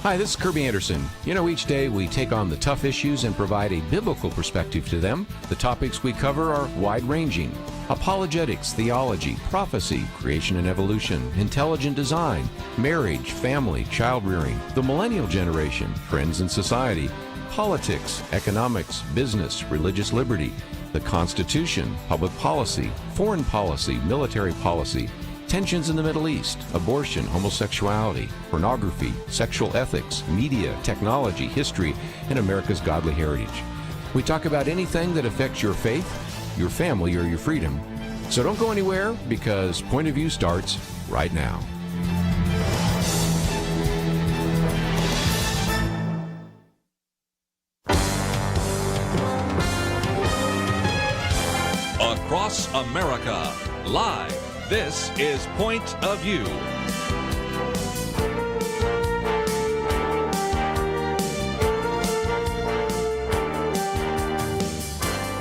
Hi, this is Kerby Anderson. You know, each day we take on the tough issues and provide a biblical perspective to them. The topics we cover are wide-ranging: apologetics, theology, prophecy, creation and evolution, intelligent design, marriage, family, child-rearing, the millennial generation, trends in society, politics, economics, business, religious liberty, the Constitution, public policy, foreign policy, military policy, tensions in the Middle East, abortion, homosexuality, pornography, sexual ethics, media, technology, history, and America's godly heritage. We talk about anything that affects your faith, your family, or your freedom. So don't go anywhere, because Point of View starts right now. Across America, live. This is Point of View.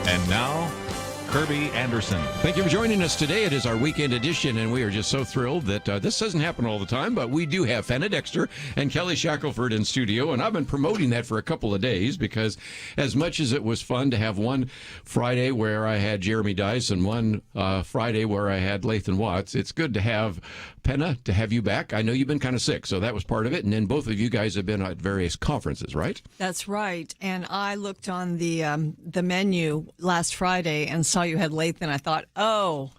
And now, Kerby Anderson. Thank you for joining us today. It is our weekend edition, and we are just so thrilled that this doesn't happen all the time, but we do have Penna Dexter and Kelly Shackelford in studio, and I've been promoting that for a couple of days, because as much as it was fun to have one Friday where I had Jeremy Dice and one Friday where I had Lathan Watts, it's good to have Penna, to have you back. I know you've been kind of sick, so that was part of it, and then both of you guys have been at various conferences, right? That's right, and I looked on the menu last Friday and saw you had Lathan. I thought, oh,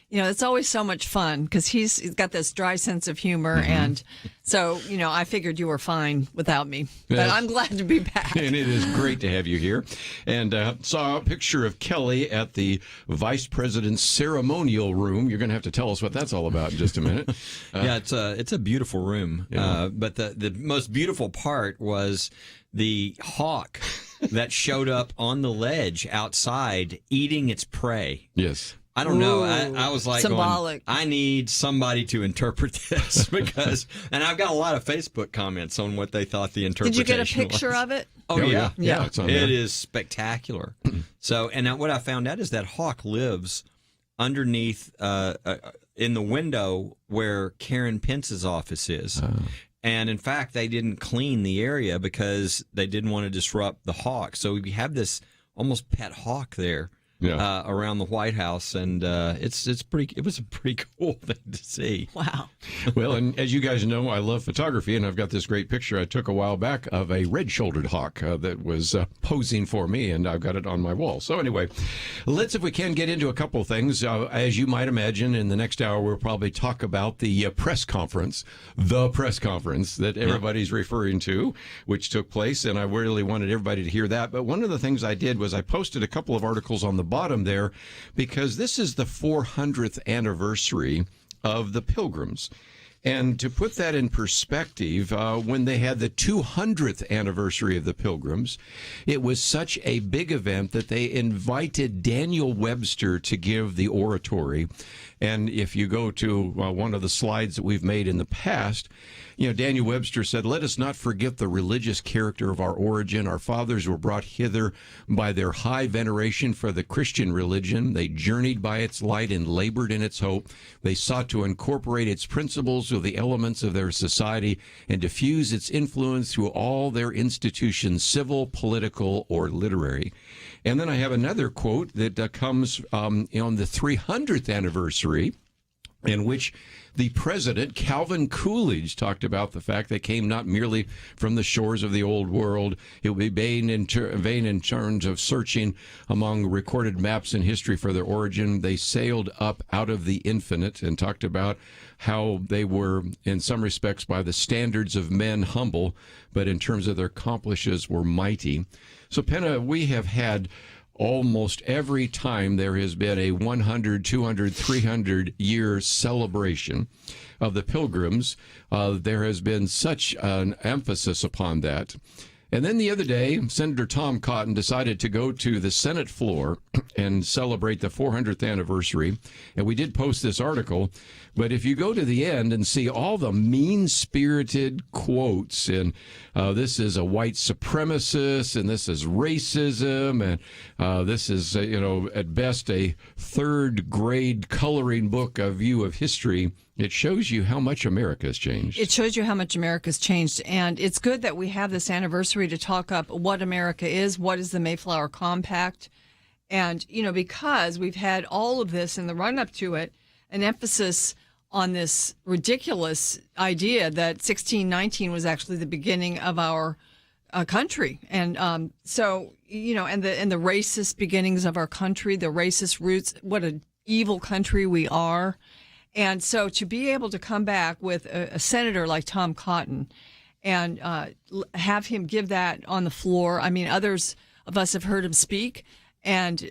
you know, it's always so much fun because he's got this dry sense of humor, and so, you know, I figured you were fine without me, but I'm glad to be back. And it is great to have you here. And saw a picture of Kelly at the Vice President's ceremonial room. You're going to have to tell us what that's all about in just a minute. Yeah, it's a beautiful room, but the most beautiful part was the hawk that showed up on the ledge outside eating its prey. Yes. I don't know. I was like, symbolic. I need somebody to interpret this because, and I've got a lot of Facebook comments on what they thought the interpretation was. Did you get a picture of it? Oh, yeah. It's on there. It is spectacular. So, and what I found out is that hawk lives underneath, in the window where Karen Pence's office is. And in fact, they didn't clean the area because they didn't want to disrupt the hawk. So we have this almost pet hawk there. Around the White House, and it was a pretty cool thing to see. Wow. Well, and as you guys know, I love photography, and I've got this great picture I took a while back of a red-shouldered hawk that was posing for me, and I've got it on my wall. So anyway, let's, if we can, get into a couple of things. As you might imagine, in the next hour, we'll probably talk about the press conference that everybody's referring to, which took place, and I really wanted everybody to hear that. But one of the things I did was I posted a couple of articles on the bottom there, because this is the 400th anniversary of the Pilgrims. And to put that in perspective, when they had the 200th anniversary of the Pilgrims, it was such a big event that they invited Daniel Webster to give the oratory. And if you go to one of the slides that we've made in the past, you know, Daniel Webster said, "Let us not forget the religious character of our origin. Our fathers were brought hither by their high veneration for the Christian religion. They journeyed by its light and labored in its hope. They sought to incorporate its principles with the elements of their society and diffuse its influence through all their institutions, civil, political, or literary." And then I have another quote that comes on the 300th anniversary, in which the president, Calvin Coolidge, talked about the fact they came not merely from the shores of the old world. It would be vain in terms of searching among recorded maps in history for their origin. They sailed up out of the infinite, and talked about how they were, in some respects, by the standards of men, humble, but in terms of their accomplishes were mighty. So, Penna, we have had almost every time there has been a 100, 200, 300-year celebration of the Pilgrims, there has been such an emphasis upon that. And then the other day, Senator Tom Cotton decided to go to the Senate floor and celebrate the 400th anniversary. And we did post this article. But if you go to the end and see all the mean-spirited quotes, and this is a white supremacist, and this is racism, and this is, at best a third-grade coloring book view of history, It shows you how much America has changed. It shows you how much America's changed, and it's good that we have this anniversary to talk up what America is, what is the Mayflower Compact, and, because we've had all of this in the run-up to it, an emphasis on this ridiculous idea that 1619 was actually the beginning of our country. And so, and the racist beginnings of our country, the racist roots, what an evil country we are. And so to be able to come back with a senator like Tom Cotton and have him give that on the floor. I mean, others of us have heard him speak, and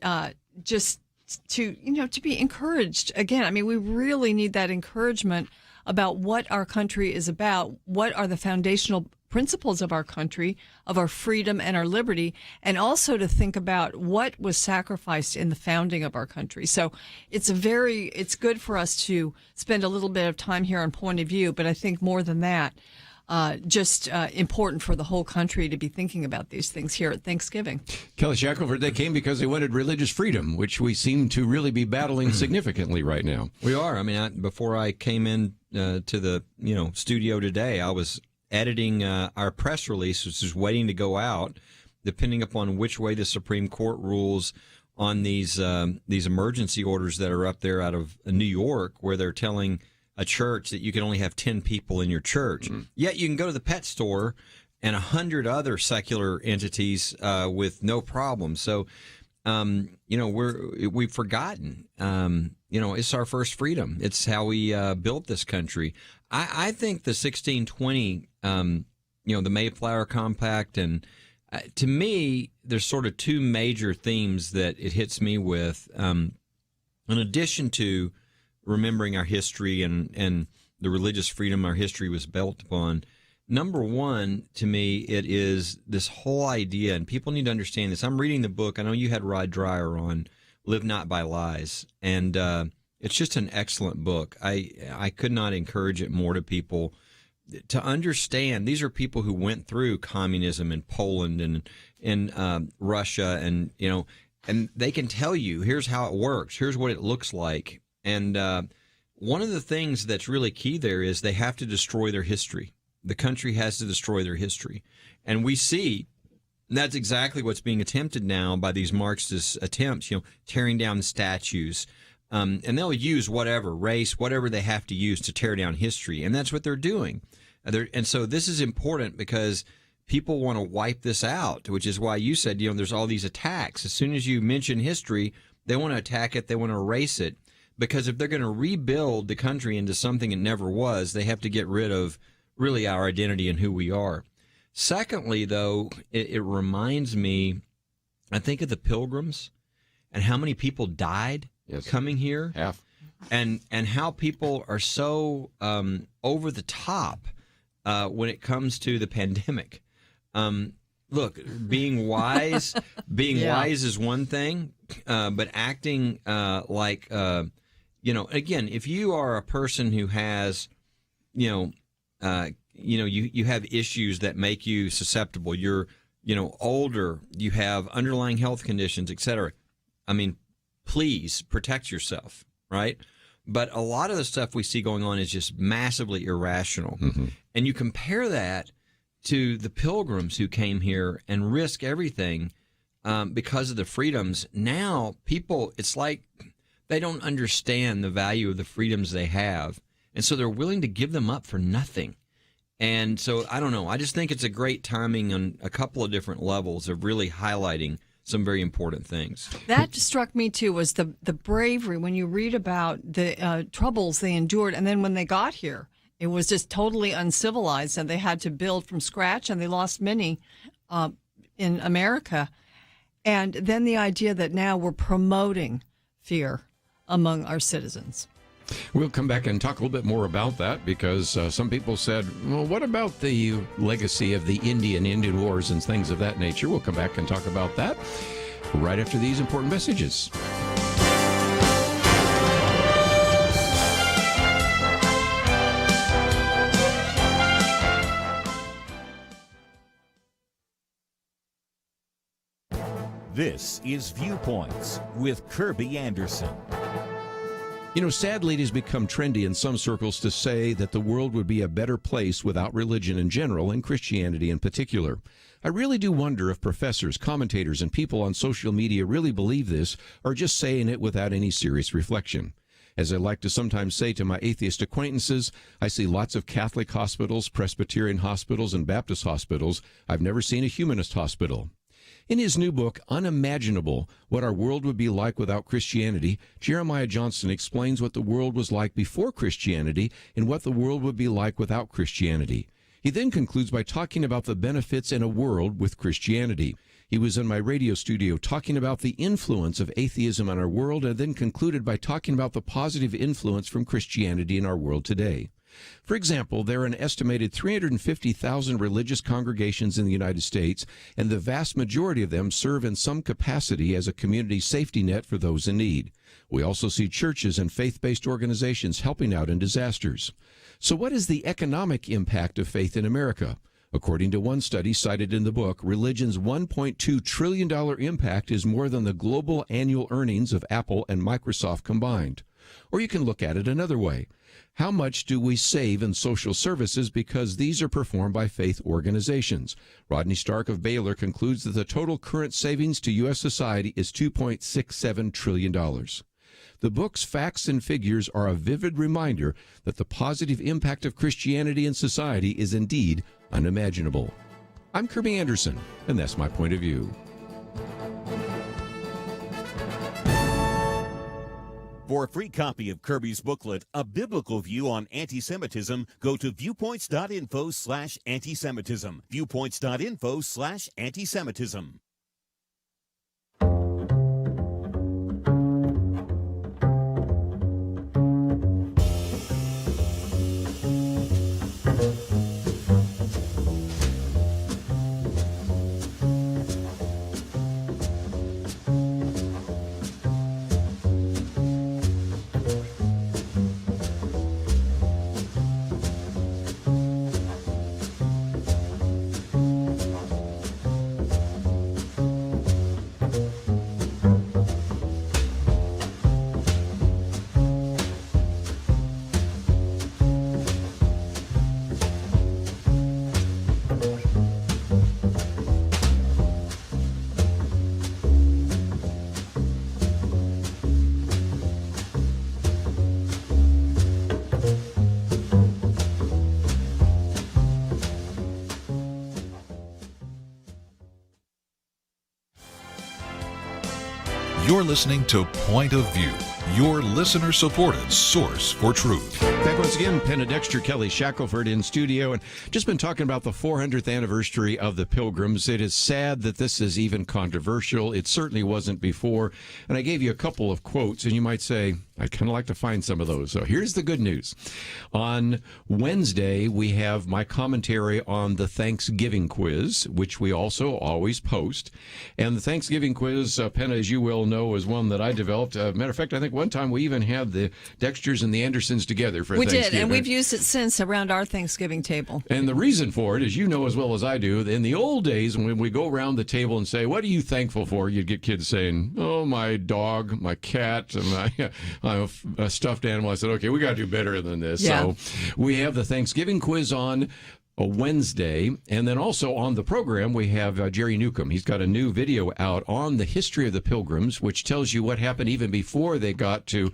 just to be encouraged again. I mean, we really need that encouragement about what our country is about, what are the foundational principles of our country, of our freedom and our liberty, and also to think about what was sacrificed in the founding of our country. So it's good for us to spend a little bit of time here on Point of View, but I think more than that, important for the whole country to be thinking about these things here at Thanksgiving. Kelly Shackelford, they came because they wanted religious freedom, which we seem to really be battling significantly right now. We are. I mean, before I came in to the studio today, I was editing our press release, which is waiting to go out, depending upon which way the Supreme Court rules on these emergency orders that are up there out of New York, where they're telling a church that you can only have 10 people in your church. Yet you can go to the pet store and 100 other secular entities with no problem. So, we've forgotten. It's our first freedom. It's how we built this country. I think the 1620, the Mayflower Compact, and to me, there's sort of two major themes that it hits me with. In addition to remembering our history and the religious freedom our history was built upon, number one, to me, it is this whole idea, and people need to understand this. I'm reading the book. I know you had Rod Dreyer on, Live Not by Lies, and it's just an excellent book. I could not encourage it more to people to understand. These are people who went through communism in Poland and in Russia, and they can tell you, here's how it works, here's what it looks like. And one of the things that's really key there is they have to destroy their history. The country has to destroy their history. And we see that's exactly what's being attempted now by these Marxist attempts, tearing down statues. And they'll use whatever, race, whatever they have to use to tear down history. And that's what they're doing. And so this is important because people want to wipe this out, which is why you said, there's all these attacks. As soon as you mention history, they want to attack it. They want to erase it. Because if they're going to rebuild the country into something it never was, they have to get rid of really our identity and who we are. Secondly, though, it reminds me, I think of the Pilgrims and how many people died coming here. Half. And how people are so over the top when it comes to the pandemic. Look, being wise wise is one thing, but acting like again, if you are a person who has, you have issues that make you susceptible, you're, older, you have underlying health conditions, etc. I mean, please protect yourself, right? But a lot of the stuff we see going on is just massively irrational. Mm-hmm. And you compare that to the Pilgrims who came here and risked everything because of the freedoms. Now, people, it's like they don't understand the value of the freedoms they have, and so they're willing to give them up for nothing. And so, I don't know. I just think it's a great timing on a couple of different levels of really highlighting some very important things. That struck me, too, was the bravery when you read about the troubles they endured, and then when they got here, it was just totally uncivilized, and they had to build from scratch, and they lost many in America. And then the idea that now we're promoting fear among our citizens. We'll come back and talk a little bit more about that because some people said, well, what about the legacy of the Indian Wars and things of that nature? We'll come back and talk about that right after these important messages. This is Viewpoints with Kerby Anderson. You know, sadly, it has become trendy in some circles to say that the world would be a better place without religion in general and Christianity in particular. I really do wonder if professors, commentators, and people on social media really believe this or just saying it without any serious reflection. As I like to sometimes say to my atheist acquaintances, I see lots of Catholic hospitals, Presbyterian hospitals, and Baptist hospitals. I've never seen a humanist hospital. In his new book, Unimaginable, What Our World Would Be Like Without Christianity, Jeremiah Johnson explains what the world was like before Christianity and what the world would be like without Christianity. He then concludes by talking about the benefits in a world with Christianity. He was in my radio studio talking about the influence of atheism on our world and then concluded by talking about the positive influence from Christianity in our world today. For example, there are an estimated 350,000 religious congregations in the United States, and the vast majority of them serve in some capacity as a community safety net for those in need. We also see churches and faith-based organizations helping out in disasters. So what is the economic impact of faith in America? According to one study cited in the book, religion's $1.2 trillion impact is more than the global annual earnings of Apple and Microsoft combined. Or you can look at it another way. How much do we save in social services because these are performed by faith organizations? Rodney Stark of Baylor concludes that the total current savings to U.S. society is $2.67 trillion. The book's facts and figures are a vivid reminder that the positive impact of Christianity in society is indeed unimaginable. I'm Kerby Anderson, and that's my point of view. For a free copy of Kerby's booklet, A Biblical View on Anti-Semitism, go to viewpoints.info/anti-Semitism. Viewpoints.info/anti-Semitism. You're listening to Point of View, your listener-supported source for truth. Back once again, Penna Dexter, Kelly Shackelford in studio, and just been talking about the 400th anniversary of the Pilgrims. It is sad that this is even controversial. It certainly wasn't before. And I gave you a couple of quotes, and you might say, I'd kind of like to find some of those. So here's the good news. On Wednesday, we have my commentary on the Thanksgiving quiz, which we also always post. And the Thanksgiving quiz, Penna, as you well know, is one that I developed. Matter of fact, I think one time we even had the Dexters and the Andersons together for Thanksgiving. We did, and we've used it since around our Thanksgiving table. And the reason for it, as you know as well as I do, in the old days when we go around the table and say, what are you thankful for? You'd get kids saying, oh, my dog, my cat, and my stuffed animal. I said, okay, we got to do better than this. Yeah. So we have the Thanksgiving quiz on a Wednesday, and then also on the program we have Jerry Newcomb. He's got a new video out on the history of the Pilgrims, which tells you what happened even before they got to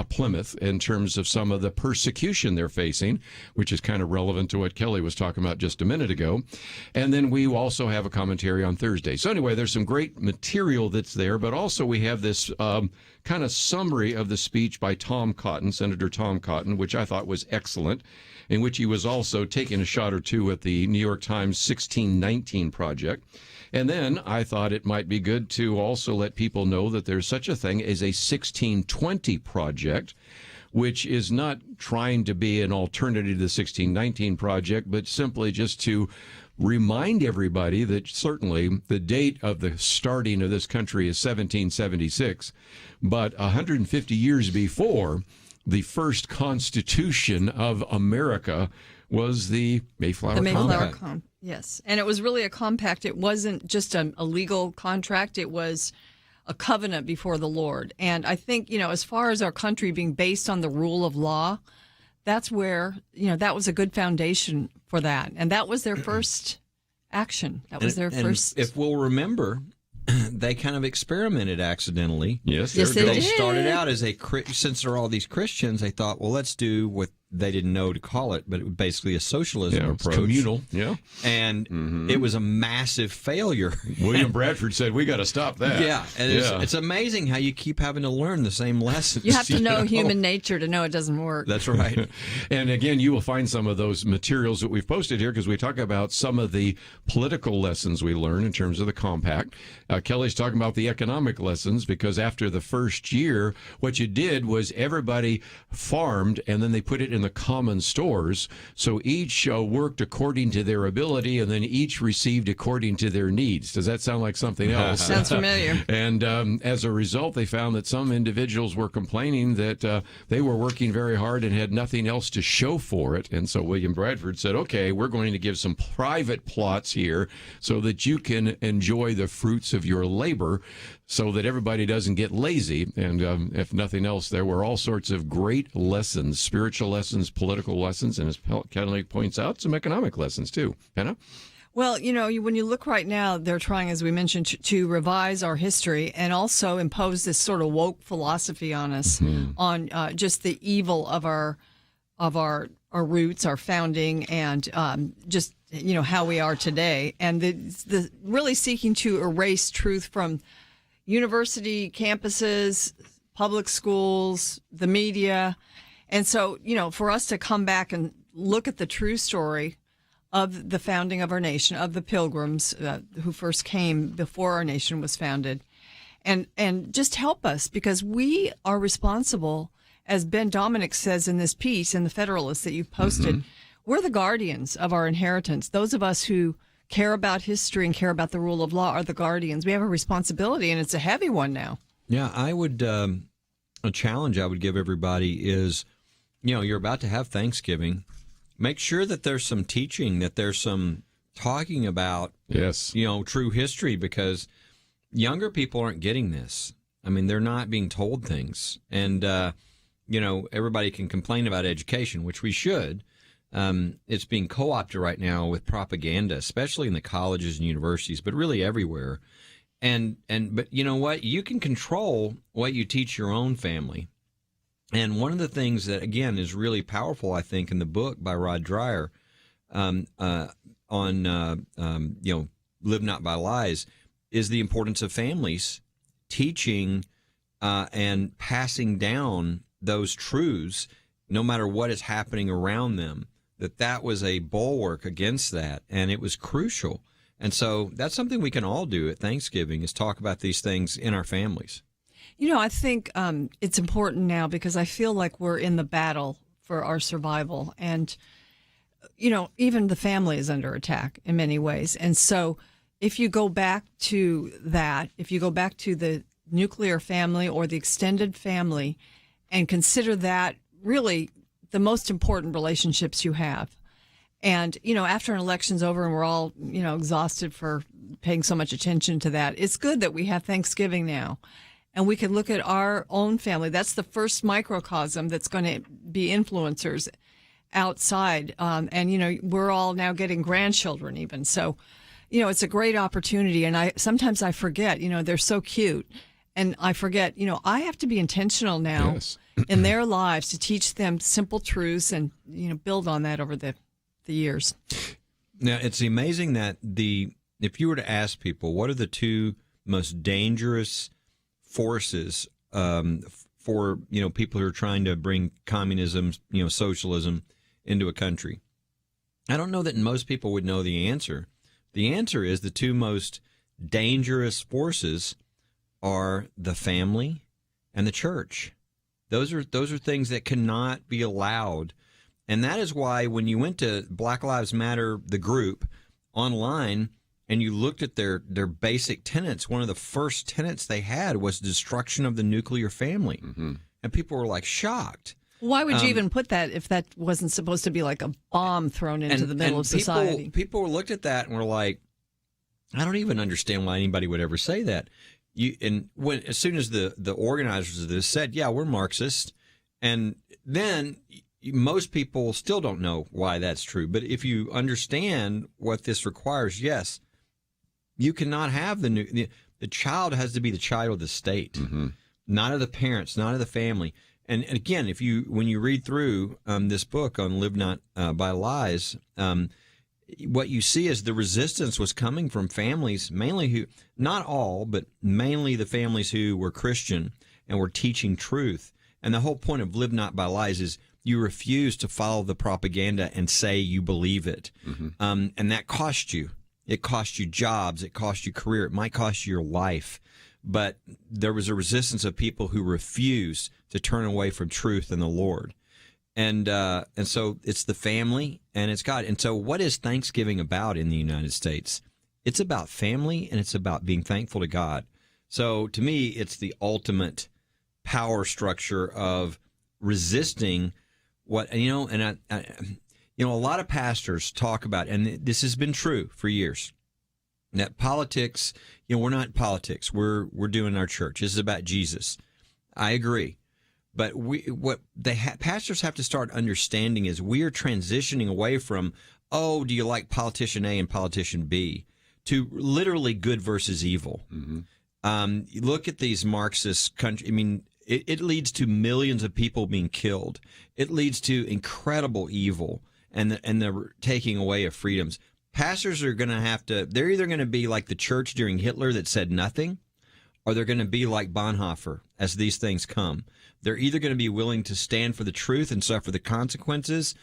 Plymouth in terms of some of the persecution they're facing, which is kind of relevant to what Kelly was talking about just a minute ago. And then we also have a commentary on Thursday. So anyway, there's some great material that's there, but also we have this kind of summary of the speech by Tom Cotton, Senator Tom Cotton, which I thought was excellent, in which he was also taking a shot or two at the New York Times 1619 project. And then I thought it might be good to also let people know that there's such a thing as a 1620 project, which is not trying to be an alternative to the 1619 project, but simply just to remind everybody that certainly the date of the starting of this country is 1776, but 150 years before, the first Constitution of America was the Mayflower Yes. And it was really a compact. It wasn't just a legal contract. It was a covenant before the Lord. And I think, as far as our country being based on the rule of law, that's where, that was a good foundation for that. And that was their first action. That was their first. If we'll remember, they kind of experimented accidentally. Yes, Yes, they They did. started out as since there are all these Christians, they thought, well, let's do what they didn't know to call it, but it was basically a socialism Yeah, it's approach. communal. Yeah. And it was a massive failure. William Bradford said, we got to stop that. Yeah, and it's amazing how you keep having to learn the same lessons. You have to know human nature to know it doesn't work. That's right. And again, you will find some of those materials that we've posted here because we talk about some of the political lessons we learn in terms of the compact. Kelly's talking about the economic lessons because after the first year, what you did was everybody farmed and then they put it in the common stores. So each worked according to their ability and then each received according to their needs. Does that sound like something else? Sounds familiar. And as a result, they found that some individuals were complaining that they were working very hard and had nothing else to show for it. And so William Bradford said, okay, we're going to give some private plots here so that you can enjoy the fruits of your labor so that everybody doesn't get lazy. And if nothing else, there were all sorts of great lessons, spiritual lessons, political lessons, and as Kelly points out, some economic lessons too. Penna? Well, when you look right now, they're trying, as we mentioned, to revise our history and also impose this sort of woke philosophy on us, on just the evil of our roots, our founding, and just how we are today, and the really seeking to erase truth from university campuses, public schools, the media, and so for us to come back and look at the true story of the founding of our nation, of the Pilgrims who first came before our nation was founded, and just help us because we are responsible, as Ben Dominic says in this piece in the Federalist that you've posted. We're the guardians of our inheritance. Those of us who care about history and care about the rule of law are the guardians. We have a responsibility, and it's a heavy one now. Yeah, I would, a challenge I would give everybody is, you're about to have Thanksgiving. Make sure that there's some teaching, that there's some talking about, Yes. True history, because younger people aren't getting this. I mean, they're not being told things. And, everybody can complain about education, which we should. It's being co-opted right now with propaganda, especially in the colleges and universities, but really everywhere. But you know what? You can control what you teach your own family. And one of the things that, again, is really powerful, I think, in the book by Rod Dreher on Live Not by Lies is the importance of families teaching and passing down those truths no matter what is happening around them. That was a bulwark against that, and it was crucial. And so that's something we can all do at Thanksgiving is talk about these things in our families. I think it's important now because I feel like we're in the battle for our survival. And, even the family is under attack in many ways. And so if you go back to that, if you go back to the nuclear family or the extended family and consider that really the most important relationships you have. And, after an election's over and we're all, exhausted for paying so much attention to that, it's good that we have Thanksgiving now. And we can look at our own family. That's the first microcosm that's going to be influencers outside. And, we're all now getting grandchildren even. So, it's a great opportunity. And sometimes I forget, they're so cute. And I forget, I have to be intentional now Yes. in their lives to teach them simple truths and, build on that over the years. Now, it's amazing that if you were to ask people, what are the two most dangerous forces for, people who are trying to bring communism, socialism into a country? I don't know that most people would know the answer. The answer is the two most dangerous forces are the family and the church. Those are things that cannot be allowed. And that is why when you went to Black Lives Matter, the group, online, and you looked at their basic tenets, one of the first tenets they had was destruction of the nuclear family. Mm-hmm. And people were like shocked. Why would you even put that if that wasn't supposed to be like a bomb thrown into the middle of society? People looked at that and were like, I don't even understand why anybody would ever say that. as soon as the organizers of this said, yeah, we're Marxist, and then most people still don't know why that's true. But if you understand what this requires, yes, you cannot have the child has to be the child of the state, not of the parents, not of the family. And again, when you read through this book on Live Not by Lies, what you see is the resistance was coming from families, mainly who, not all, but mainly the families who were Christian and were teaching truth. And the whole point of Live Not by Lies is you refuse to follow the propaganda and say you believe it. And that cost you. It cost you jobs. It cost you career. It might cost you your life. But there was a resistance of people who refused to turn away from truth and the Lord. And so it's the family and it's God. And so what is Thanksgiving about in the United States? It's about family and it's about being thankful to God. So to me, it's the ultimate power structure of resisting what, and a lot of pastors talk about, and this has been true for years, that politics, we're not politics. We're doing our church. This is about Jesus. I agree. But pastors have to start understanding is we are transitioning away from, do you like politician A and politician B, to literally good versus evil. You look at these Marxist countries. I mean, it leads to millions of people being killed. It leads to incredible evil and the taking away of freedoms. Pastors are going to have to, they're either going to be like the church during Hitler that said nothing, or they're going to be like Bonhoeffer as these things come. They're either going to be willing to stand for the truth and suffer the consequences,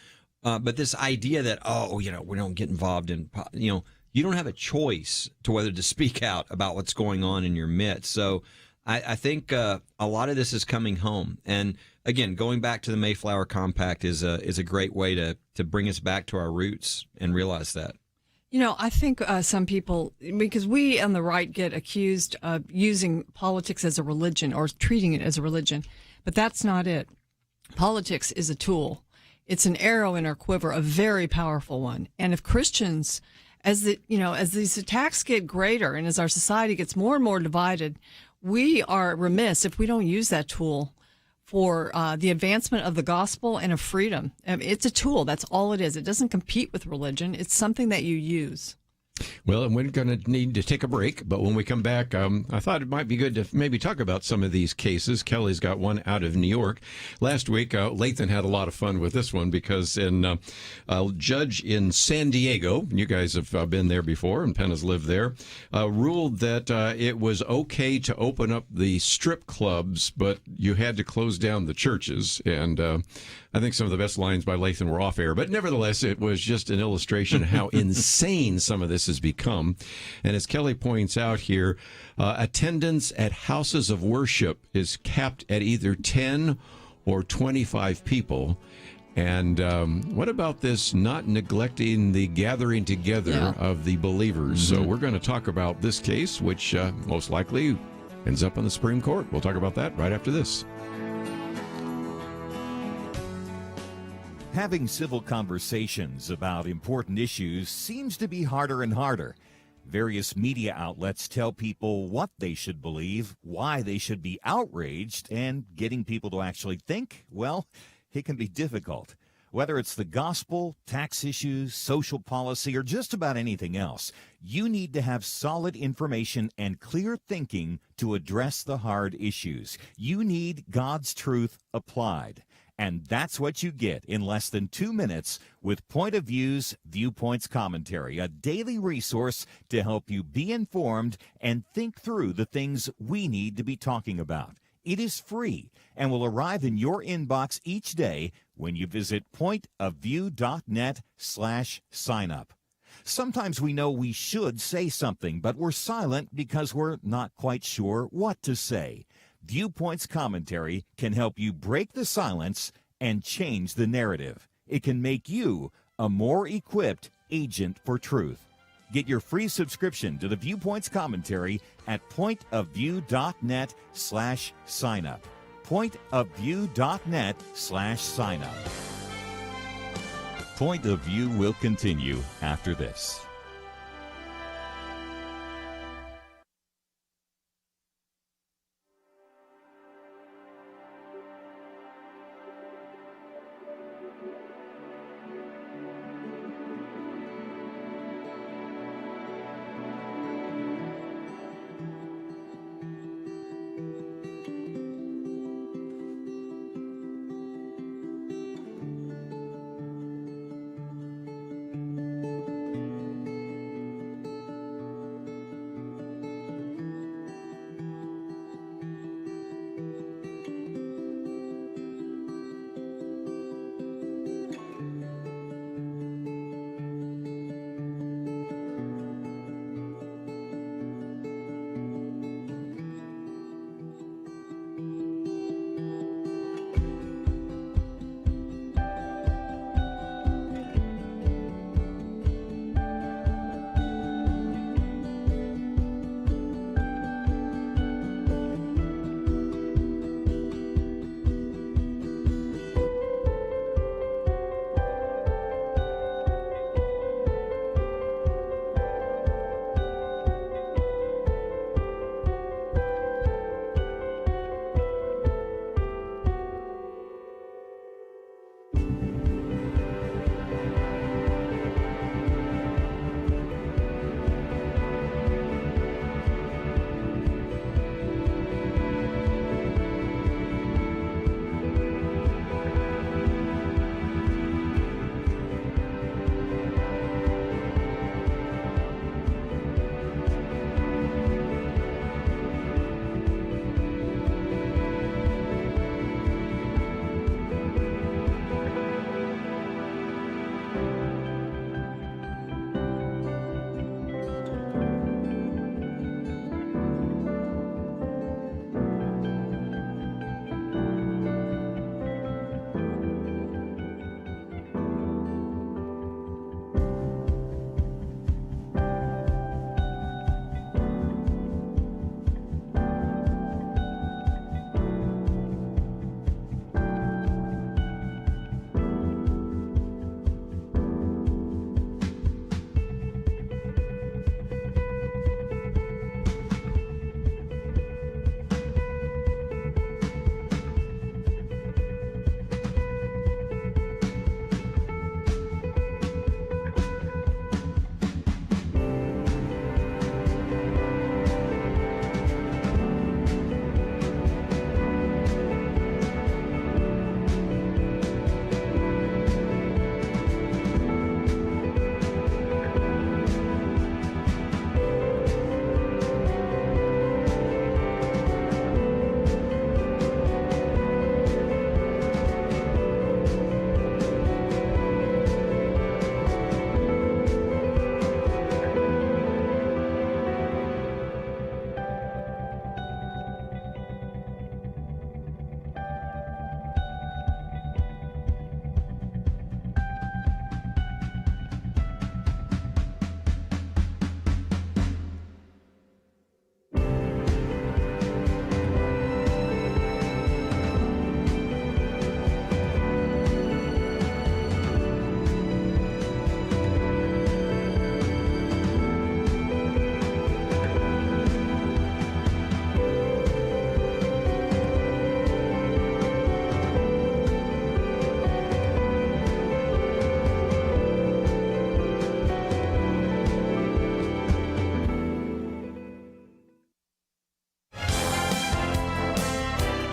but this idea that, we don't get involved in, you don't have a choice to whether to speak out about what's going on in your midst. So I think a lot of this is coming home. And again, going back to the Mayflower Compact is a great way to bring us back to our roots and realize that. I think some people, because we on the right get accused of using politics as a religion or treating it as a religion, but that's not it. Politics is a tool. It's an arrow in our quiver, a very powerful one. And if Christians, as these attacks get greater and as our society gets more and more divided, we are remiss if we don't use that tool for the advancement of the gospel and of freedom. It's a tool. That's all it is. It doesn't compete with religion. It's something that you use. Well, and we're going to need to take a break, but when we come back, I thought it might be good to maybe talk about some of these cases. Kelly's got one out of New York. Last week, Lathan had a lot of fun with this one because a judge in San Diego, you guys have been there before, and Penna's lived there, ruled that it was okay to open up the strip clubs, but you had to close down the churches. And I think some of the best lines by Lathan were off air, but nevertheless, it was just an illustration of how insane some of this has become. And as Kelly points out here, attendance at houses of worship is capped at either 10 or 25 people. And what about this not neglecting the gathering together of the believers? So we're going to talk about this case, which most likely ends up on the Supreme Court. We'll talk about that right after this. Having civil conversations about important issues seems to be harder and harder. Various media outlets tell people what they should believe, why they should be outraged, and getting people to actually think, well, it can be difficult. Whether it's the gospel, tax issues, social policy, or just about anything else, you need to have solid information and clear thinking to address the hard issues. You need God's truth applied. And that's what you get in less than 2 minutes with Point of View's Viewpoints commentary, a daily resource to help you be informed and think through the things we need to be talking about. It is free and will arrive in your inbox each day when you visit pointofview.net/signup. Sometimes we know we should say something, but we're silent because we're not quite sure what to say. Viewpoints commentary can help you break the silence and change the narrative. It can make you a more equipped agent for truth. Get your free subscription to the Viewpoints commentary at pointofview.net/signup. Pointofview.net/signup. Point of View will continue after this.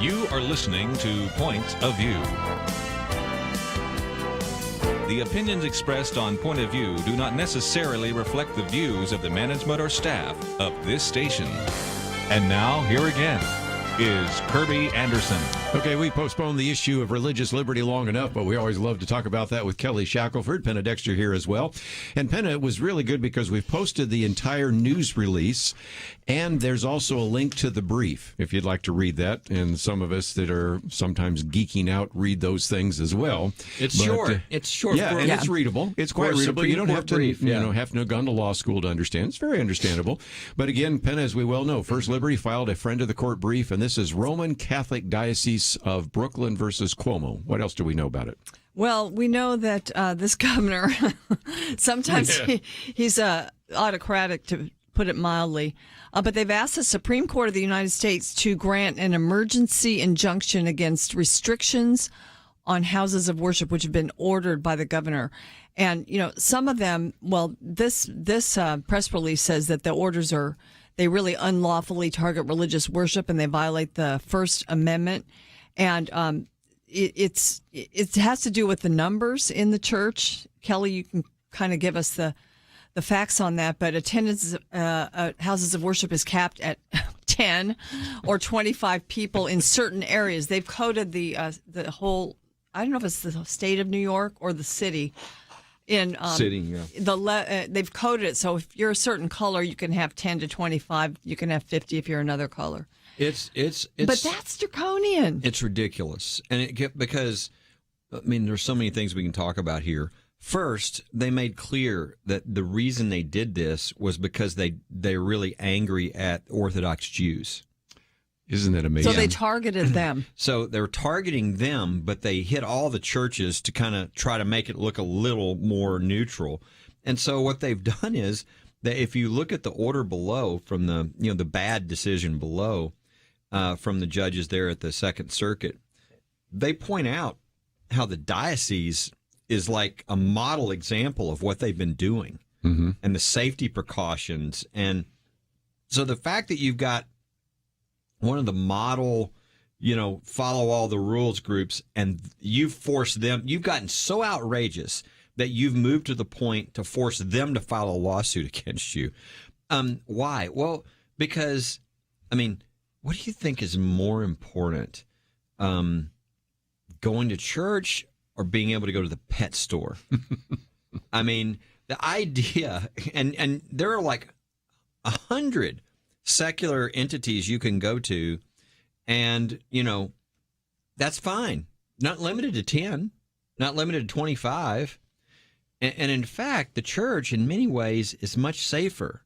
You are listening to Point of View. The opinions expressed on Point of View do not necessarily reflect the views of the management or staff of this station. And now, here again is Kerby Anderson. Okay, we postponed the issue of religious liberty long enough, but we always love to talk about that with Kelly Shackelford, Penna Dexter here as well. And Penna, it was really good because we've posted the entire news release, and there's also a link to the brief, if you'd like to read that. And some of us that are sometimes geeking out read those things as well. It's short. It's short. Yeah, and it's readable. It's quite readable. You don't have to, brief, have to have gone to law school to understand. It's very understandable. But again, Penna, as we well know, First Liberty filed a friend of the court brief, and this is Roman Catholic Diocese of Brooklyn versus Cuomo. What else do we know about it? Well, we know that this governor, sometimes he's autocratic, to put it mildly, but they've asked the Supreme Court of the United States to grant an emergency injunction against restrictions on houses of worship, which have been ordered by the governor. And, some of them, this press release says that the orders they really unlawfully target religious worship and they violate the First Amendment. And it has to do with the numbers in the church. Kelly, you can kind of give us the facts on that, but attendance at houses of worship is capped at 10 or 25 people in certain areas. They've coded the whole, I don't know if it's the state of New York or the city. They've coded it so if you're a certain color, you can have 10 to 25. You can have 50 if you're another color. It's but that's draconian. It's ridiculous, and because there's so many things we can talk about here. First, they made clear that the reason they did this was because they're really angry at Orthodox Jews. Isn't that amazing? So they targeted them. So they're targeting them, but they hit all the churches to kind of try to make it look a little more neutral. And so what they've done is that if you look at the order below from the bad decision below from the judges there at the Second Circuit, they point out how the diocese is like a model example of what they've been doing and the safety precautions. And so the fact that you've got one of the model, follow all the rules groups, and you've forced them, you've gotten so outrageous that you've moved to the point to force them to file a lawsuit against you. Why? Well, because, what do you think is more important? Going to church or being able to go to the pet store? The idea, and there are like 100 secular entities you can go to, and, that's fine. Not limited to 10, not limited to 25. And in fact, the church, in many ways, is much safer.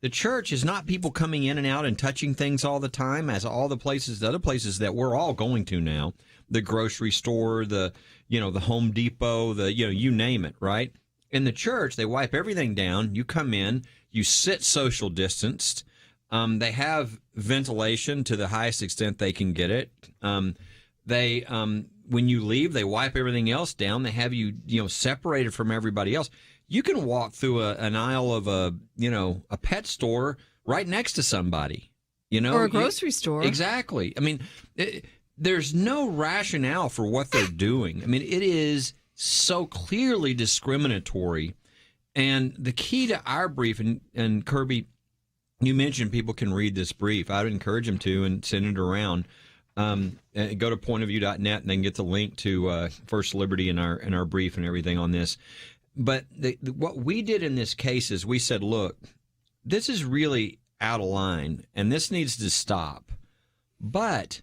The church is not people coming in and out and touching things all the time, as all the other places that we're all going to now, the grocery store, the Home Depot, you name it, right? In the church, they wipe everything down. You come in, you sit social distanced. They have ventilation to the highest extent they can get it. When you leave, they wipe everything else down. They have you, separated from everybody else. You can walk through an aisle of a pet store right next to somebody, or a grocery store. Exactly. There's no rationale for what they're doing. It is so clearly discriminatory. And the key to our brief, and Kerby, you mentioned people can read this brief. I would encourage them to and send it around. Go to pointofview.net and then get the link to First Liberty in our brief and everything on this. But what we did in this case is we said, look, this is really out of line and this needs to stop. But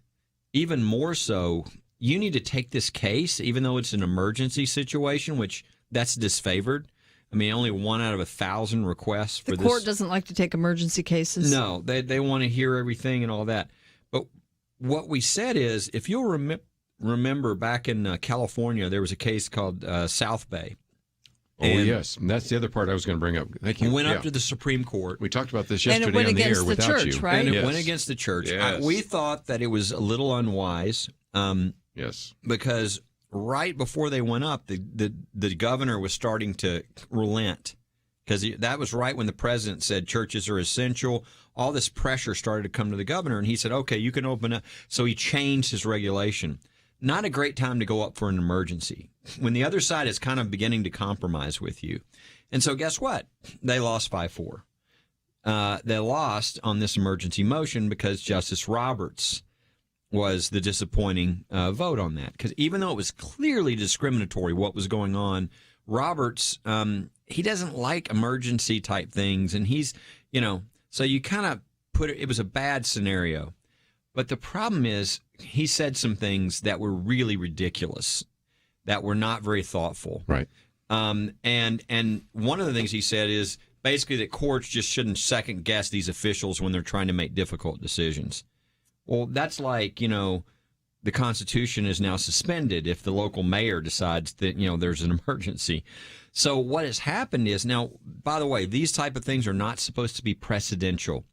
even more so, you need to take this case, even though it's an emergency situation, which that's disfavored. Only 1 out of 1,000 requests for this. The court doesn't like to take emergency cases. No, they want to hear everything and all that. But what we said is, if you'll remember back in California, there was a case called South Bay. Yes. And that's the other part I was going to bring up. Thank you. It went up to the Supreme Court. We talked about this yesterday and it went on the against air the without church, you. right? And it went against the church. Yes. We thought that it was a little unwise. Yes. Because right before they went up, the governor was starting to relent. because that was right when the president said churches are essential. All this pressure started to come to the governor, and he said, okay, you can open up. So he changed his regulation. Not a great time to go up for an emergency when the other side is kind of beginning to compromise with you. And so guess what? They lost 5-4. They lost on this emergency motion because Justice Roberts was the disappointing vote on that. Because even though it was clearly discriminatory what was going on, Roberts, he doesn't like emergency type things. And he's, so you kind of put it was a bad scenario. But the problem is he said some things that were really ridiculous, that were not very thoughtful. Right. And one of the things he said is basically that courts just shouldn't second guess these officials when they're trying to make difficult decisions. Well, that's like, the Constitution is now suspended if the local mayor decides that, there's an emergency. So what has happened is now, by the way, these type of things are not supposed to be precedential.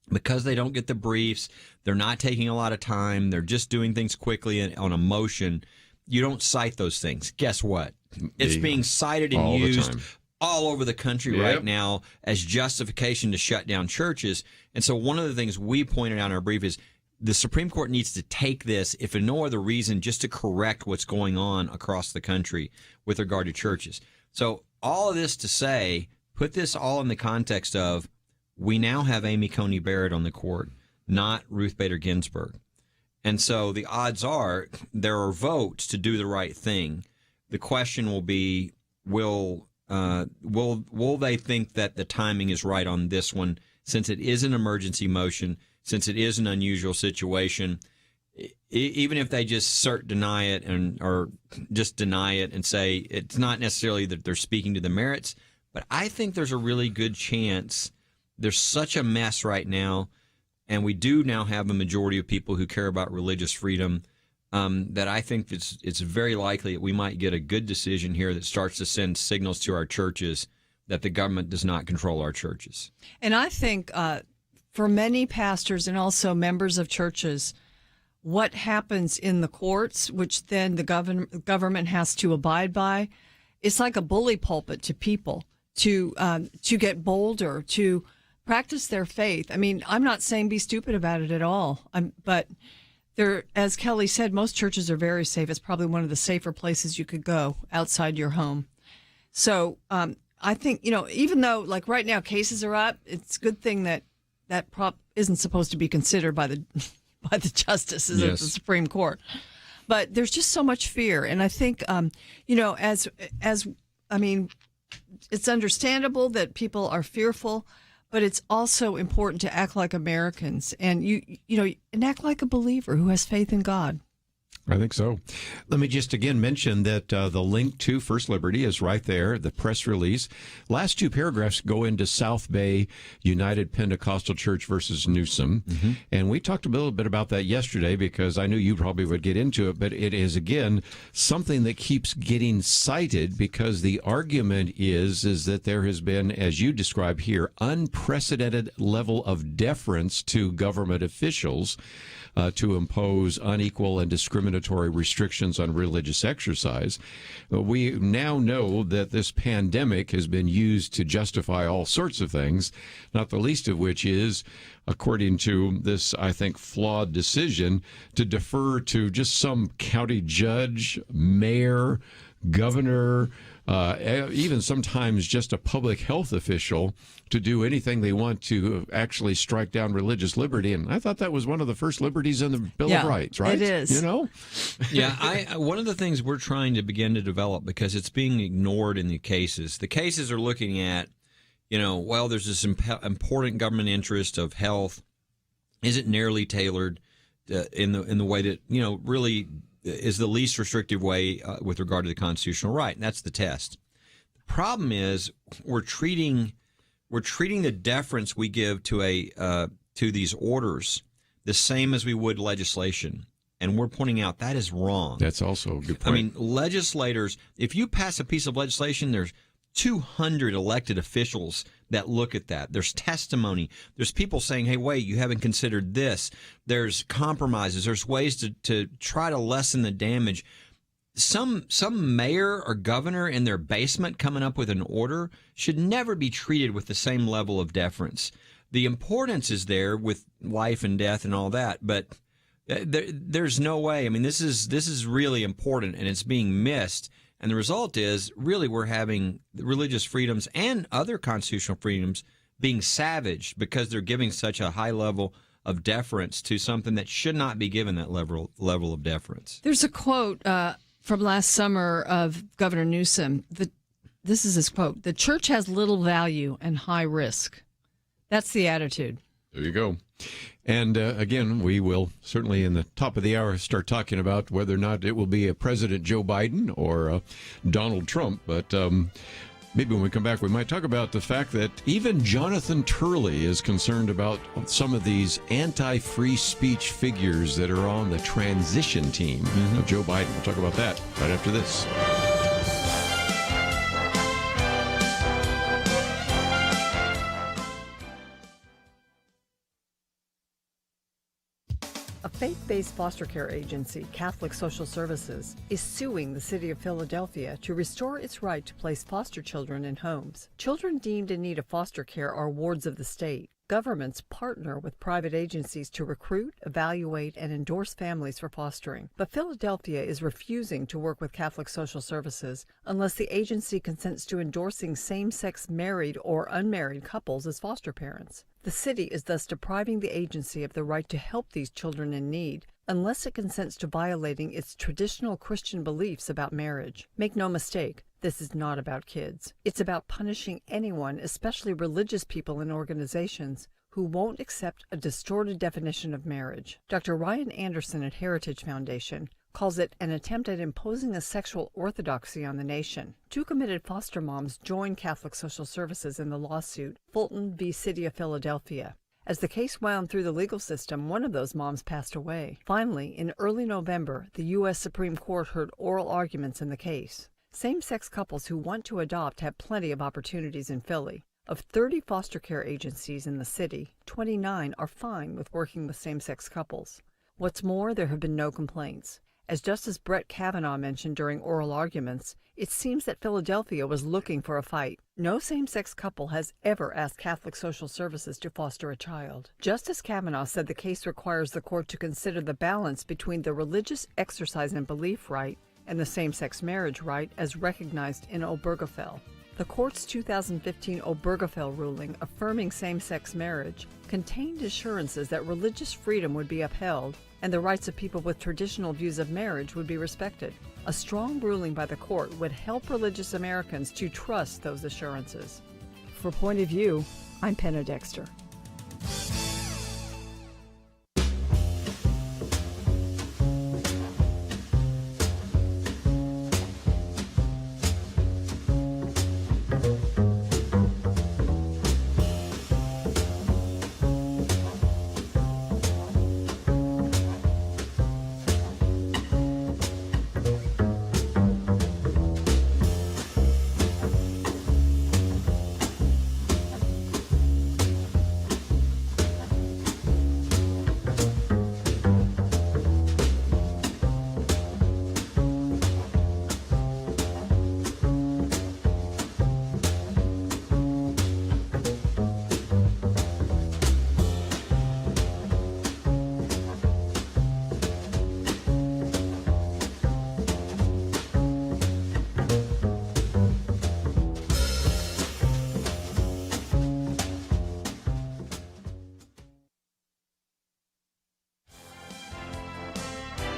Because they don't get the briefs, they're not taking a lot of time, they're just doing things quickly on a motion. You don't cite those things. Guess what? It's being cited and used all over the country right now as justification to shut down churches. And so one of the things we pointed out in our brief is the Supreme Court needs to take this, if for no other reason, just to correct what's going on across the country with regard to churches. So all of this to say, put this all in the context of we now have Amy Coney Barrett on the court, not Ruth Bader Ginsburg. And so the odds are there are votes to do the right thing. The question will be, will they think that the timing is right on this one, since it is an emergency motion, since it is an unusual situation? Even if they just deny it or just deny it and say it's not necessarily that they're speaking to the merits, but I think there's a really good chance. There's such a mess right now, and we do now have a majority of people who care about religious freedom, that I think it's very likely that we might get a good decision here that starts to send signals to our churches that the government does not control our churches. And I think for many pastors and also members of churches, what happens in the courts, which then the government has to abide by, it's like a bully pulpit to people to get bolder, to practice their faith. I mean, I'm not saying be stupid about it at all. But there, as Kelly said, most churches are very safe. It's probably one of the safer places you could go outside your home. So I think, even though like right now cases are up, it's a good thing that prop isn't supposed to be considered by the justices of the Supreme Court. But there's just so much fear. And I think, it's understandable that people are fearful, but it's also important to act like Americans and and act like a believer who has faith in God. I think so. Let me just again mention that the link to First Liberty is right there, the press release. Last two paragraphs go into South Bay United Pentecostal Church versus Newsom. Mm-hmm. And we talked a little bit about that yesterday because I knew you probably would get into it, but it is, again, something that keeps getting cited because the argument is that there has been, as you describe here, unprecedented level of deference to government officials to impose unequal and discriminatory restrictions on religious exercise. We now know that this pandemic has been used to justify all sorts of things, not the least of which is, according to this, I think, flawed decision, to defer to just some county judge, mayor, governor, even sometimes just a public health official to do anything they want to actually strike down religious liberty. And I thought that was one of the first liberties in the Bill of Rights, right? It is. Yeah, one of the things we're trying to begin to develop, because it's being ignored in the cases are looking at, there's this important government interest of health. Is it narrowly tailored in the way that, really is the least restrictive way with regard to the constitutional right, and that's the test. The problem is we're treating the deference we give to these orders the same as we would legislation, and we're pointing out that is wrong. That's also a good point. I mean, legislators, if you pass a piece of legislation, there's 200 elected officials that look at that. There's testimony. There's people saying, hey, wait, you haven't considered this. There's compromises. There's ways to try to lessen the damage. some mayor or governor in their basement coming up with an order should never be treated with the same level of deference. The importance is there with life and death and all that, but there's no way. I mean, this is really important, and it's being missed. And the result is, really, we're having religious freedoms and other constitutional freedoms being savaged because they're giving such a high level of deference to something that should not be given that level of deference. There's a quote from last summer of Governor Newsom. This is his quote: "The church has little value and high risk." That's the attitude. There you go. And again, we will certainly in the top of the hour start talking about whether or not it will be a President Joe Biden or Donald Trump. But maybe when we come back, we might talk about the fact that even Jonathan Turley is concerned about some of these anti-free speech figures that are on the transition team of Joe Biden. We'll talk about that right after this. A faith-based foster care agency, Catholic Social Services, is suing the city of Philadelphia to restore its right to place foster children in homes. Children deemed in need of foster care are wards of the state. Governments partner with private agencies to recruit, evaluate, and endorse families for fostering. But Philadelphia is refusing to work with Catholic Social Services unless the agency consents to endorsing same-sex married or unmarried couples as foster parents. The city is thus depriving the agency of the right to help these children in need unless it consents to violating its traditional Christian beliefs about marriage. Make no mistake, this is not about kids. It's about punishing anyone, especially religious people and organizations, who won't accept a distorted definition of marriage. Dr. Ryan Anderson at Heritage Foundation calls it an attempt at imposing a sexual orthodoxy on the nation. 2 committed foster moms joined Catholic Social Services in the lawsuit, Fulton v. City of Philadelphia. As the case wound through the legal system, one of those moms passed away. Finally, in early November, the U.S. Supreme Court heard oral arguments in the case. Same-sex couples who want to adopt have plenty of opportunities in Philly. Of 30 foster care agencies in the city, 29 are fine with working with same-sex couples. What's more, there have been no complaints. As Justice Brett Kavanaugh mentioned during oral arguments, it seems that Philadelphia was looking for a fight. No same-sex couple has ever asked Catholic Social Services to foster a child. Justice Kavanaugh said the case requires the court to consider the balance between the religious exercise and belief right and the same-sex marriage right as recognized in Obergefell. The court's 2015 Obergefell ruling affirming same-sex marriage contained assurances that religious freedom would be upheld and the rights of people with traditional views of marriage would be respected. A strong ruling by the court would help religious Americans to trust those assurances. For Point of View, I'm Penna Dexter.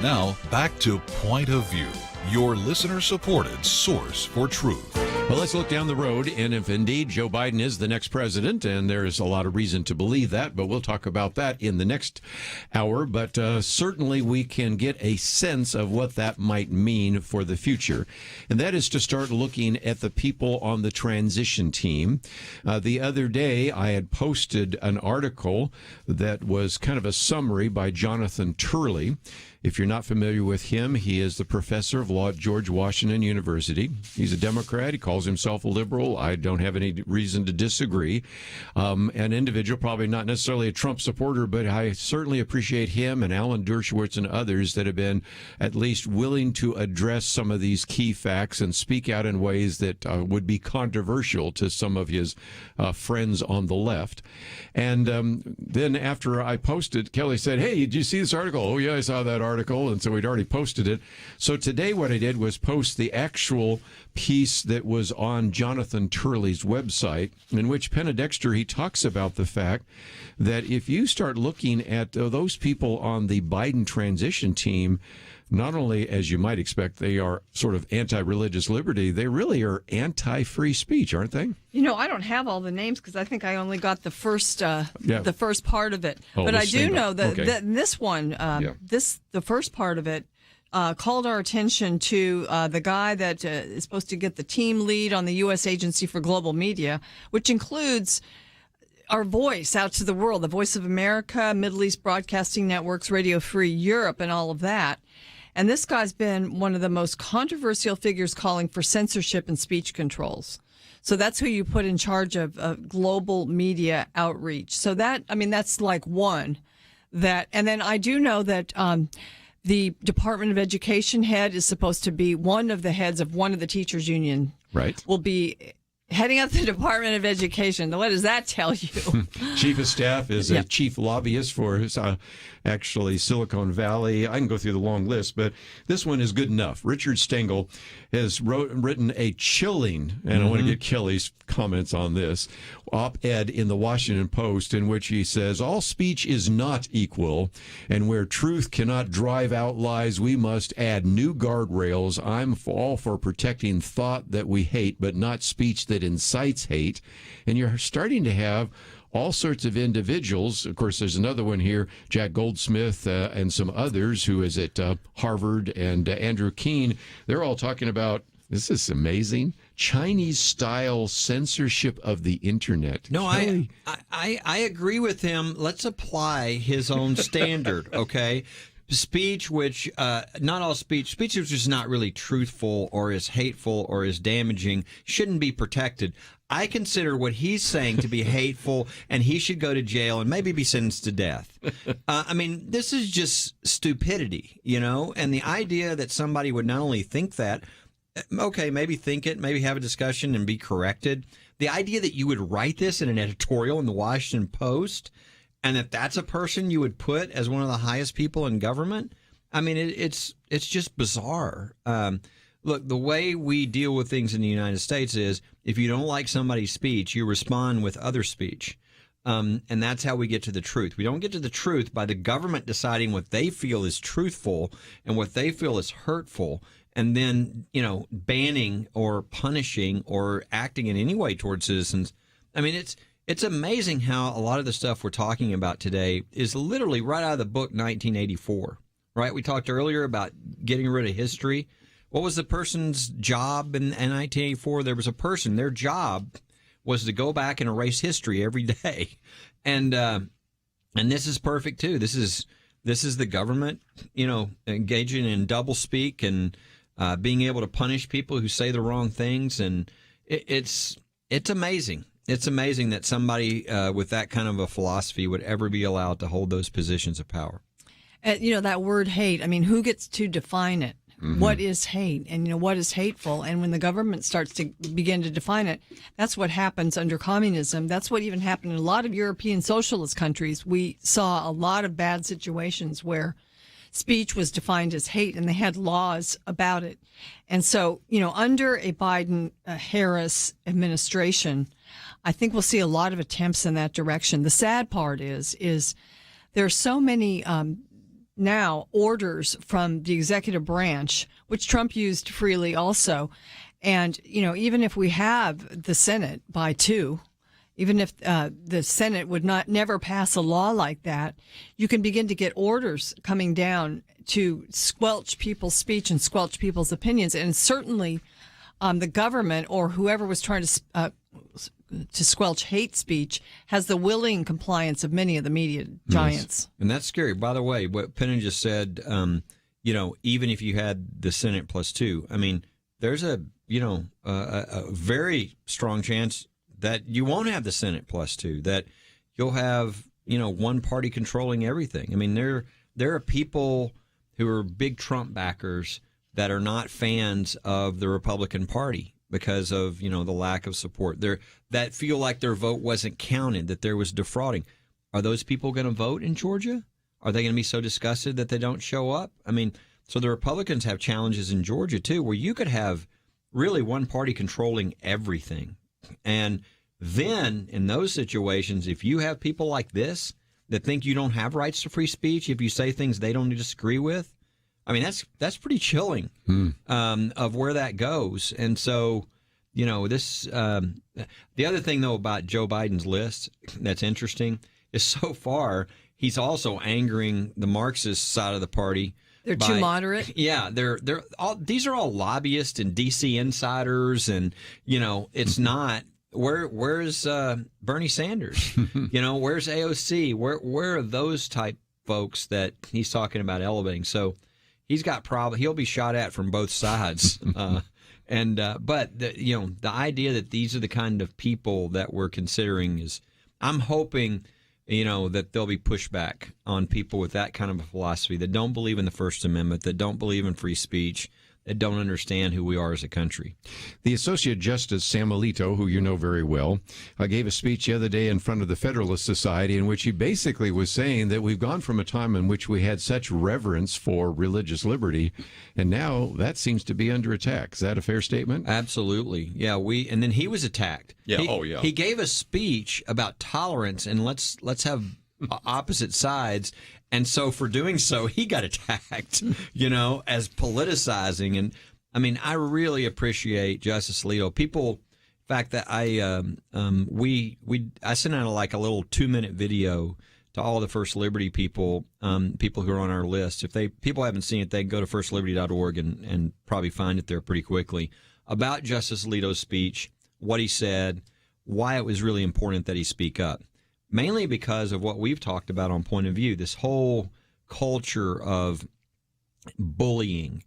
Now, back to Point of View, your listener-supported source for truth. Well, let's look down the road, and if indeed Joe Biden is the next president, and there's a lot of reason to believe that, but we'll talk about that in the next hour. But certainly we can get a sense of what that might mean for the future, and that is to start looking at the people on the transition team. The other day, I had posted an article that was kind of a summary by Jonathan Turley. If you're not familiar with him, he is the professor of law at George Washington University. He's a Democrat. He calls himself a liberal. I don't have any reason to disagree. An individual, probably not necessarily a Trump supporter, but I certainly appreciate him and Alan Dershowitz and others that have been at least willing to address some of these key facts and speak out in ways that would be controversial to some of his friends on the left. And then after I posted, Kelly said, "Hey, did you see this article?" "Oh, yeah, I saw that article." And so we'd already posted it. So today what I did was post the actual piece that was on Jonathan Turley's website, in which Penna Dexter, he talks about the fact that if you start looking at those people on the Biden transition team, not only, as you might expect, they are sort of anti-religious liberty, they really are anti-free speech, aren't they? You know, I don't have all the names because I think I only got the first part of it. Oh, but I do know that, okay. that this one, the first part of it, called our attention to the guy that is supposed to get the team lead on the U.S. Agency for Global Media, which includes our voice out to the world, the Voice of America, Middle East Broadcasting Networks, Radio Free Europe, and all of that. And this guy's been one of the most controversial figures calling for censorship and speech controls. So that's who you put in charge of global media outreach. So that's like one that, and then I do know that the Department of Education head is supposed to be one of the heads of one of the teachers' union. Right. Will be heading up the Department of Education. What does that tell you? Chief of staff is a chief lobbyist for actually Silicon Valley. I can go through the long list, but this one is good enough. Richard Stengel has written a chilling, and I want to get Kelly's comments on this, op-ed in the Washington Post in which he says, "All speech is not equal, and where truth cannot drive out lies, we must add new guardrails. I'm all for protecting thought that we hate, but not speech that incites hate." And you're starting to have all sorts of individuals. Of course, there's another one here, Jack Goldsmith and some others who is at Harvard, and Andrew Keen. They're all talking about, this is amazing, Chinese-style censorship of the internet. No, I agree with him. Let's apply his own standard, okay? Speech which, not all speech which is not really truthful or is hateful or is damaging shouldn't be protected. I consider what he's saying to be hateful, and he should go to jail and maybe be sentenced to death. I mean, this is just stupidity, you know? And the idea that somebody would not only think that, okay, maybe think it, maybe have a discussion and be corrected. The idea that you would write this in an editorial in the Washington Post and that's a person you would put as one of the highest people in government, I mean, it's just bizarre. Look, the way we deal with things in the United States is if you don't like somebody's speech, you respond with other speech. And that's how we get to the truth. We don't get to the truth by the government deciding what they feel is truthful and what they feel is hurtful, and then, you know, banning or punishing or acting in any way towards citizens. I mean, it's amazing how a lot of the stuff we're talking about today is literally right out of the book 1984, right? We talked earlier about getting rid of history. What was the person's job in 1984? There was a person, their job was to go back and erase history every day. And this is perfect too. This is the government, you know, engaging in double speak and being able to punish people who say the wrong things. And it's amazing. It's amazing that somebody with that kind of a philosophy would ever be allowed to hold those positions of power. You know, that word hate, I mean, who gets to define it? Mm-hmm. What is hate? And, you know, what is hateful? And when the government starts to begin to define it, that's what happens under communism. That's what even happened in a lot of European socialist countries. We saw a lot of bad situations where speech was defined as hate, and they had laws about it. And so, you know, under a Biden-Harris administration, I think we'll see a lot of attempts in that direction. The sad part is there are so many now orders from the executive branch, which Trump used freely also. And, you know, even if we have the Senate by 2, even if the Senate would never pass a law like that, you can begin to get orders coming down to squelch people's speech and squelch people's opinions. And certainly the government or whoever was trying to squelch hate speech has the willing compliance of many of the media giants. And that's scary. By the way, what Penna just said, even if you had the Senate +2, I mean, there's a very strong chance that you won't have the Senate +2, that you'll have, one party controlling everything. I mean, there are people who are big Trump backers that are not fans of the Republican Party because of, the lack of support there, that feel like their vote wasn't counted, that there was defrauding. Are those people going to vote in Georgia? Are they going to be so disgusted that they don't show up? I mean, so the Republicans have challenges in Georgia, too, where you could have really one party controlling everything. And then in those situations, if you have people like this that think you don't have rights to free speech, if you say things they don't disagree with, I mean, that's pretty chilling of where that goes. And so, this the other thing, though, about Joe Biden's list that's interesting is so far he's also angering the Marxist side of the party. They're too moderate. Yeah, these are all lobbyists and DC insiders, and it's not. Where's Bernie Sanders? Where's AOC? Where are those type folks that he's talking about elevating? So he's got he'll be shot at from both sides. But the idea that these are the kind of people that we're considering is, I'm hoping, that there'll be pushback on people with that kind of a philosophy, that don't believe in the First Amendment, that don't believe in free speech, that don't understand who we are as a country. The Associate Justice Sam Alito, who you know very well, gave a speech the other day in front of the Federalist Society in which he basically was saying that we've gone from a time in which we had such reverence for religious liberty, and now that seems to be under attack. Is that a fair statement? Absolutely. Yeah, and then he was attacked. Yeah. He gave a speech about tolerance and let's have opposite sides. And so for doing so, he got attacked, as politicizing. And I mean, I really appreciate Justice Alito. People, in fact, that I sent out like a little 2-minute video to all the First Liberty people, people who are on our list. If people haven't seen it, they can go to firstliberty.org and probably find it there pretty quickly, about Justice Alito's speech, what he said, why it was really important that he speak up. Mainly because of what we've talked about on Point of View, this whole culture of bullying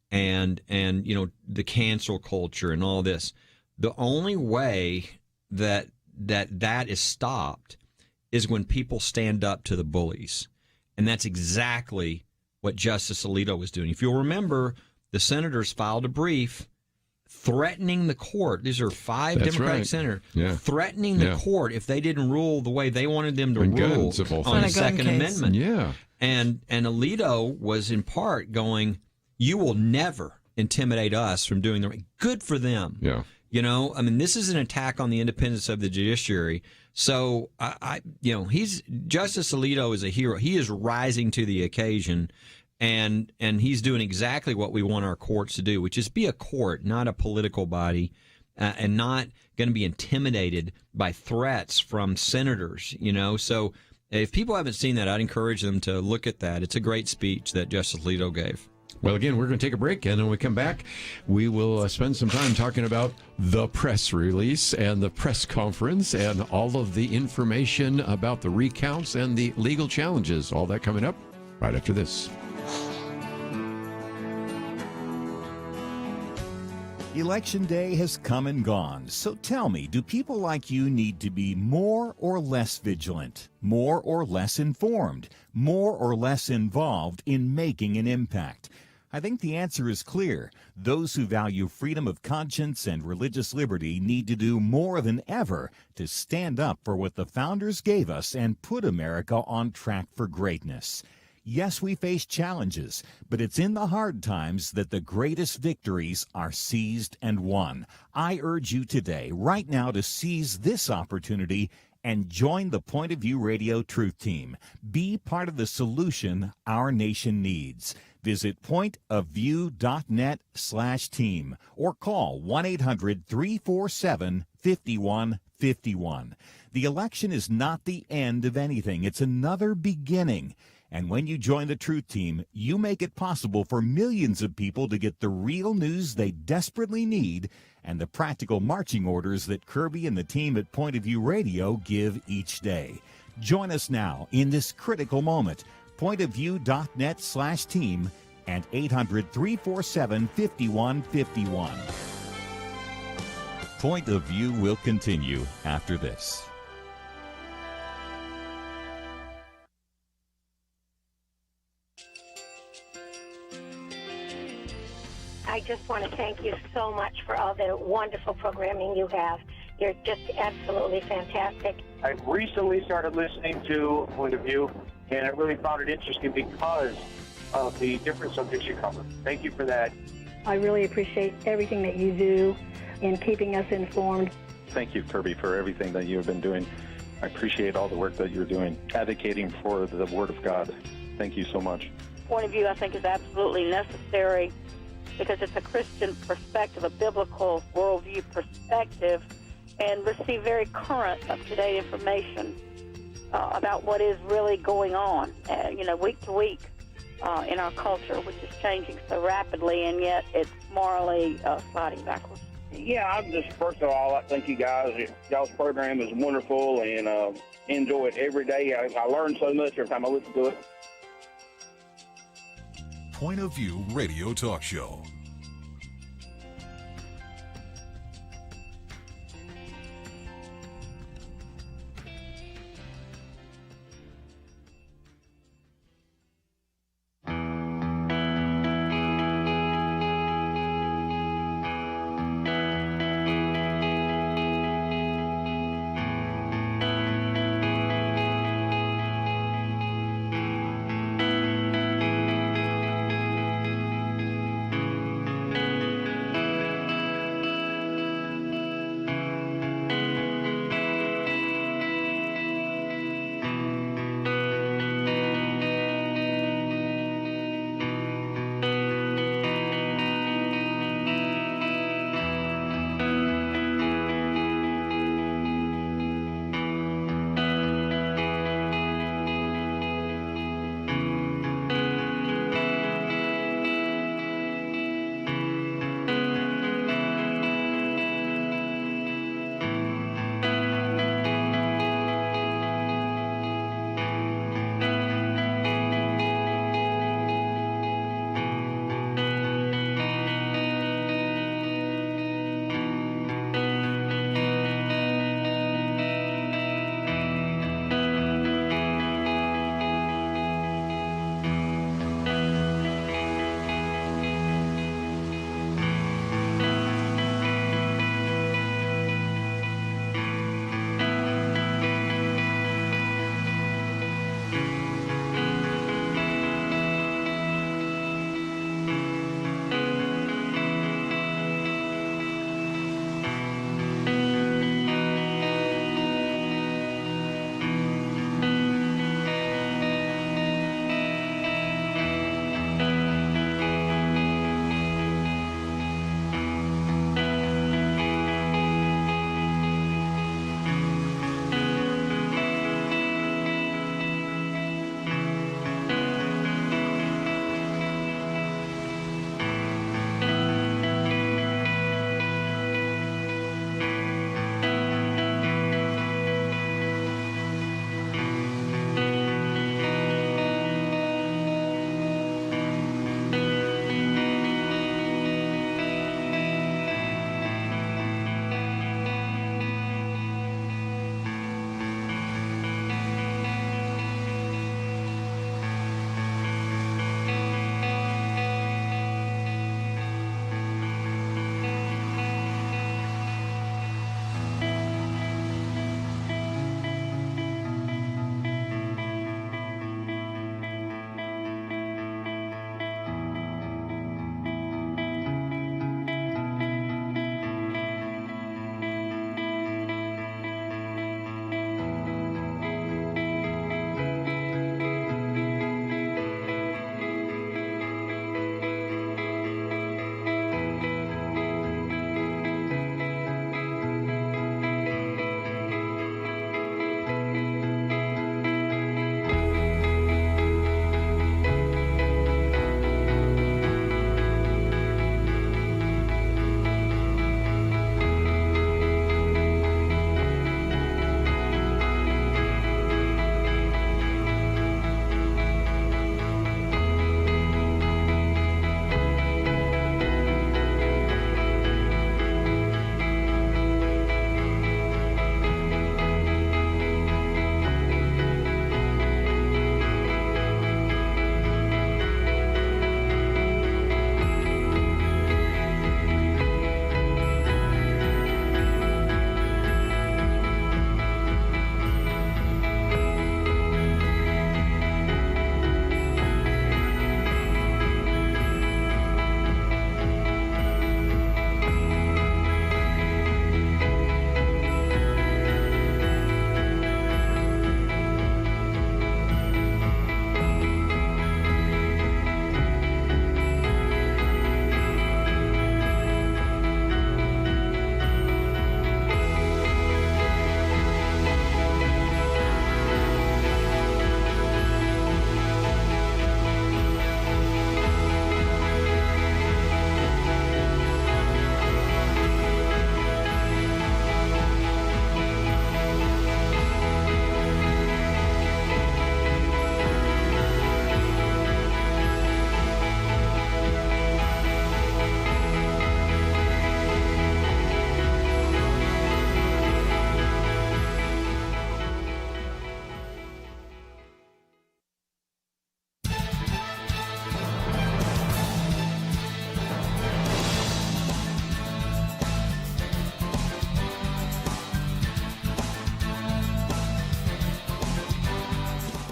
and the cancel culture and all this. The only way that is stopped is when people stand up to the bullies. And that's exactly what Justice Alito was doing. If you'll remember, the senators filed a brief threatening the court. These are 5 That's Democratic right. senators threatening Yeah. the court if they didn't rule the way they wanted them to On rule guns, of all on the things. Second gun case. Amendment. Yeah. And Alito was in part going, you will never intimidate us from doing the right. Good for them. Yeah. I mean, this is an attack on the independence of the judiciary. So Justice Alito is a hero. He is rising to the occasion. And he's doing exactly what we want our courts to do, which is be a court, not a political body, and not going to be intimidated by threats from senators, So if people haven't seen that, I'd encourage them to look at that. It's a great speech that Justice Alito gave. Well, again, we're going to take a break, and when we come back, we will spend some time talking about the press release and the press conference and all of the information about the recounts and the legal challenges. All that coming up right after this. Election day has come and gone, so tell me, do people like you need to be more or less vigilant, more or less informed, more or less involved in making an impact? I think the answer is clear. Those who value freedom of conscience and religious liberty need to do more than ever to stand up for what the founders gave us and put America on track for greatness. Yes, we face challenges, but it's in the hard times that the greatest victories are seized and won. I urge you today, right now, to seize this opportunity and join the Point of View Radio Truth Team. Be part of the solution our nation needs. Visit pointofview.net/team or call 1-800-347-5151. The election is not the end of anything. It's another beginning. And when you join the Truth Team, you make it possible for millions of people to get the real news they desperately need and the practical marching orders that Kerby and the team at Point of View Radio give each day. Join us now in this critical moment. Pointofview.net/team. and 800-347-5151. Point of View will continue after this. I just want to thank you so much for all the wonderful programming you have. You're just absolutely fantastic. I recently started listening to Point of View, and I really found it interesting because of the different subjects you cover. Thank you for that. I really appreciate everything that you do in keeping us informed. Thank you, Kerby, for everything that you have been doing. I appreciate all the work that you're doing, advocating for the Word of God. Thank you so much. Point of View, I think, is absolutely necessary because it's a Christian perspective, a biblical worldview perspective, and receive very current, up-to-date information about what is really going on, week to week in our culture, which is changing so rapidly, and yet it's morally sliding backwards. Yeah, I'm just, first of all, I thank you guys. Y'all's program is wonderful, and enjoy it every day. I learn so much every time I listen to it. Point of View Radio Talk Show.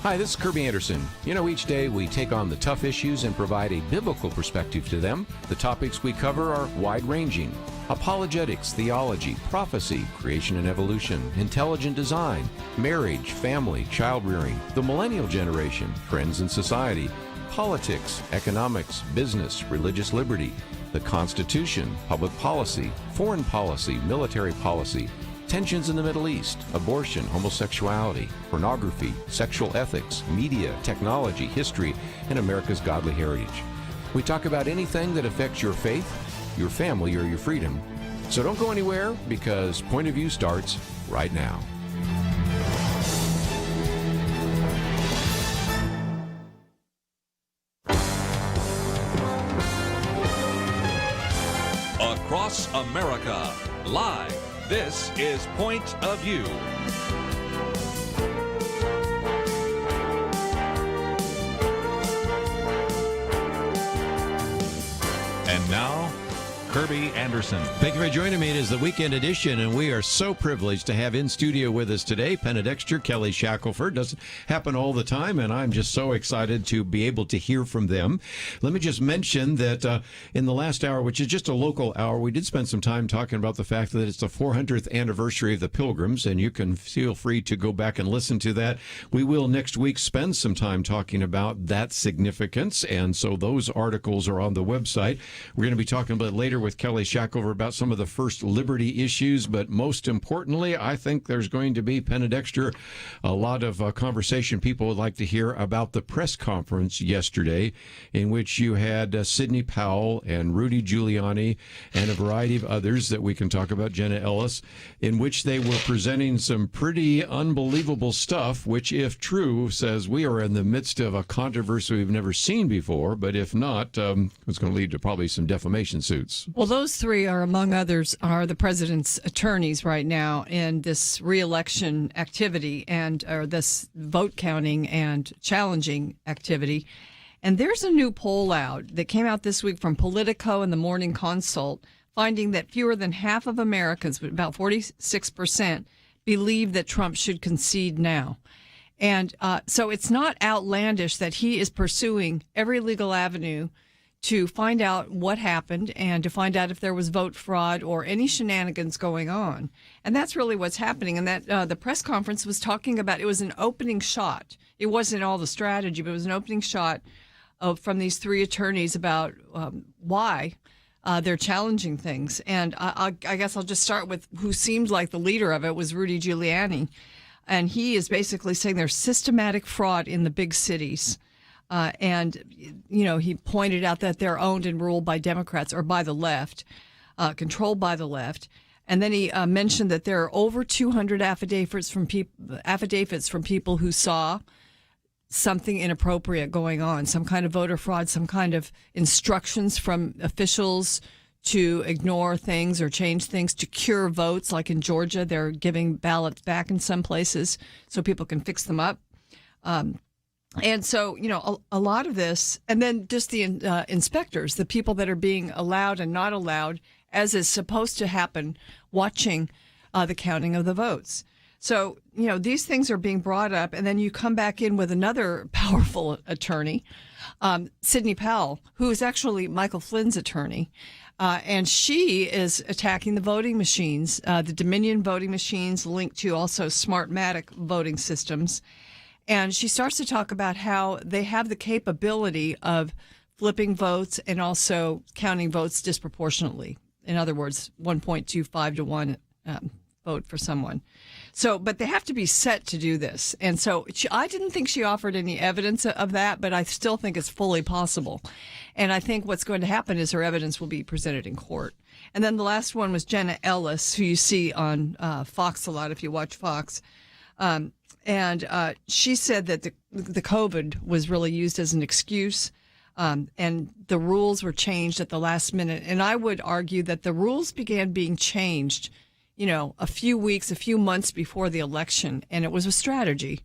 Hi, this is Kerby Anderson. You know, each day we take on the tough issues and provide a biblical perspective to them. The topics we cover are wide-ranging: apologetics, theology, prophecy, creation and evolution, intelligent design, marriage, family, child-rearing, the millennial generation, trends in society, politics, economics, business, religious liberty, the Constitution, public policy, foreign policy, military policy, tensions in the Middle East, abortion, homosexuality, pornography, sexual ethics, media, technology, history, and America's godly heritage. We talk about anything that affects your faith, your family, or your freedom. So don't go anywhere, because Point of View starts right now. Across America, live. This is Point of View. And now, Kerby Anderson. Thank you for joining me. It is the weekend edition, and we are so privileged to have in studio with us today Penna Dexter, Kelly Shackelford. Doesn't happen all the time, and I'm just so excited to be able to hear from them. Let me just mention that in the last hour, which is just a local hour, we did spend some time talking about the fact that it's the 400th anniversary of the Pilgrims, and you can feel free to go back and listen to that. We will next week spend some time talking about that significance, and so those articles are on the website. We're going to be talking a bit later with Kelly Shackelford about some of the first liberty issues, but most importantly, I think there's going to be, Penna Dexter, a lot of conversation people would like to hear about the press conference yesterday, in which you had Sidney Powell and Rudy Giuliani and a variety of others that we can talk about, Jenna Ellis, in which they were presenting some pretty unbelievable stuff, which, if true, says we are in the midst of a controversy we've never seen before, but if not, it's going to lead to probably some defamation suits. Well, those three are, among others, are the president's attorneys right now in this re-election activity and or this vote counting and challenging activity. And there's a new poll out that came out this week from Politico and the Morning Consult, finding that fewer than half of Americans, about 46%, believe that Trump should concede now. And so it's not outlandish that he is pursuing every legal avenue to find out what happened and to find out if there was vote fraud or any shenanigans going on. And that's really what's happening. And that the press conference was talking about, it was an opening shot. It wasn't all the strategy, but it was an opening shot from these three attorneys about why they're challenging things. And I guess I'll just start with who seemed like the leader of it was Rudy Giuliani. And he is basically saying there's systematic fraud in the big cities. And, you know, he pointed out that they're owned and ruled by Democrats or by the left, controlled by the left. And then he mentioned that there are over 200 affidavits from people who saw something inappropriate going on, some kind of voter fraud, some kind of instructions from officials to ignore things or change things, to cure votes. Like in Georgia, they're giving ballots back in some places so people can fix them up. And so, you know, a lot of this, and then just the inspectors, the people that are being allowed and not allowed, as is supposed to happen, watching the counting of the votes. So, you know, these things are being brought up, and then you come back in with another powerful attorney, Sidney Powell, who is actually Michael Flynn's attorney. And she is attacking the voting machines, the Dominion voting machines linked to also Smartmatic voting systems. And she starts to talk about how they have the capability of flipping votes and also counting votes disproportionately. In other words, 1.25 to 1 vote for someone. So, but they have to be set to do this. And so I didn't think she offered any evidence of that, but I still think it's fully possible. And I think what's going to happen is her evidence will be presented in court. And then the last one was Jenna Ellis, who you see on Fox a lot if you watch Fox. And she said that the COVID was really used as an excuse, and the rules were changed at the last minute. And I would argue that the rules began being changed, you know, a few months before the election, and it was a strategy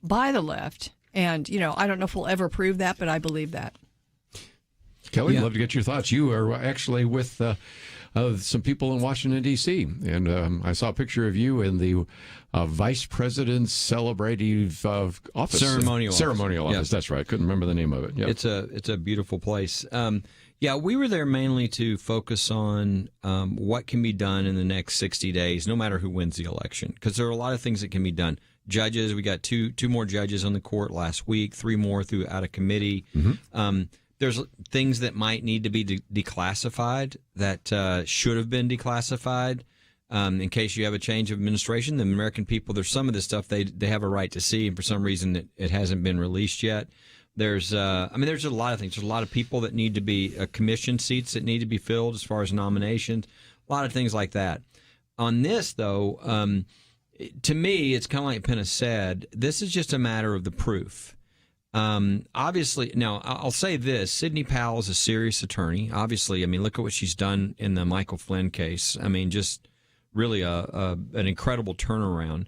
by the left. And, you know, I don't know if we'll ever prove that, but I believe that. Kelly, I'd love to get your thoughts. You are actually with some people in Washington, D.C. And I saw a picture of you in the Vice President's Celebrative Office. Ceremonial office. Yes. That's right. Couldn't remember the name of it. Yep. It's a beautiful place. We were there mainly to focus on what can be done in the next 60 days, no matter who wins the election, because there are a lot of things that can be done. Judges, we got two more judges on the court last week, 3 more out of committee. Mm-hmm. There's things that might need to be declassified that should have been declassified in case you have a change of administration. The American people, there's some of this stuff they have a right to see, and for some reason it hasn't been released yet. There's there's a lot of things. There's a lot of people that need to be commission seats that need to be filled as far as nominations, a lot of things like that. On this, though, to me, it's kind of like Penna said, this is just a matter of the proof. Obviously, now I'll say this: Sidney Powell is a serious attorney. Obviously, look at what she's done in the Michael Flynn case. Just really an incredible turnaround.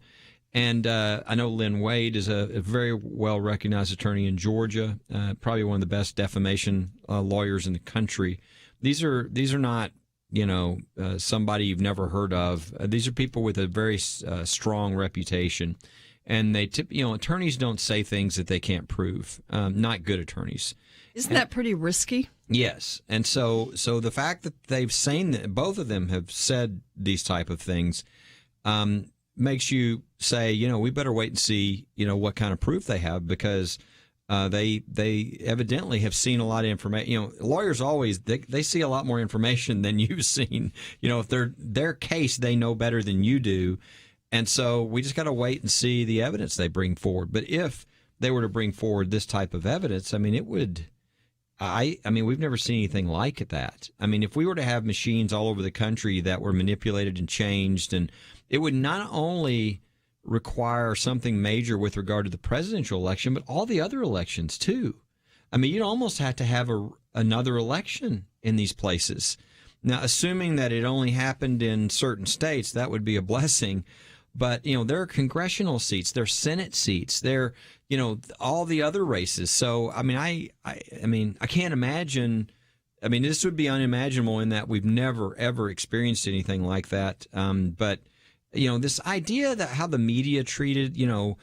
And I know Lynn Wade is a very well recognized attorney in Georgia, probably one of the best defamation lawyers in the country. These are not somebody you've never heard of. These are people with a very strong reputation. And attorneys don't say things that they can't prove. Not good attorneys. Isn't that pretty risky? Yes. And so the fact that they've seen that both of them have said these type of things makes you say, we better wait and see, what kind of proof they have, because they evidently have seen a lot of information. Lawyers always they see a lot more information than you've seen. If their case, they know better than you do. And so we just got to wait and see the evidence they bring forward. But if they were to bring forward this type of evidence, it would. We've never seen anything like that. If we were to have machines all over the country that were manipulated and changed, and it would not only require something major with regard to the presidential election, but all the other elections too. You'd almost have to have another election in these places. Now, assuming that it only happened in certain states, that would be a blessing. But, there are congressional seats, there are Senate seats, there, all the other races. So, I can't imagine. This would be unimaginable in that we've never, ever experienced anything like that. But, this idea that how the media treated it,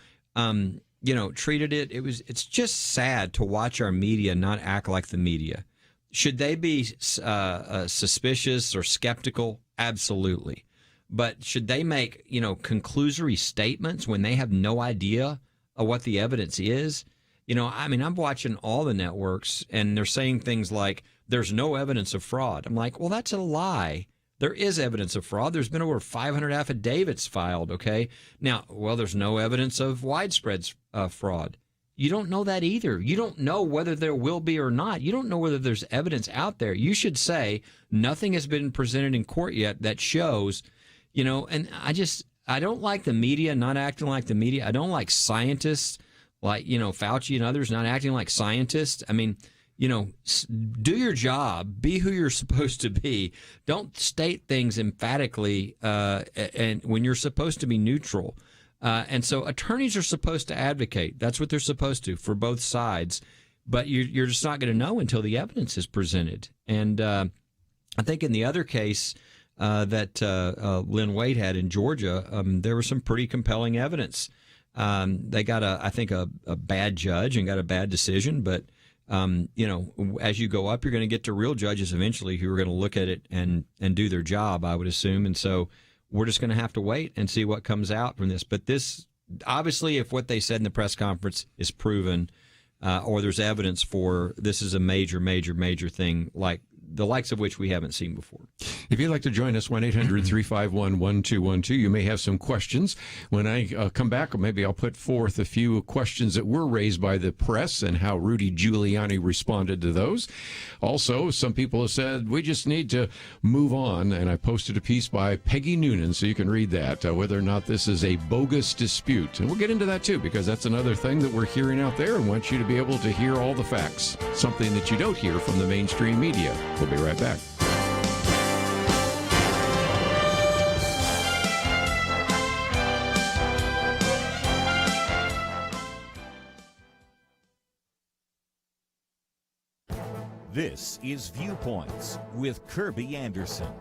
it's just sad to watch our media not act like the media. Should they be suspicious or skeptical? Absolutely. But should they make, conclusory statements when they have no idea of what the evidence is? I'm watching all the networks, and they're saying things like, there's no evidence of fraud. I'm like, well, that's a lie. There is evidence of fraud. There's been over 500 affidavits filed, okay? Now, there's no evidence of widespread fraud. You don't know that either. You don't know whether there will be or not. You don't know whether there's evidence out there. You should say nothing has been presented in court yet that shows, and I don't like the media not acting like the media. I don't like scientists like, Fauci and others not acting like scientists. Do your job, be who you're supposed to be. Don't state things emphatically and when you're supposed to be neutral. And so attorneys are supposed to advocate. That's what they're supposed to for both sides. But you're just not going to know until the evidence is presented. And I think in the other case that Lynn Wade had in Georgia, there was some pretty compelling evidence. They got a bad judge and got a bad decision. But, as you go up, you're going to get to real judges eventually who are going to look at it and do their job, I would assume. And so we're just going to have to wait and see what comes out from this. But this, obviously, if what they said in the press conference is proven, or there's evidence for this is a major, major, major thing, like the likes of which we haven't seen before. If you'd like to join us, 1-800-351-1212. You may have some questions. When I come back, maybe I'll put forth a few questions that were raised by the press and how Rudy Giuliani responded to those. Also, some people have said we just need to move on, and I posted a piece by Peggy Noonan, so you can read that, whether or not this is a bogus dispute. And we'll get into that, too, because that's another thing that we're hearing out there and want you to be able to hear all the facts, something that you don't hear from the mainstream media. We'll be right back. This is Viewpoints with Kerby Anderson.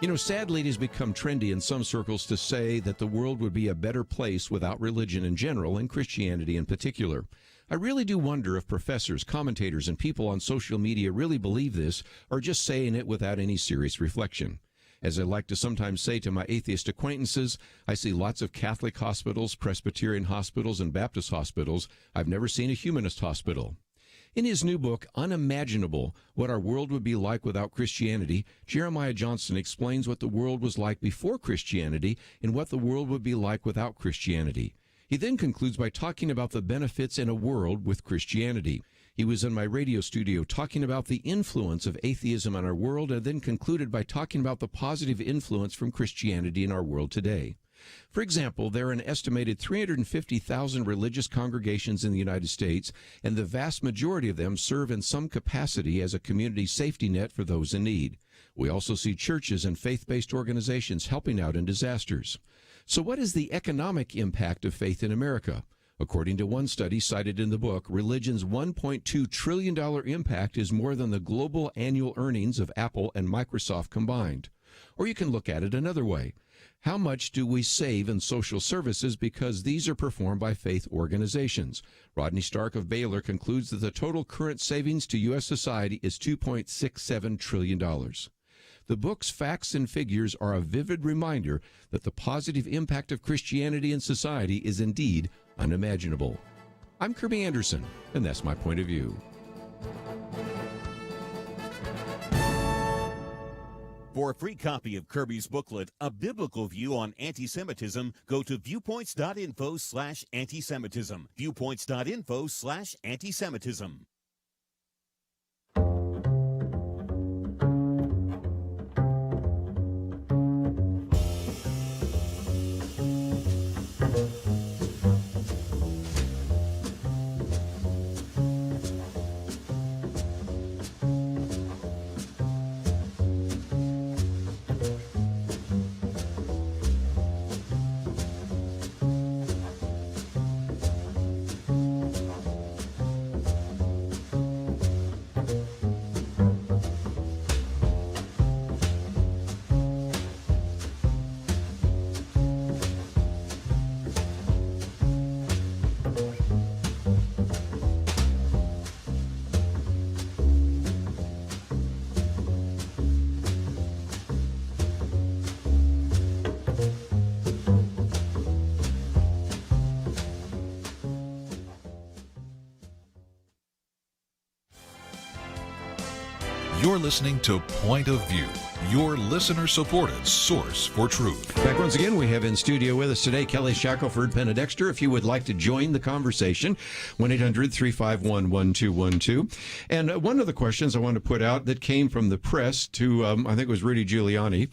You know, sadly, it has become trendy in some circles to say that the world would be a better place without religion in general and Christianity in particular. I really do wonder if professors, commentators, and people on social media really believe this or just saying it without any serious reflection. As I like to sometimes say to my atheist acquaintances, I see lots of Catholic hospitals, Presbyterian hospitals, and Baptist hospitals. I've never seen a humanist hospital. In his new book, Unimaginable, What Our World Would Be Like Without Christianity, Jeremiah Johnson explains what the world was like before Christianity and what the world would be like without Christianity. He then concludes by talking about the benefits in a world with Christianity. He was in my radio studio talking about the influence of atheism on our world and then concluded by talking about the positive influence from Christianity in our world today. For example, there are an estimated 350,000 religious congregations in the United States, and the vast majority of them serve in some capacity as a community safety net for those in need. We also see churches and faith-based organizations helping out in disasters. So what is the economic impact of faith in America? According to one study cited in the book, religion's $1.2 trillion impact is more than the global annual earnings of Apple and Microsoft combined. Or you can look at it another way. How much do we save in social services because these are performed by faith organizations? Rodney Stark of Baylor concludes that the total current savings to U.S. society is $2.67 trillion. The book's facts and figures are a vivid reminder that the positive impact of Christianity in society is indeed unimaginable. I'm Kerby Anderson, and that's my point of view. For a free copy of Kerby's booklet, A Biblical View on Anti-Semitism, go to viewpoints.info/anti-Semitism. Viewpoints.info/anti-Semitism. You're listening to Point of View, your listener-supported source for truth. Back once again, we have in studio with us today Kelly Shackelford, Penna Dexter. If you would like to join the conversation, 1-800-351-1212. And one of the questions I want to put out that came from the press to, I think it was Rudy Giuliani,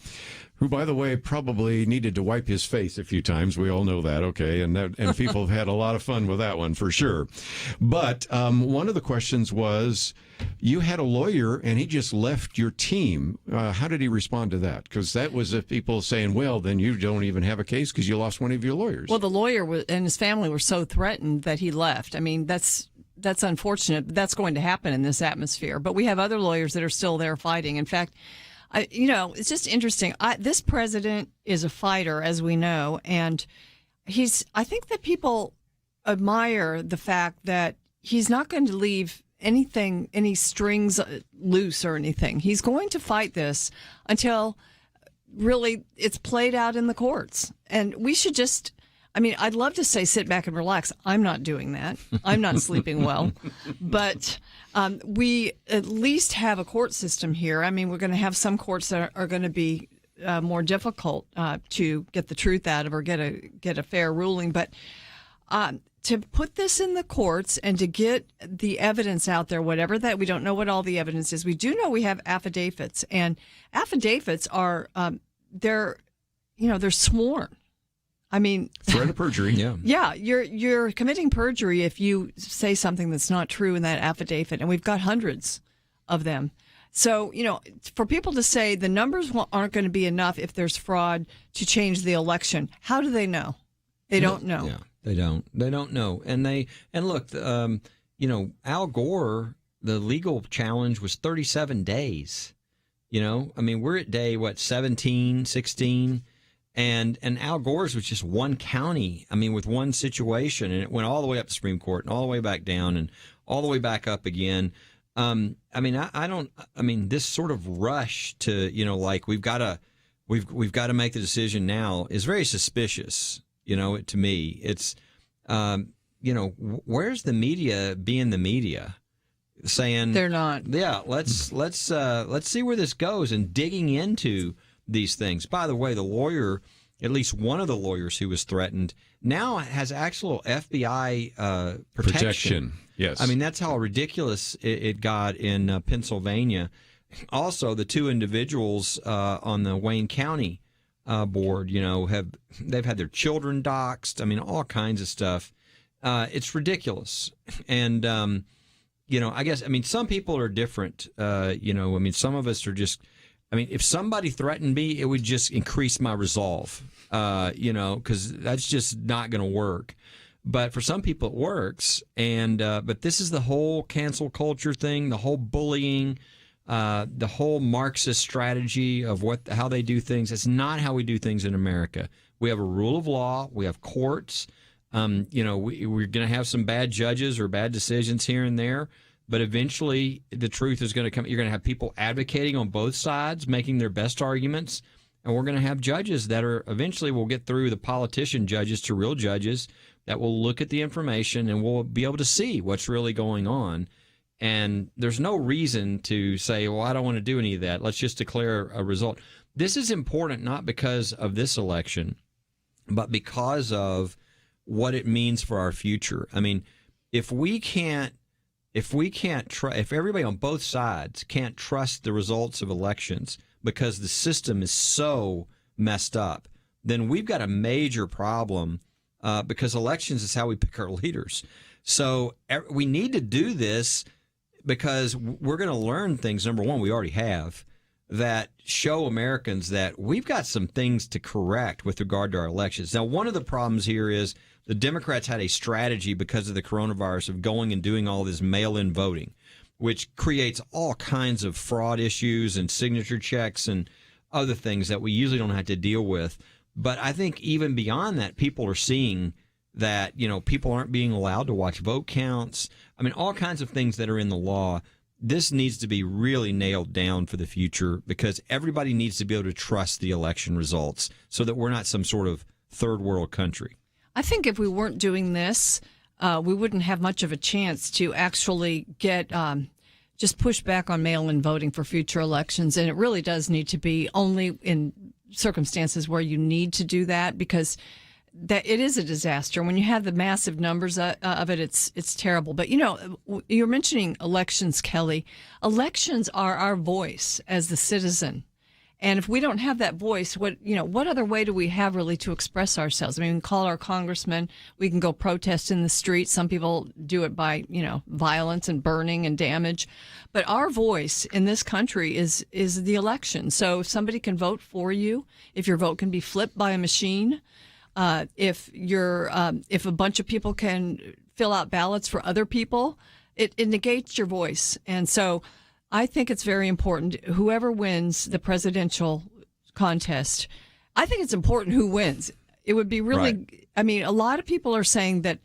who, by the way, probably needed to wipe his face a few times. We all know that, okay? And people have had a lot of fun with that one, for sure. But one of the questions was, you had a lawyer, and he just left your team. How did he respond to that? Because that was people saying, well, then you don't even have a case because you lost one of your lawyers. Well, the lawyer and his family were so threatened that he left. I mean, that's unfortunate, but that's going to happen in this atmosphere. But we have other lawyers that are still there fighting. In fact, it's just interesting. This president is a fighter, as we know, and I think that people admire the fact that he's not going to leave any strings loose or anything. He's going to fight this until really it's played out in the courts. And we should I'd love to say sit back and relax. I'm not doing that. I'm not sleeping well. But we at least have a court system here. I mean, we're going to have some courts that are going to be more difficult to get the truth out of or get a fair ruling. But to put this in the courts and to get the evidence out there, whatever that, we don't know what all the evidence is. We do know we have affidavits, and affidavits are they're sworn. I mean, threat of perjury. Yeah, you're committing perjury if you say something that's not true in that affidavit, and we've got hundreds of them. So, for people to say the numbers aren't going to be enough if there's fraud to change the election, how do they know? They don't know. Yeah, they don't. They don't know. And look, Al Gore, the legal challenge was 37 days. You know, I mean, we're at day, 17, 16, and Al Gore's was just one county, I mean, with one situation, and it went all the way up to Supreme Court and all the way back down and all the way back up again. I mean, this sort of rush to, you know, like we've got to make the decision now is very suspicious, you know, to me. It's, you know, where's the media being the media? Saying they're not. Yeah, let's see where this goes and digging into these things. By the way, the lawyer, at least one of the lawyers who was threatened, now has actual FBI protection. Yes, I mean that's how ridiculous it got in Pennsylvania. Also, the two individuals on the Wayne County board, you know, they've had their children doxxed. I mean, all kinds of stuff. It's ridiculous, and. You know, I guess, I mean, some people are different. You know, I mean, some of us are just, I mean, if somebody threatened me, it would just increase my resolve, you know, because that's just not going to work. But for some people, it works. And, but this is the whole cancel culture thing, the whole bullying, the whole Marxist strategy of how they do things. It's not how we do things in America. We have a rule of law. We have courts. You know, we're going to have some bad judges or bad decisions here and there, but eventually the truth is going to come. You're going to have people advocating on both sides, making their best arguments, and we're going to have judges that are eventually will get through the politician judges to real judges that will look at the information and will be able to see what's really going on. And there's no reason to say, well, I don't want to do any of that. Let's just declare a result. This is important not because of this election, but because of what it means for our future. I mean, if everybody on both sides can't trust the results of elections because the system is so messed up, then we've got a major problem because elections is how we pick our leaders. So we need to do this because we're going to learn things. Number one, we already have, that show Americans that we've got some things to correct with regard to our elections. Now, one of the problems here is the Democrats had a strategy because of the coronavirus of going and doing all this mail-in voting, which creates all kinds of fraud issues and signature checks and other things that we usually don't have to deal with. But I think even beyond that, people are seeing that, you know, people aren't being allowed to watch vote counts. I mean, all kinds of things that are in the law. This needs to be really nailed down for the future because everybody needs to be able to trust the election results so that we're not some sort of third world country. I think if we weren't doing this, we wouldn't have much of a chance to actually get just push back on mail-in voting for future elections. And it really does need to be only in circumstances where you need to do that because that it is a disaster. When you have the massive numbers of it, it's terrible. But, you know, you're mentioning elections, Kelly. Elections are our voice as the citizen. And if we don't have that voice, what other way do we have really to express ourselves? I mean, we can call our congressman. We can go protest in the streets. Some people do it by, you know, violence and burning and damage. But our voice in this country is the election. So if somebody can vote for you, if your vote can be flipped by a machine, if a bunch of people can fill out ballots for other people, it negates your voice. And so I think it's very important. Whoever wins the presidential contest, I think it's important who wins. It would be really, right. I mean, a lot of people are saying that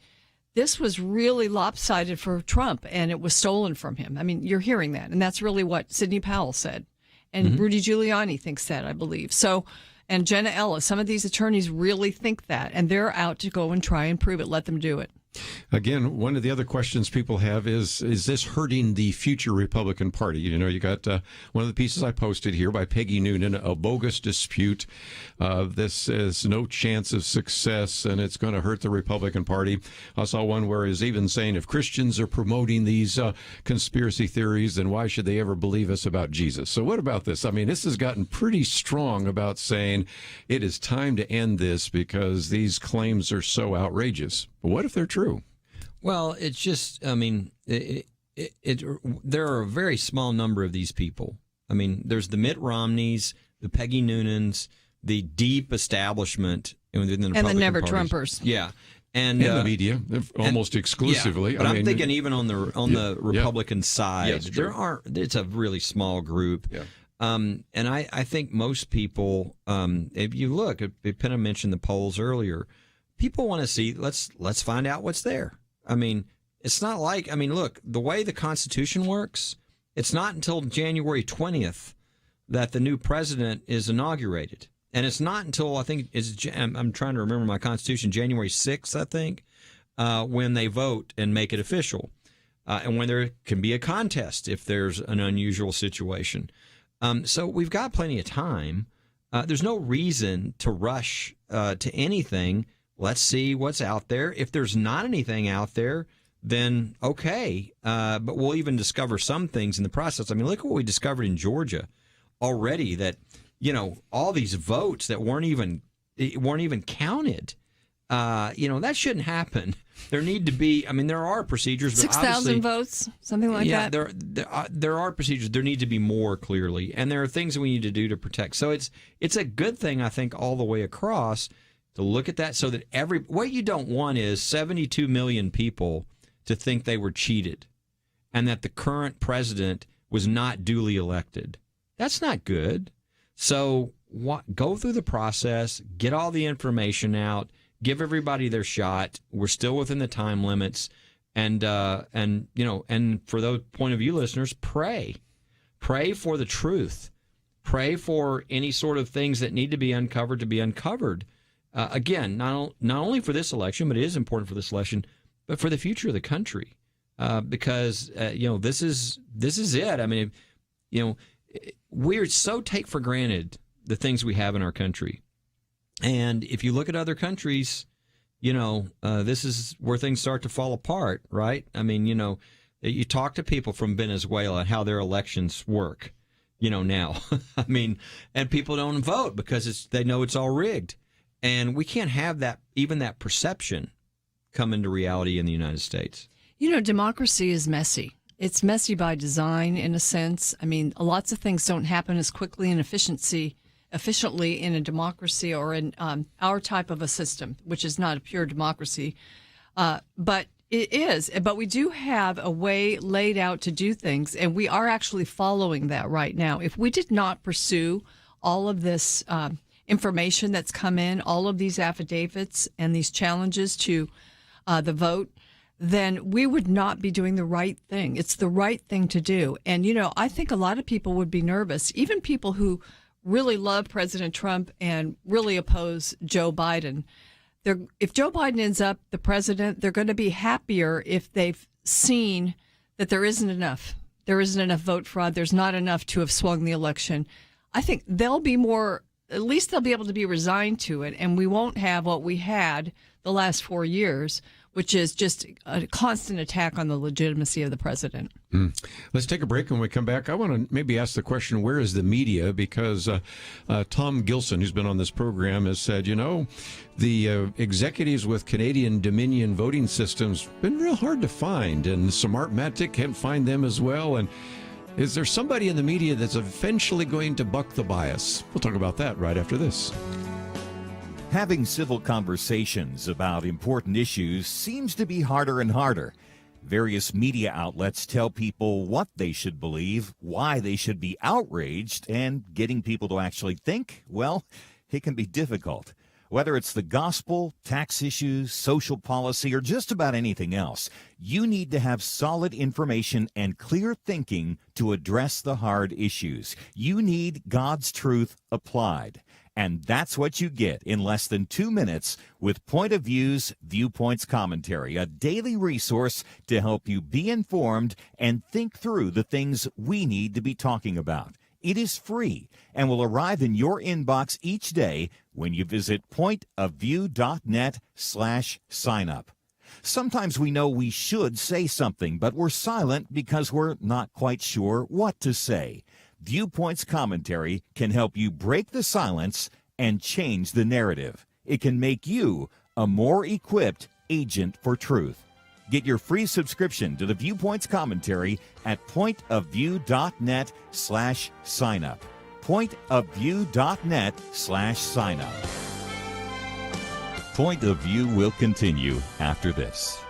this was really lopsided for Trump and it was stolen from him. I mean, you're hearing that. And that's really what Sidney Powell said. And Rudy Giuliani thinks that, I believe. So, and Jenna Ellis, some of these attorneys really think that. And they're out to go and try and prove it. Let them do it. Again, one of the other questions people have is this hurting the future Republican Party? You know, you got one of the pieces I posted here by Peggy Noonan, a bogus dispute. This is no chance of success, and it's going to hurt the Republican Party. I saw one where he's even saying if Christians are promoting these conspiracy theories, then why should they ever believe us about Jesus? So what about this? I mean, this has gotten pretty strong about saying it is time to end this because these claims are so outrageous. But what if they're true? Well, it's just, I mean, there are a very small number of these people. I mean, there's the Mitt Romneys, the Peggy Noonans, the deep establishment within the Republican and the Never parties. Trumpers. Yeah. And the media, almost exclusively. Yeah, but I'm thinking even on the Republican side, yes, it's a really small group. Yeah. And I think most people, if you look, Penna mentioned the polls earlier, people want to see, let's find out what's there. I mean, it's not like, look, the way the Constitution works, it's not until January 20th that the new president is inaugurated. And it's not until, I think, I'm trying to remember my Constitution, January 6th, I think, when they vote and make it official. And when there can be a contest if there's an unusual situation. So we've got plenty of time. There's no reason to rush to anything. Let's see what's out there. If there's not anything out there, then okay. But we'll even discover some things in the process. I mean, look at what we discovered in Georgia already, that, all these votes that weren't even counted. That shouldn't happen. There need to be, there are procedures. But 6,000 votes, something like that. Yeah, there are procedures. There need to be more, clearly. And there are things that we need to do to protect. So it's a good thing, I think, all the way across to look at that so that what you don't want is 72 million people to think they were cheated and that the current president was not duly elected. That's not good. So go through the process, get all the information out, give everybody their shot. We're still within the time limits, and for those point of view listeners, pray for the truth, pray for any sort of things that need to be uncovered to be uncovered. Again, not only for this election, but it is important for this election, but for the future of the country, because this is it. We so take for granted the things we have in our country. And if you look at other countries, this is where things start to fall apart, right? You talk to people from Venezuela and how their elections work, now. And people don't vote because they know it's all rigged. And we can't have that perception come into reality in the United States. Democracy is messy. It's messy by design, in a sense. Lots of things don't happen as quickly and efficiently in a democracy or in our type of a system, which is not a pure democracy. But it is. But we do have a way laid out to do things, and we are actually following that right now. If we did not pursue all of this information that's come in, all of these affidavits and these challenges to the vote, then we would not be doing the right thing. It's the right thing to do. And, I think a lot of people would be nervous, even people who really love President Trump and really oppose Joe Biden. If Joe Biden ends up the president, they're going to be happier if they've seen that there isn't enough. There isn't enough vote fraud. There's not enough to have swung the election. I think they'll be at least they'll be able to be resigned to it, and we won't have what we had the last 4 years, which is just a constant attack on the legitimacy of the president. Let's take a break. When we come back, I want to maybe ask the question, where is the media? Because Tom Gilson, who's been on this program, has said, the executives with Canadian Dominion voting systems been real hard to find, and Smartmatic can't find them as well. And is there somebody in the media that's eventually going to buck the bias? We'll talk about that right after this. Having civil conversations about important issues seems to be harder and harder. Various media outlets tell people what they should believe, why they should be outraged, and getting people to actually think, well, it can be difficult. Whether it's the gospel, tax issues, social policy, or just about anything else, you need to have solid information and clear thinking to address the hard issues. You need God's truth applied. And that's what you get in less than 2 minutes with Point of View's Viewpoints commentary, a daily resource to help you be informed and think through the things we need to be talking about. It is free and will arrive in your inbox each day when you visit pointofview.net/signup. Sometimes we know we should say something, but we're silent because we're not quite sure what to say. Viewpoints commentary can help you break the silence and change the narrative. It can make you a more equipped agent for truth. Get your free subscription to the Viewpoints commentary at pointofview.net/signup. Pointofview.net/signup. Point of View will continue after this.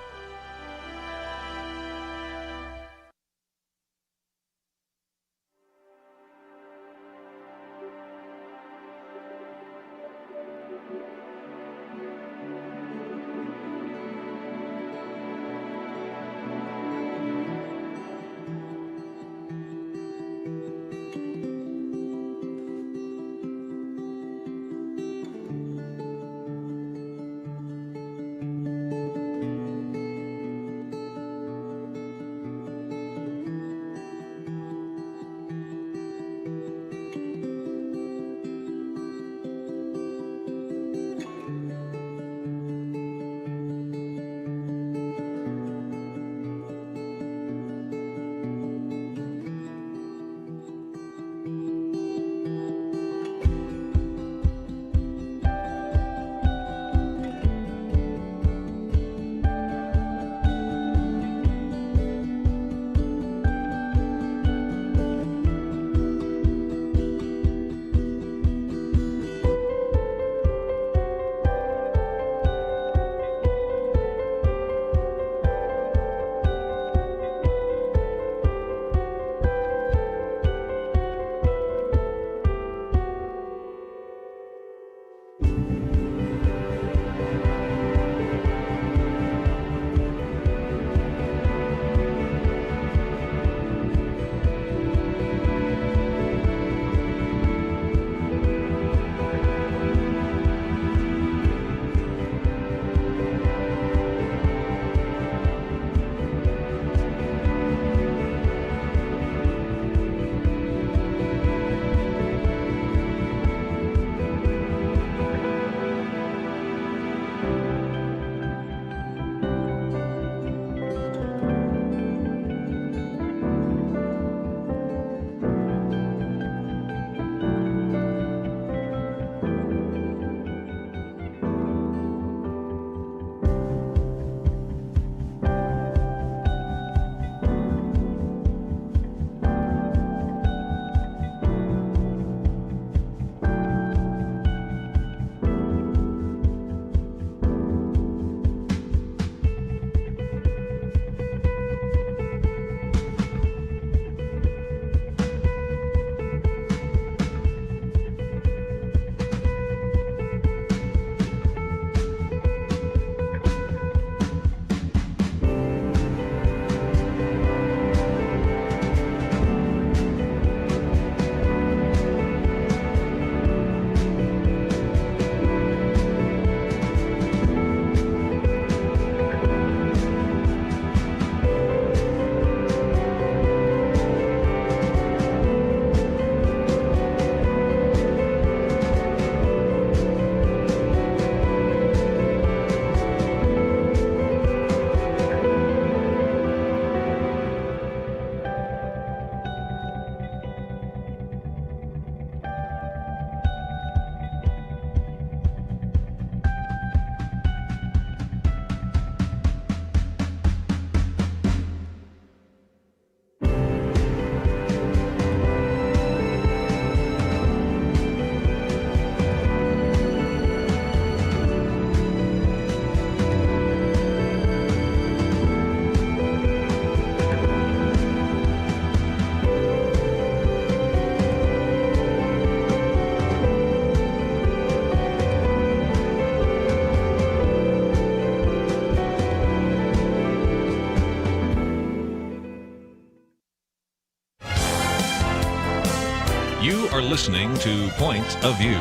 are listening to Point of View.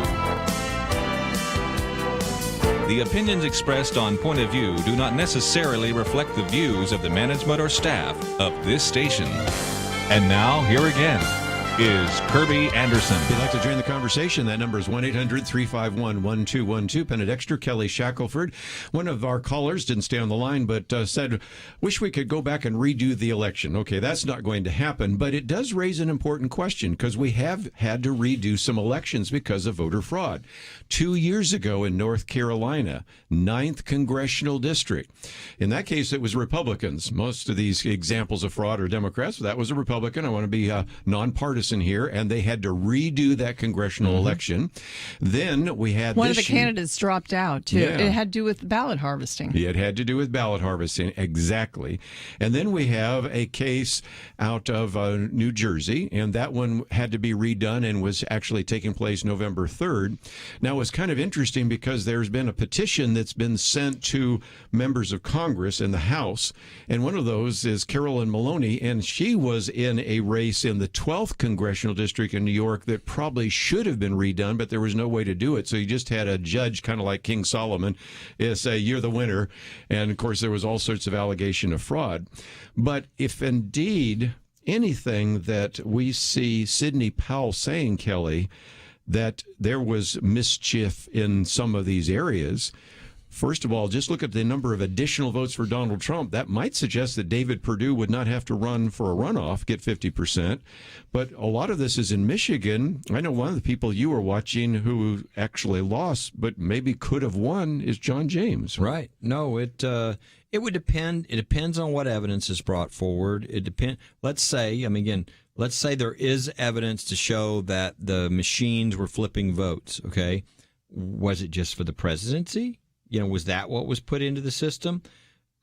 The opinions expressed on Point of View do not necessarily reflect the views of the management or staff of this station. And now, here again is Kerby Anderson. If you'd like to join the conversation, that number is 1-800-351-1212. Penna Dexter, Kelly Shackelford. One of our callers didn't stay on the line, but said, wish we could go back and redo the election. Okay, that's not going to happen, but it does raise an important question because we have had to redo some elections because of voter fraud. 2 years ago in North Carolina, 9th Congressional District. In that case, it was Republicans. Most of these examples of fraud are Democrats. That was a Republican. I want to be nonpartisan here, and they had to redo that congressional election. Then we had one of the candidates dropped out too. Yeah. It had to do with ballot harvesting. It had to do with ballot harvesting, exactly. And then we have a case out of New Jersey, and that one had to be redone and was actually taking place November 3rd. Now, it's kind of interesting because there's been a petition that's been sent to members of Congress in the House, and one of those is Carolyn Maloney, and she was in a race in the 12th Congressional District in New York that probably should have been redone, but there was no way to do it. So you just had a judge, kind of like King Solomon, say, you're the winner. And, of course, there was all sorts of allegation of fraud. But if indeed anything that we see Sidney Powell saying, Kelly, that there was mischief in some of these areas, first of all, just look at the number of additional votes for Donald Trump. That might suggest that David Perdue would not have to run for a runoff, get 50%. But a lot of this is in Michigan. I know one of the people you were watching who actually lost, but maybe could have won, is John James. Right. No, it would depend. It depends on what evidence is brought forward. It depends. Let's say there is evidence to show that the machines were flipping votes. Okay. Was it just for the presidency? Was that what was put into the system?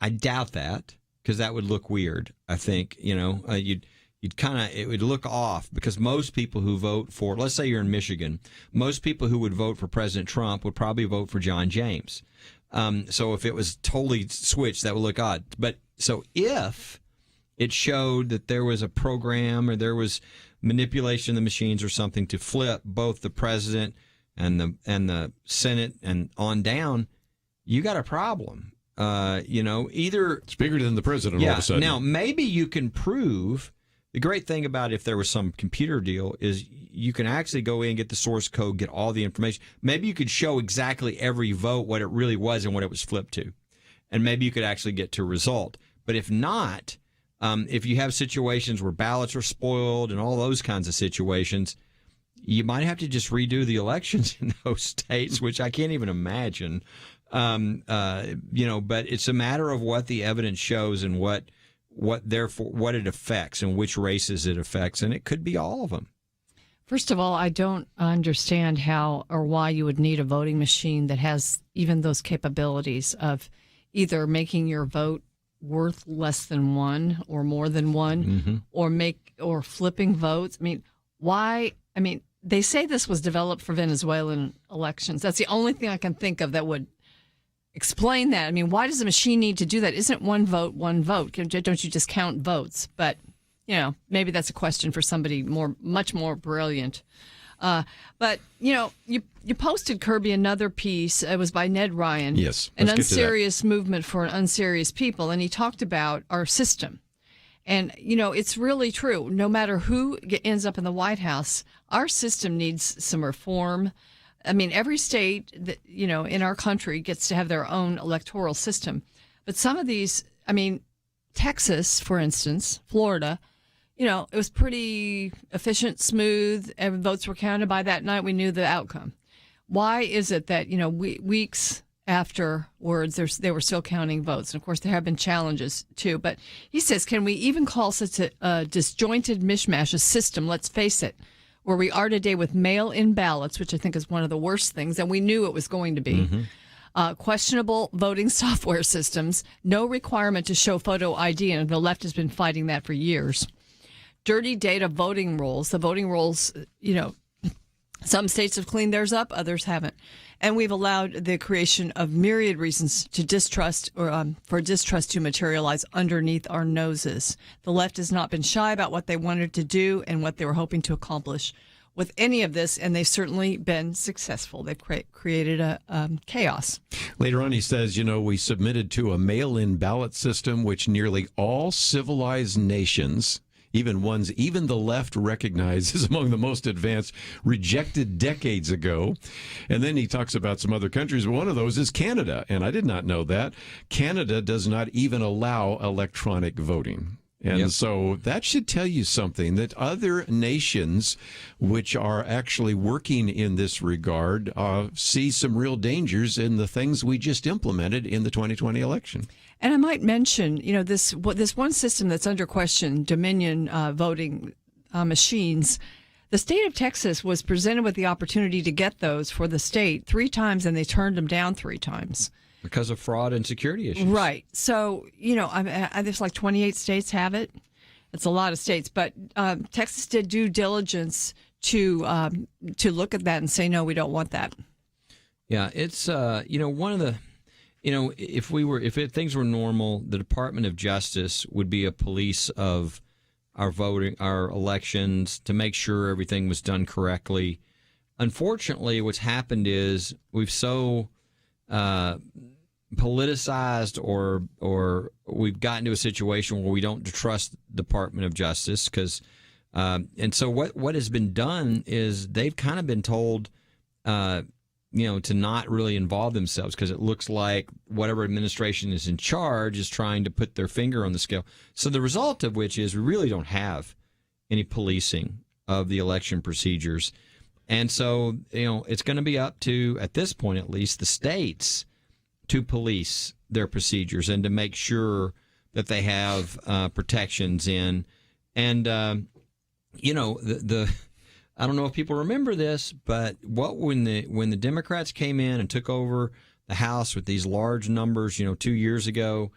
I doubt that, because that would look weird. I think, it would look off, because most people who vote for, let's say you're in Michigan, most people who would vote for President Trump would probably vote for John James. So if it was totally switched, that would look odd. But so if it showed that there was a program or there was manipulation of the machines or something to flip both the president and the Senate and on down, you got a problem. Either it's bigger than the president all of a sudden. Now, maybe you can prove. The great thing about if there was some computer deal is you can actually go in, get the source code, get all the information. Maybe you could show exactly every vote, what it really was and what it was flipped to. And maybe you could actually get to a result. But if not, if you have situations where ballots are spoiled and all those kinds of situations, you might have to just redo the elections in those states, which I can't even imagine. But it's a matter of what the evidence shows and what it affects and which races it affects, and it could be all of them. First of all, I don't understand how or why you would need a voting machine that has even those capabilities of either making your vote worth less than one or more than one, or flipping votes. Why? They say this was developed for Venezuelan elections. That's the only thing I can think of that would explain that. Why does the machine need to do that? Isn't one vote one vote? Don't you just count votes? But, maybe that's a question for somebody much more brilliant. But, you posted, Kerby, another piece. It was by Ned Ryan. Yes. An unserious movement for unserious people. And he talked about our system. And, it's really true. No matter who ends up in the White House, our system needs some reform. Every state that, in our country gets to have their own electoral system. But some of these, Texas, for instance, Florida, it was pretty efficient, smooth. Votes were counted by that night. We knew the outcome. Why is it that, weeks afterwards, they were still counting votes? And, of course, there have been challenges, too. But he says, can we even call such a disjointed mishmash a system? Let's face it. Where we are today with mail-in ballots, which I think is one of the worst things, and we knew it was going to be. Questionable voting software systems, no requirement to show photo ID, and the left has been fighting that for years. Dirty data voting rolls. The voting rolls, some states have cleaned theirs up, others haven't. And we've allowed the creation of myriad reasons to distrust or for distrust to materialize underneath our noses. The left has not been shy about what they wanted to do and what they were hoping to accomplish. with any of this, and they've certainly been successful. They've created a chaos. Later on, he says, we submitted to a mail-in ballot system, which nearly all civilized nations, even the left recognizes among the most advanced, rejected decades ago. And then he talks about some other countries. One of those is Canada, and I did not know that. Canada does not even allow electronic voting. And so that should tell you something, that other nations which are actually working in this regard see some real dangers in the things we just implemented in the 2020 election. And I might mention, this one system that's under question, Dominion voting machines. The state of Texas was presented with the opportunity to get those for the state 3 times, and they turned them down 3 times. Because of fraud and security issues. Right. So, there's like 28 states have it. It's a lot of states. But Texas did due diligence to look at that and say, no, we don't want that. Yeah, it's, one of the, if things were normal, the Department of Justice would be a police of our voting, our elections, to make sure everything was done correctly. Unfortunately, what's happened is we've so politicized or we've gotten to a situation where we don't trust the Department of Justice because and so what has been done is they've kind of been told to not really involve themselves because it looks like whatever administration is in charge is trying to put their finger on the scale. So the result of which is we really don't have any policing of the election procedures. And so, it's going to be up to, at this point at least, the states to police their procedures and to make sure that they have protections in. And, I don't know if people remember this, but when the Democrats came in and took over the House with these large numbers, 2 years ago,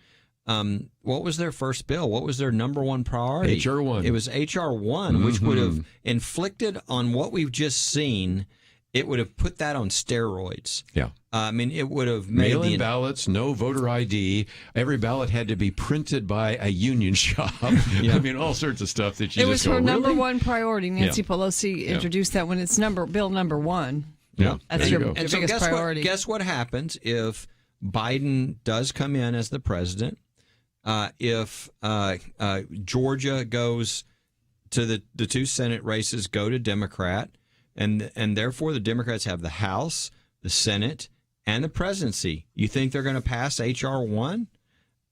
what was their first bill? What was their number one priority? H.R. 1. It was H.R. 1, which would have inflicted on what we've just seen. It would have put that on steroids. Yeah. It would have made mail-in ballots, no voter ID. Every ballot had to be printed by a union shop. Yeah. All sorts of stuff that you it just was go, her number really? one priority. Nancy Pelosi introduced that when it's bill number 1. Yeah, that's your and biggest so priority. Guess what happens if Biden does come in as the president? If Georgia goes to the 2 Senate races go to Democrat, and therefore the Democrats have the House, the Senate, and the presidency. You think they're going to pass H.R. 1?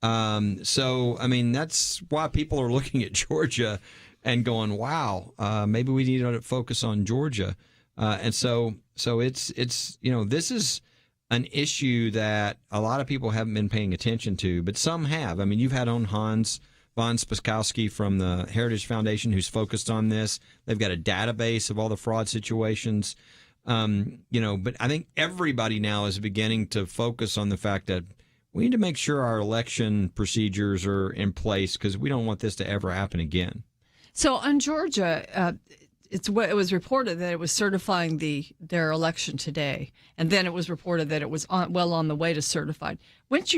That's why people are looking at Georgia and going, wow, maybe we need to focus on Georgia. So it's this is an issue that a lot of people haven't been paying attention to, but some have. You've had on Hans von Spaskowski from the Heritage Foundation who's focused on this. They've got a database of all the fraud situations. But I think everybody now is beginning to focus on the fact that we need to make sure our election procedures are in place because we don't want this to ever happen again. So on Georgia, it was reported that it was certifying their election today, and then it was reported that it was on the way to certified. Once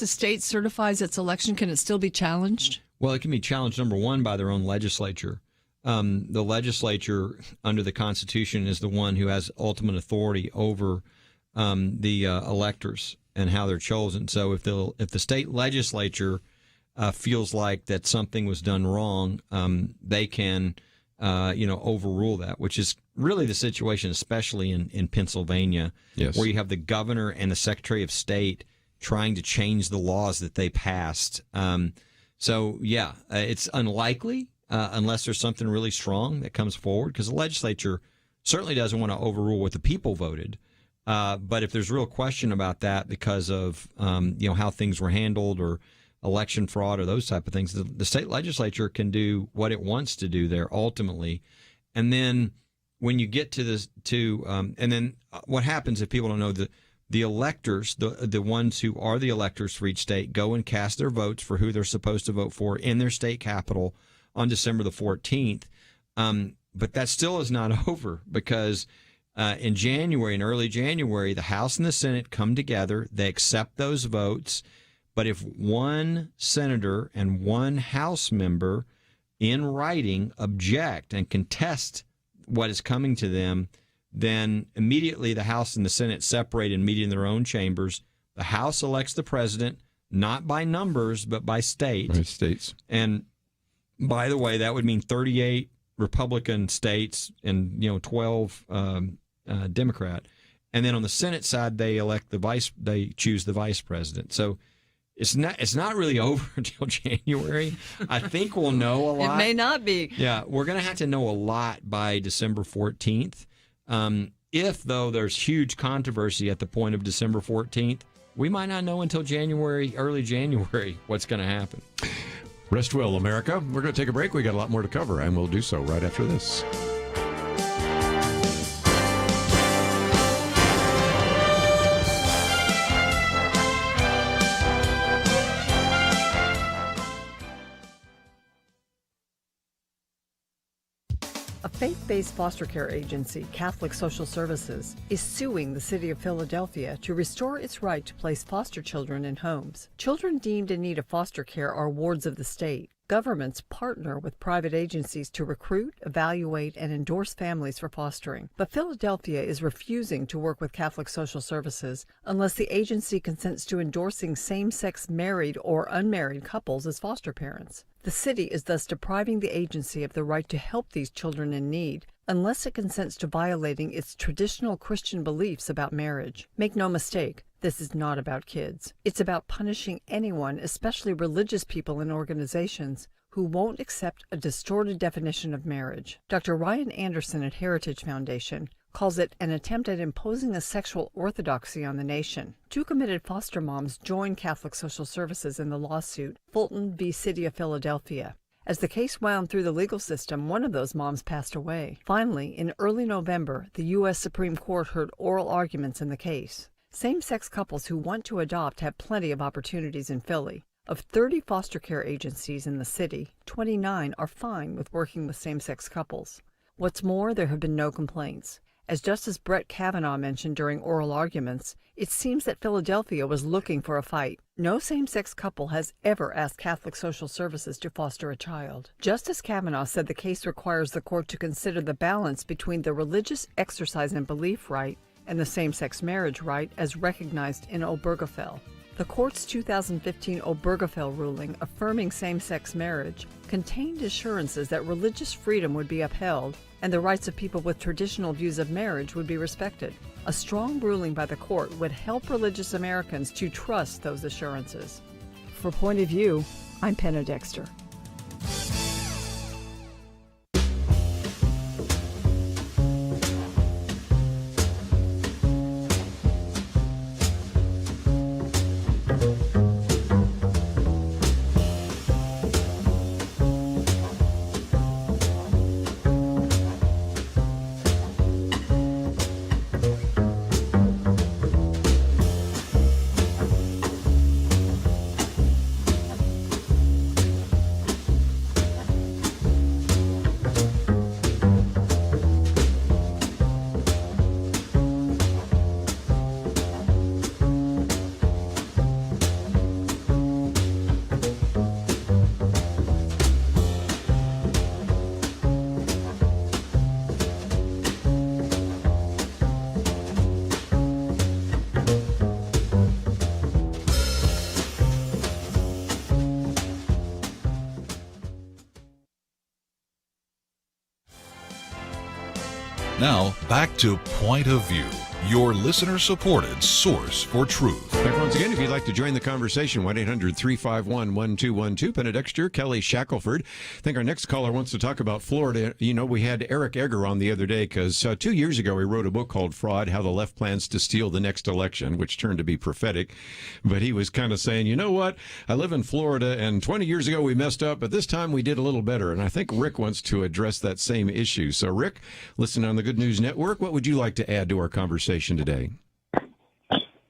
a state certifies its election, can it still be challenged? Well, it can be challenged, number one, by their own legislature. The legislature under the Constitution is the one who has ultimate authority over the electors and how they're chosen. So if the state legislature feels like that something was done wrong, they can overrule that, which is really the situation, especially in Pennsylvania, where you have the governor and the Secretary of State trying to change the laws that they passed. It's unlikely unless there's something really strong that comes forward, because the legislature certainly doesn't want to overrule what the people voted. But if there's real question about that because of how things were handled or election fraud or those type of things, the state legislature can do what it wants to do there ultimately. And then when you get to this, and then what happens if people don't know, the electors, the ones who are the electors for each state, go and cast their votes for who they're supposed to vote for in their state capital on December the 14th. But that still is not over, because in early January, the House and the Senate come together. They accept those votes. But if one senator and one House member in writing object and contest what is coming to them, then immediately the House and the Senate separate and meet in their own chambers. The House elects the president, not by numbers, but by state. By states. And by the way, that would mean 38 Republican states and 12 Democrat. And then on the Senate side, they choose the vice president. So it's not really over until January. I think we'll know a lot. It may not be. Yeah, we're going to have to know a lot by December 14th. If, though, there's huge controversy at the point of December 14th, we might not know until early January, what's going to happen. Rest well, America. We're going to take a break. We got a lot more to cover, and we'll do so right after this. A faith-based foster care agency, Catholic Social Services, is suing the city of Philadelphia to restore its right to place foster children in homes. Children deemed in need of foster care are wards of the state. Governments partner with private agencies to recruit, evaluate, and endorse families for fostering. But Philadelphia is refusing to work with Catholic Social Services unless the agency consents to endorsing same-sex married or unmarried couples as foster parents. The city is thus depriving the agency of the right to help these children in need unless it consents to violating its traditional Christian beliefs about marriage. Make no mistake, this is not about kids. It's about punishing anyone, especially religious people and organizations, who won't accept a distorted definition of marriage. Dr. Ryan Anderson at Heritage Foundation calls it an attempt at imposing a sexual orthodoxy on the nation. 2 committed foster moms joined Catholic Social Services in the lawsuit, Fulton v. City of Philadelphia. As the case wound through the legal system, one of those moms passed away. Finally, in early November, the U.S. Supreme Court heard oral arguments in the case. Same-sex couples who want to adopt have plenty of opportunities in Philly. Of 30 foster care agencies in the city, 29 are fine with working with same-sex couples. What's more, there have been no complaints. As Justice Brett Kavanaugh mentioned during oral arguments, it seems that Philadelphia was looking for a fight. No same-sex couple has ever asked Catholic Social Services to foster a child. Justice Kavanaugh said the case requires the court to consider the balance between the religious exercise and belief right and the same-sex marriage right as recognized in Obergefell. The court's 2015 Obergefell ruling affirming same-sex marriage contained assurances that religious freedom would be upheld and the rights of people with traditional views of marriage would be respected. A strong ruling by the court would help religious Americans to trust those assurances. For Point of View, I'm Penna Dexter. Now, back to Point of View, your listener-supported source for truth. Back once again, if you'd like to join the conversation, 1-800-351-1212. Penna Dexter, Kelly Shackelford. I think our next caller wants to talk about Florida. You know, we had Eric Egger on the other day because 2 years ago he wrote a book called Fraud, How the Left Plans to Steal the Next Election, which turned to be prophetic. But he was kind of saying, you know what, I live in Florida, and 20 years ago we messed up, but this time we did a little better. And I think Rick wants to address that same issue. So, Rick, listen on the Good News Network. What would you like to add to our conversation today?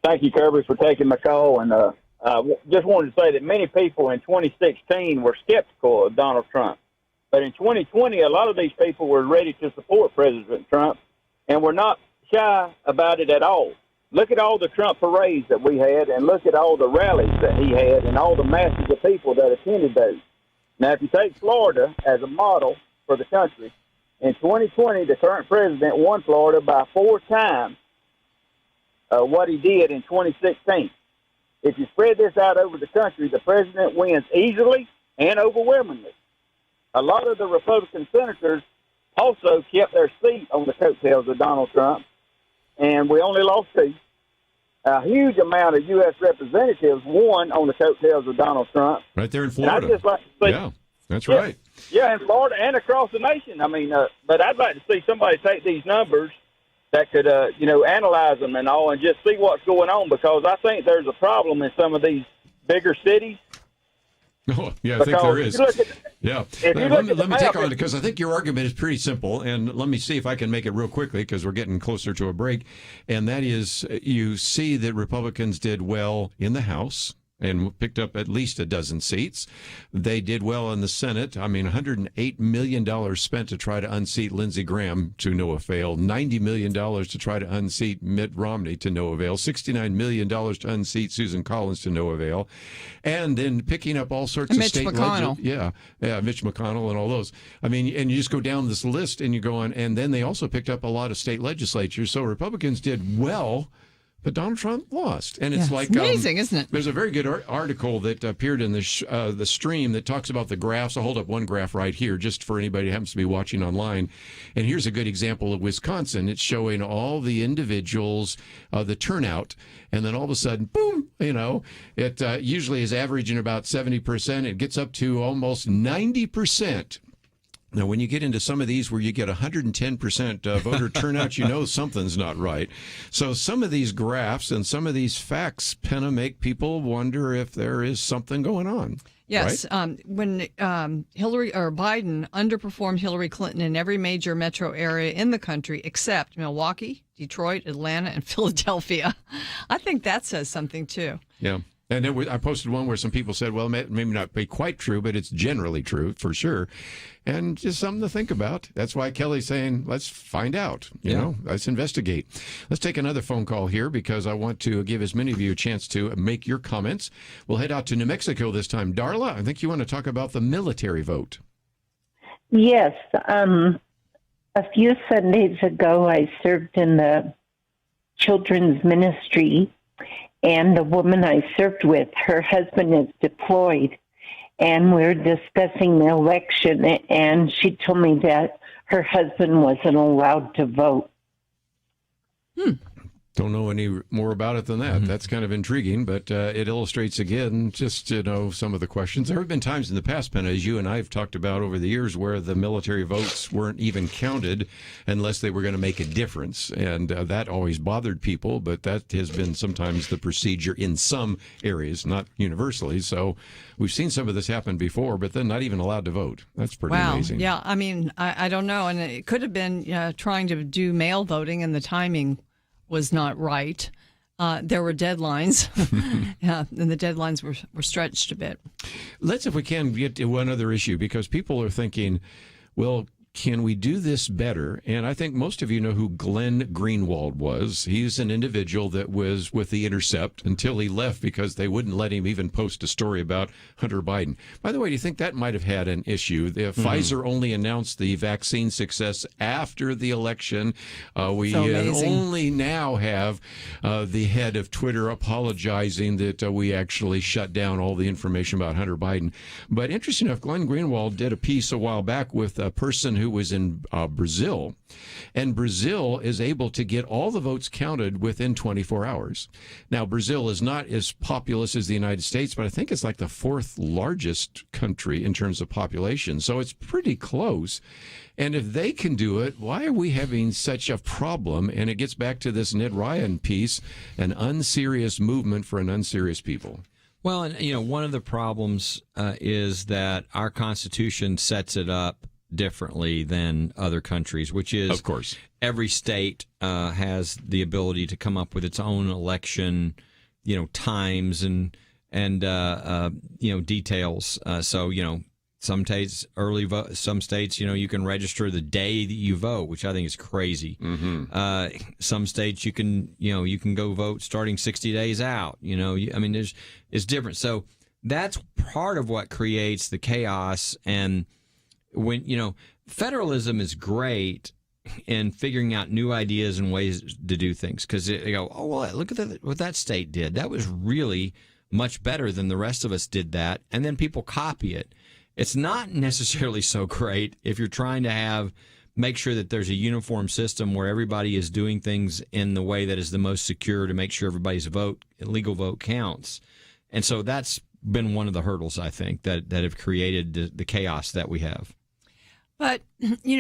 Thank you, Kerby, for taking my call. And just wanted to say that many people in 2016 were skeptical of Donald Trump. But in 2020, a lot of these people were ready to support President Trump and were not shy about it at all. Look at all the Trump parades that we had, and look at all the rallies that he had and all the masses of people that attended those. Now, if you take Florida as a model for the country, In 2020, the current president won Florida by 4 times what he did in 2016. If you spread this out over the country, the president wins easily and overwhelmingly. A lot of the Republican senators also kept their seat on the coattails of Donald Trump, and we only lost 2. A huge amount of U.S. representatives won on the coattails of Donald Trump. Right there in Florida. And I'd just like to see, yeah, that's right. Yeah, in Florida and across the nation. I mean, but I'd like to see somebody take these numbers that could, analyze them and all and just see what's going on, because I think there's a problem in some of these bigger cities. Oh, yeah, I think there is. Yeah. Let me take on it, because I think your argument is pretty simple, and let me see if I can make it real quickly, because we're getting closer to a break. And that is, you see that Republicans did well in the House and picked up at least a dozen seats. They did well in the Senate. I mean, $108 million spent to try to unseat Lindsey Graham, to no avail. $90 million to try to unseat Mitt Romney, to no avail. $69 million to unseat Susan Collins, to no avail. And then picking up all sorts of state McConnell. Yeah, Mitch McConnell and all those. I mean, and you just go down this list and you go on, and then they also picked up a lot of state legislatures. So Republicans did well, but Donald Trump lost. And it's like amazing, isn't it? There's a very good article that appeared in the stream that talks about the graphs. I'll hold up one graph right here, just for anybody who happens to be watching online. And here's a good example of Wisconsin. It's showing all the individuals, the turnout, and then all of a sudden, boom, it usually is averaging about 70%. It gets up to almost 90%. Now, when you get into some of these where you get 110% voter turnout, you know something's not right. So some of these graphs and some of these facts, Penna, make people wonder if there is something going on. Yes. Right? When Biden underperformed Hillary Clinton in every major metro area in the country except Milwaukee, Detroit, Atlanta, and Philadelphia, I think that says something, too. Yeah. And I posted one where some people said, well, maybe not be quite true, but it's generally true for sure. And just something to think about. That's why Kelly's saying, let's find out, let's investigate. Let's take another phone call here, because I want to give as many of you a chance to make your comments. We'll head out to New Mexico this time. Darla, I think you want to talk about the military vote. Yes. A few Sundays ago, I served in the children's ministry. And the woman I served with, her husband is deployed, and we're discussing the election, and she told me that her husband wasn't allowed to vote. Don't know any more about it than that. Mm-hmm. That's kind of intriguing, but it illustrates again just, some of the questions. There have been times in the past, Penna, as you and I have talked about over the years, where the military votes weren't even counted unless they were going to make a difference. And that always bothered people, but that has been sometimes the procedure in some areas, not universally. So we've seen some of this happen before, but then not even allowed to vote. That's pretty amazing. Yeah, I mean, I don't know. And it could have been trying to do mail voting, and the timing was not right. There were deadlines, and the deadlines were stretched a bit. Let's, if we can, get to one other issue, because people are thinking, well, can we do this better? And I think most of you know who Glenn Greenwald was. He's an individual that was with The Intercept until he left because they wouldn't let him even post a story about Hunter Biden. By the way, do you think that might have had an issue? Pfizer only announced the vaccine success after the election. We only now have the head of Twitter apologizing that we actually shut down all the information about Hunter Biden. But interesting enough, Glenn Greenwald did a piece a while back with a person who was in Brazil, and Brazil is able to get all the votes counted within 24 hours. Now, Brazil is not as populous as the United States, but I think it's like the 4th largest country in terms of population, so it's pretty close. And if they can do it, why are we having such a problem? And it gets back to this Ned Ryan piece, an unserious movement for an unserious people. Well, and one of the problems is that our Constitution sets it up differently than other countries, which is, of course, every state has the ability to come up with its own election, times and details. So some states early vote, some states you can register the day that you vote, which I think is crazy. Mm-hmm. Some states you can go vote starting 60 days out. It's different. So that's part of what creates the chaos. And when, federalism is great in figuring out new ideas and ways to do things, because they go, oh, well, look at what that state did. That was really much better than the rest of us did that. And then people copy it. It's not necessarily so great if you're trying to make sure that there's a uniform system where everybody is doing things in the way that is the most secure to make sure everybody's legal vote counts. And so that's been one of the hurdles, I think, that have created the chaos that we have. But,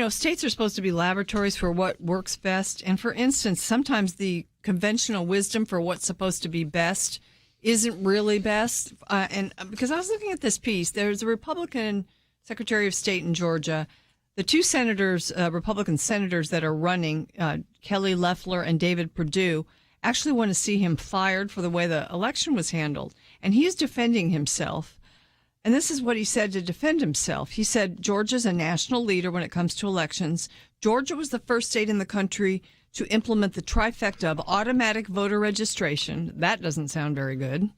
states are supposed to be laboratories for what works best. And for instance, sometimes the conventional wisdom for what's supposed to be best isn't really best. And because I was looking at this piece, there's a Republican Secretary of State in Georgia. The two senators, Republican senators that are running, Kelly Loeffler and David Perdue, actually want to see him fired for the way the election was handled. And he's defending himself. And this is what he said to defend himself. He said, Georgia's a national leader when it comes to elections. Georgia was the first state in the country to implement the trifecta of automatic voter registration. That doesn't sound very good.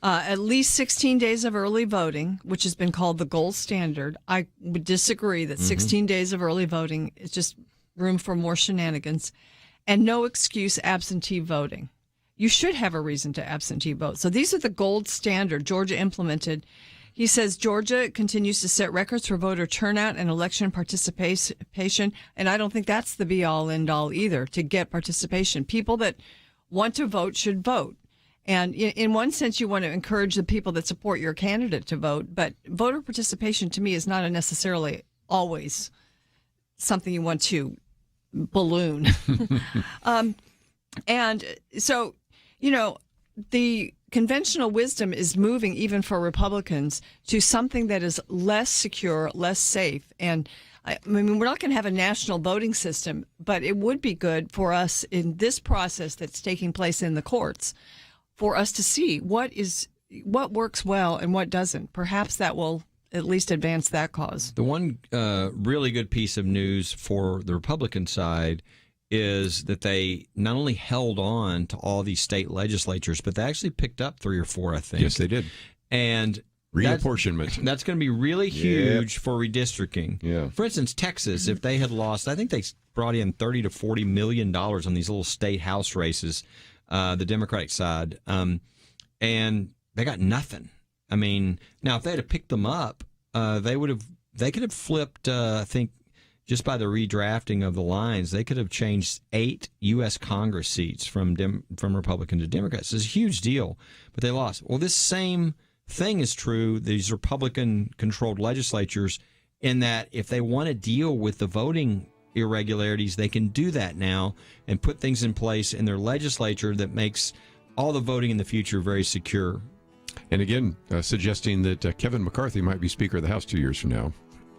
At least 16 days of early voting, which has been called the gold standard. I would disagree that 16 days of early voting is just room for more shenanigans. And no excuse absentee voting. You should have a reason to absentee vote. So these are the gold standard Georgia implemented. He says Georgia continues to set records for voter turnout and election participation, and I don't think that's the be-all, end-all either, to get participation. People that want to vote should vote. And in one sense, you want to encourage the people that support your candidate to vote, but voter participation to me is not necessarily always something you want to balloon. And so, the conventional wisdom is moving, even for Republicans, to something that is less secure, less safe. And I mean, we're not going to have a national voting system, but it would be good for us in this process that's taking place in the courts for us to see what works well and what doesn't. Perhaps that will at least advance that cause. The one really good piece of news for the Republican side is that they not only held on to all these state legislatures, but they actually picked up 3 or 4, I think. Yes, they did. And reapportionment. That's going to be really huge for redistricting. Yeah. For instance, Texas, if they had lost, I think they brought in $30 to $40 million on these little state house races, the Democratic side, and they got nothing. I mean, now if they had picked them up, they could have flipped. I think just by the redrafting of the lines, they could have changed 8 U.S. Congress seats from Republican to Democrats. It's a huge deal, but they lost. Well, this same thing is true. These Republican-controlled legislatures, in that if they want to deal with the voting irregularities, they can do that now and put things in place in their legislature that makes all the voting in the future very secure. And again, suggesting that Kevin McCarthy might be Speaker of the House 2 years from now.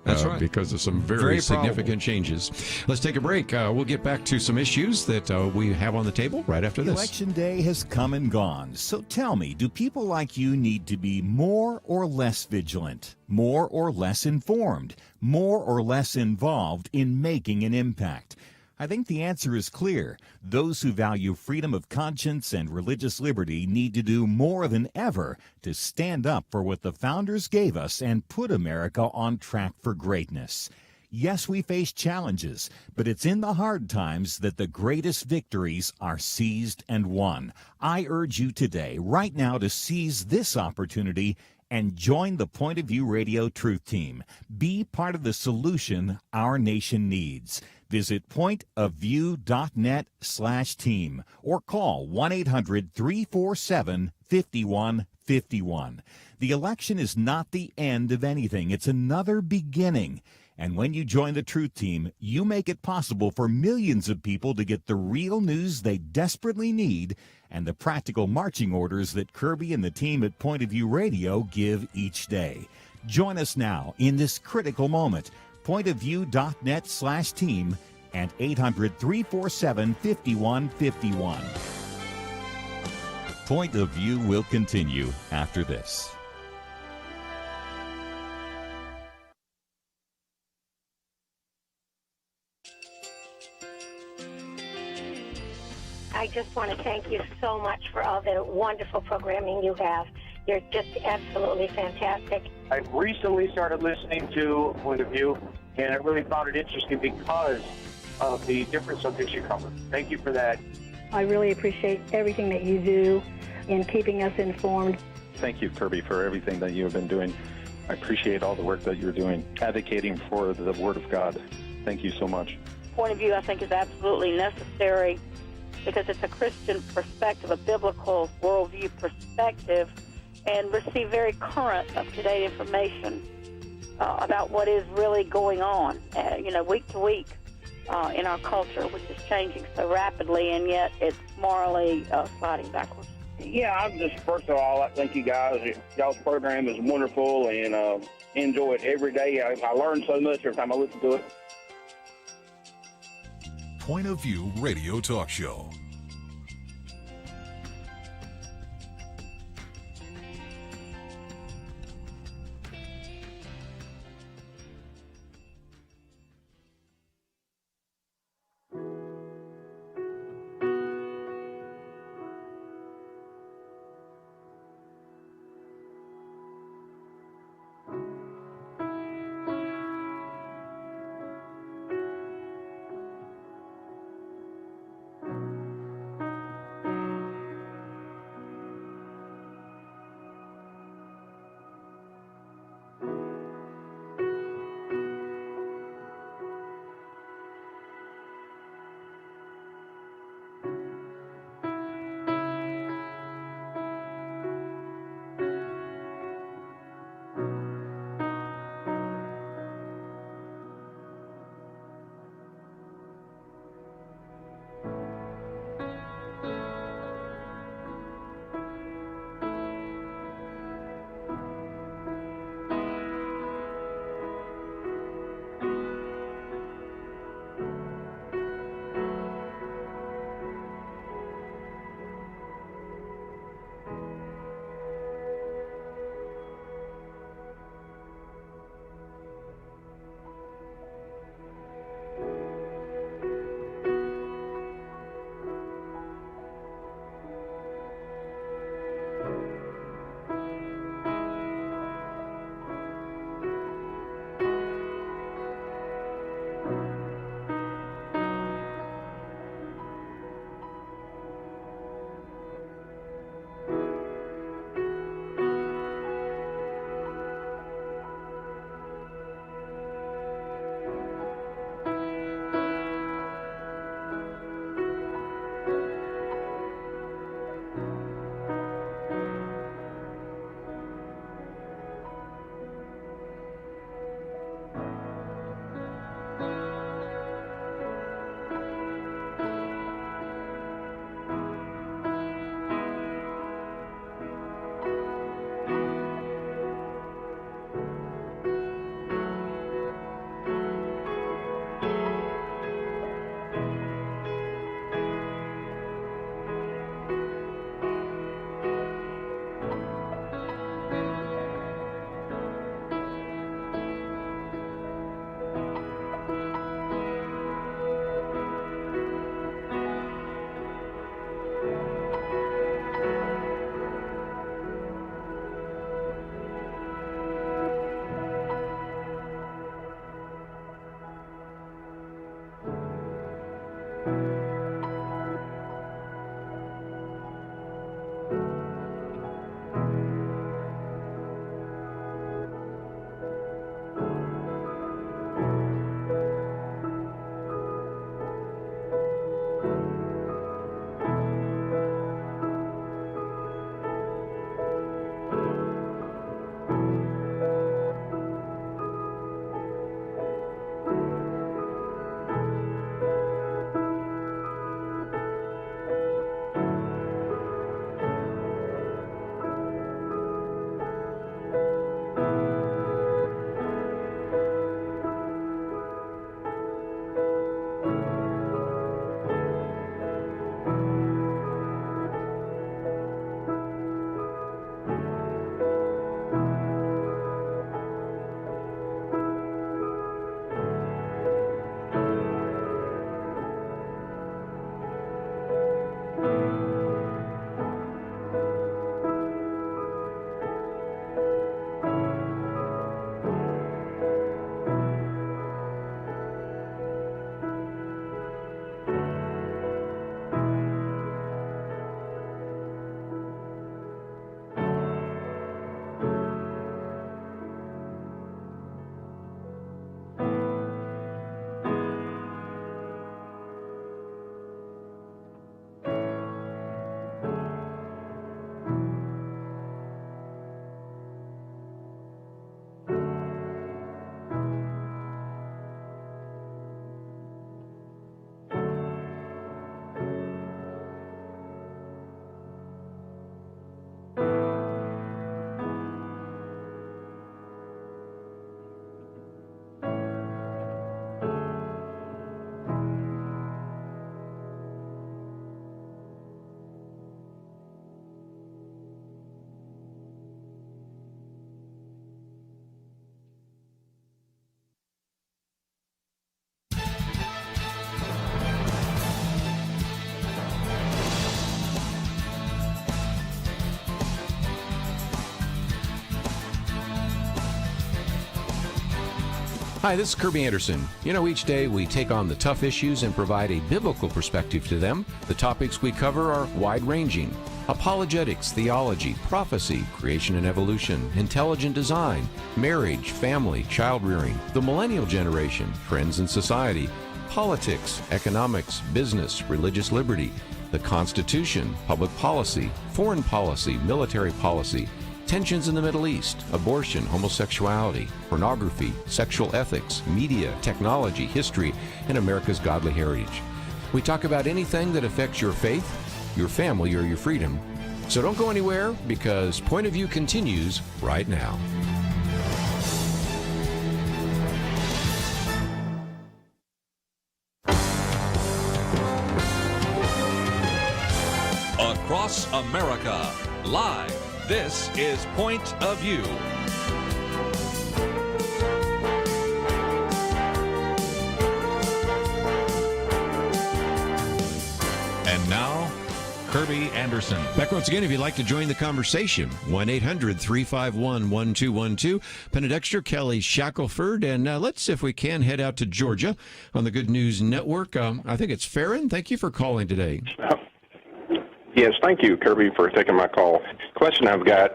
That's right. Because of some very significant changes. Let's take a break. We'll get back to some issues that we have on the table right after this. Election day has come and gone. So tell me, do people like you need to be more or less vigilant, more or less informed, more or less involved in making an impact? I think the answer is clear. Those who value freedom of conscience and religious liberty need to do more than ever to stand up for what the founders gave us and put America on track for greatness. Yes, we face challenges, but it's in the hard times that the greatest victories are seized and won. I urge you today, right now, to seize this opportunity and join the Point of View Radio Truth Team. Be part of the solution our nation needs. Visit pointofview.net/team or call 1-800-347-5151. The election is not the end of anything. It's another beginning. And when you join the Truth Team, you make it possible for millions of people to get the real news they desperately need and the practical marching orders that Kerby and the team at Point of View Radio give each day. Join us now in this critical moment. pointofview.net/team and 800-347-5151. Point of View will continue after this. I just want to thank you so much for all the wonderful programming you have. You're just absolutely fantastic. I recently started listening to Point of View, and I really found it interesting because of the different subjects you cover. Thank you for that. I really appreciate everything that you do in keeping us informed. Thank you, Kerby, for everything that you have been doing. I appreciate all the work that you're doing, advocating for the Word of God. Thank you so much. Point of view, I think, is absolutely necessary because it's a Christian perspective, a biblical worldview perspective, and receive very current, up-to-date information about what is really going on, week to week in our culture, which is changing so rapidly, and yet it's morally sliding backwards. Yeah, I'm just, first of all, I thank you guys. Y'all's program is wonderful, and enjoy it every day. I learn so much every time I listen to it. Point of View Radio Talk Show. Hi, this is Kerby Anderson. You know, each day we take on the tough issues and provide a biblical perspective to them. The topics we cover are wide-ranging. Apologetics, theology, prophecy, creation and evolution, intelligent design, marriage, family, child-rearing, the millennial generation, trends in society, politics, economics, business, religious liberty, the Constitution, public policy, foreign policy, military policy, tensions in the Middle East, abortion, homosexuality, pornography, sexual ethics, media, technology, history, and America's godly heritage. We talk about anything that affects your faith, your family, or your freedom. So don't go anywhere, because Point of View continues right now. Across America, live. This is Point of View. And now, Kerby Anderson. Back once again, if you'd like to join the conversation, 1-800-351-1212. Penna Dexter, Kelly Shackelford, and let's, if we can, head out to Georgia on the Good News Network. I think it's Farron. Thank you for calling today. Yes, thank you, Kerby, for taking my call. Question I've got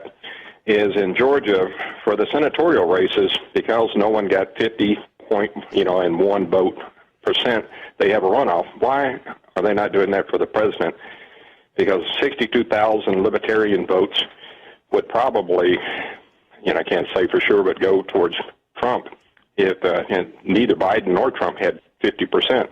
is in Georgia for the senatorial races, because no one got 50.1 vote percent, they have a runoff. Why are they not doing that for the president? Because 62,000 libertarian votes would probably, I can't say for sure, but go towards Trump if neither Biden nor Trump had 50%.